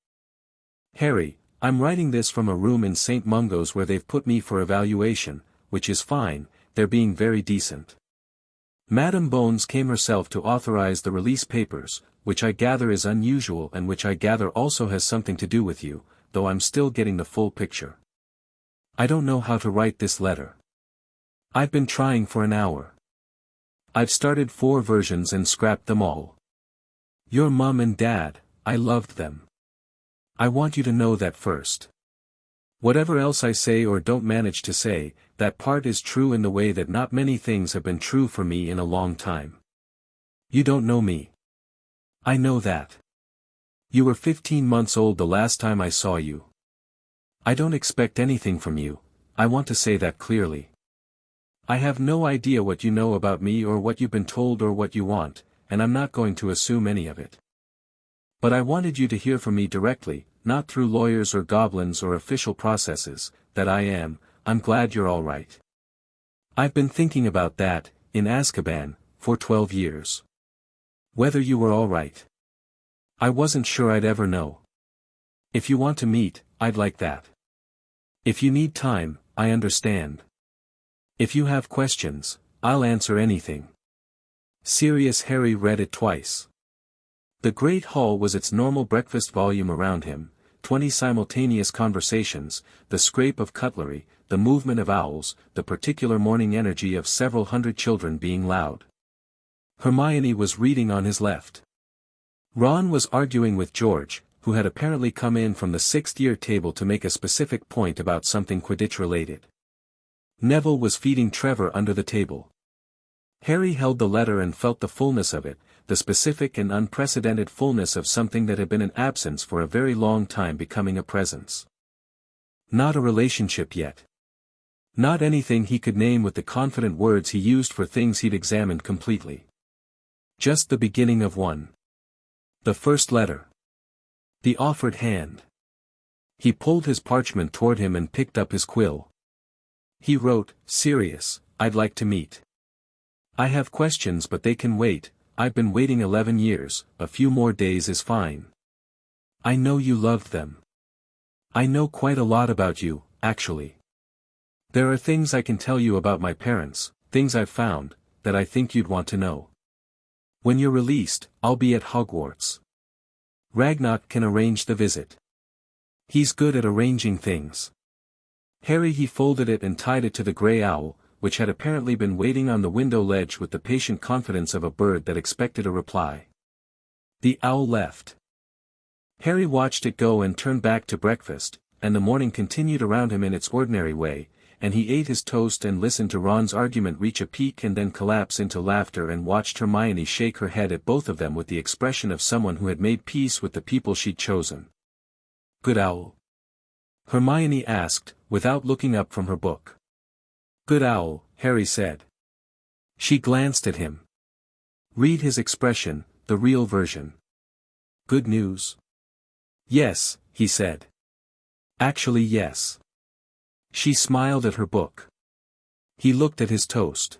Harry, I'm writing this from a room in St. Mungo's where they've put me for evaluation, which is fine, they're being very decent. Madam Bones came herself to authorize the release papers, which I gather is unusual and which I gather also has something to do with you, though I'm still getting the full picture. I don't know how to write this letter. I've been trying for an hour. I've started 4 versions and scrapped them all. Your mum and dad, I loved them. I want you to know that first. Whatever else I say or don't manage to say, that part is true in the way that not many things have been true for me in a long time. You don't know me. I know that. You were 15 months old the last time I saw you. I don't expect anything from you, I want to say that clearly. I have no idea what you know about me or what you've been told or what you want, and I'm not going to assume any of it. But I wanted you to hear from me directly, not through lawyers or goblins or official processes, that I'm glad you're all right. I've been thinking about that, in Azkaban, for 12 years. Whether you were all right. I wasn't sure I'd ever know. If you want to meet, I'd like that. If you need time, I understand. If you have questions, I'll answer anything. Sirius Harry read it twice. The great hall was its normal breakfast volume around him, 20 simultaneous conversations, the scrape of cutlery, the movement of owls, the particular morning energy of several hundred children being loud. Hermione was reading on his left. Ron was arguing with George, who had apparently come in from the 6th-year table to make a specific point about something Quidditch-related. Neville was feeding Trevor under the table. Harry held the letter and felt the fullness of it, the specific and unprecedented fullness of something that had been an absence for a very long time becoming a presence. Not a relationship yet. Not anything he could name with the confident words he used for things he'd examined completely. Just the beginning of one. The first letter. The offered hand. He pulled his parchment toward him and picked up his quill. He wrote, Sirius, I'd like to meet. I have questions but they can wait, I've been waiting 11 years, a few more days is fine. I know you loved them. I know quite a lot about you, actually. There are things I can tell you about my parents, things I've found, that I think you'd want to know. When you're released, I'll be at Hogwarts. Ragnar can arrange the visit. He's good at arranging things. Harry he folded it and tied it to the grey owl, which had apparently been waiting on the window ledge with the patient confidence of a bird that expected a reply. The owl left. Harry watched it go and turned back to breakfast, and the morning continued around him in its ordinary way, and he ate his toast and listened to Ron's argument reach a peak and then collapse into laughter and watched Hermione shake her head at both of them with the expression of someone who had made peace with the people she'd chosen. Good owl? Hermione asked, without looking up from her book. Good owl, Harry said. She glanced at him. Read his expression, the real version. Good news? Yes, he said. Actually yes. She smiled at her book. He looked at his toast.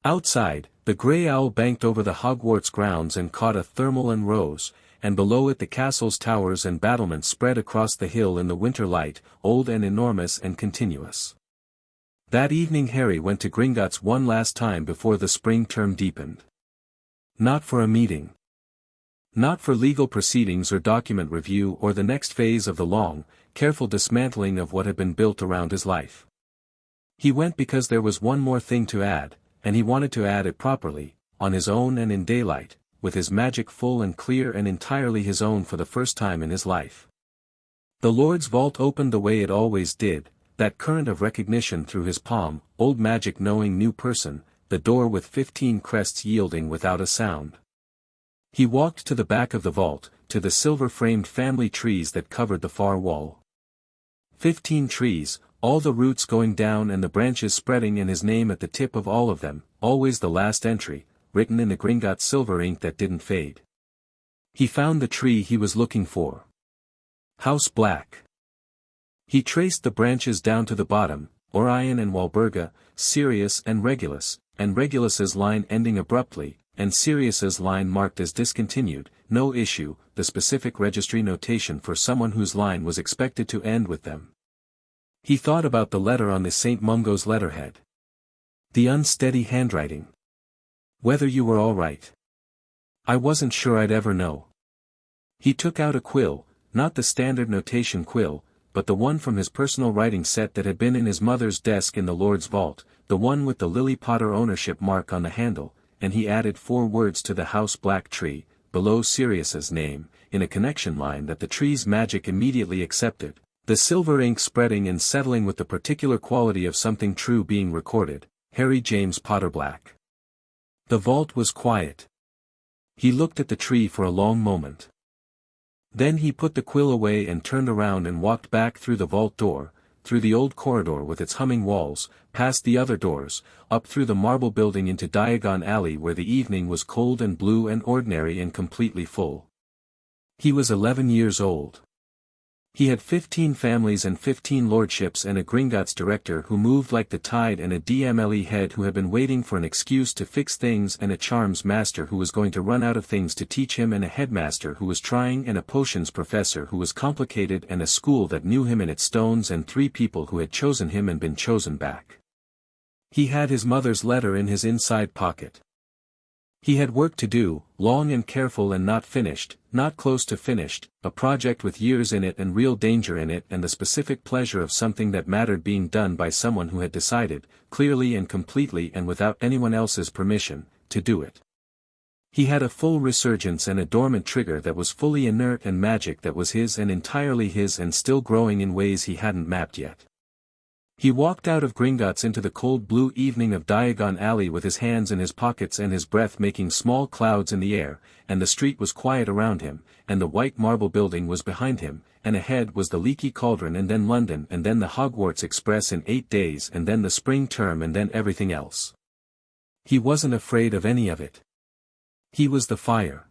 Outside, the grey owl banked over the Hogwarts grounds and caught a thermal and rose, and below it the castle's towers and battlements spread across the hill in the winter light, old and enormous and continuous. That evening Harry went to Gringotts one last time before the spring term deepened. Not for a meeting. Not for legal proceedings or document review or the next phase of the long, careful dismantling of what had been built around his life. He went because there was one more thing to add, and he wanted to add it properly, on his own and in daylight, with his magic full and clear and entirely his own for the first time in his life. The Lord's vault opened the way it always did, that current of recognition through his palm, old magic knowing new person, the door with 15 crests yielding without a sound. He walked to the back of the vault, to the silver-framed family trees that covered the far wall. 15 trees, all the roots going down and the branches spreading and his name at the tip of all of them, always the last entry, written in the Gringotts silver ink that didn't fade. He found the tree he was looking for. House Black. He traced the branches down to the bottom, Orion and Walburga, Sirius and Regulus's line ending abruptly, and Sirius's line marked as discontinued, no issue, the specific registry notation for someone whose line was expected to end with them. He thought about the letter on the St. Mungo's letterhead. The unsteady handwriting. Whether you were all right. I wasn't sure I'd ever know. He took out a quill, not the standard notation quill, but the one from his personal writing set that had been in his mother's desk in the Lord's vault, the one with the Lily Potter ownership mark on the handle, and he added 4 words to the House Black tree, below Sirius's name, in a connection line that the tree's magic immediately accepted, the silver ink spreading and settling with the particular quality of something true being recorded, Harry James Potter Black. The vault was quiet. He looked at the tree for a long moment. Then he put the quill away and turned around and walked back through the vault door, through the old corridor with its humming walls, past the other doors, up through the marble building into Diagon Alley where the evening was cold and blue and ordinary and completely full. He was 11 years old. He had 15 families and 15 lordships and a Gringotts director who moved like the tide and a DMLE head who had been waiting for an excuse to fix things and a charms master who was going to run out of things to teach him and a headmaster who was trying and a potions professor who was complicated and a school that knew him in its stones and 3 people who had chosen him and been chosen back. He had his mother's letter in his inside pocket. He had work to do, long and careful and not finished, not close to finished, a project with years in it and real danger in it and the specific pleasure of something that mattered being done by someone who had decided, clearly and completely and without anyone else's permission, to do it. He had a full resurgence and a dormant trigger that was fully inert and magic that was his and entirely his and still growing in ways he hadn't mapped yet. He walked out of Gringotts into the cold blue evening of Diagon Alley with his hands in his pockets and his breath making small clouds in the air, and the street was quiet around him, and the white marble building was behind him, and ahead was the leaky cauldron and then London and then the Hogwarts Express in 8 days and then the spring term and then everything else. He wasn't afraid of any of it. He was the fire.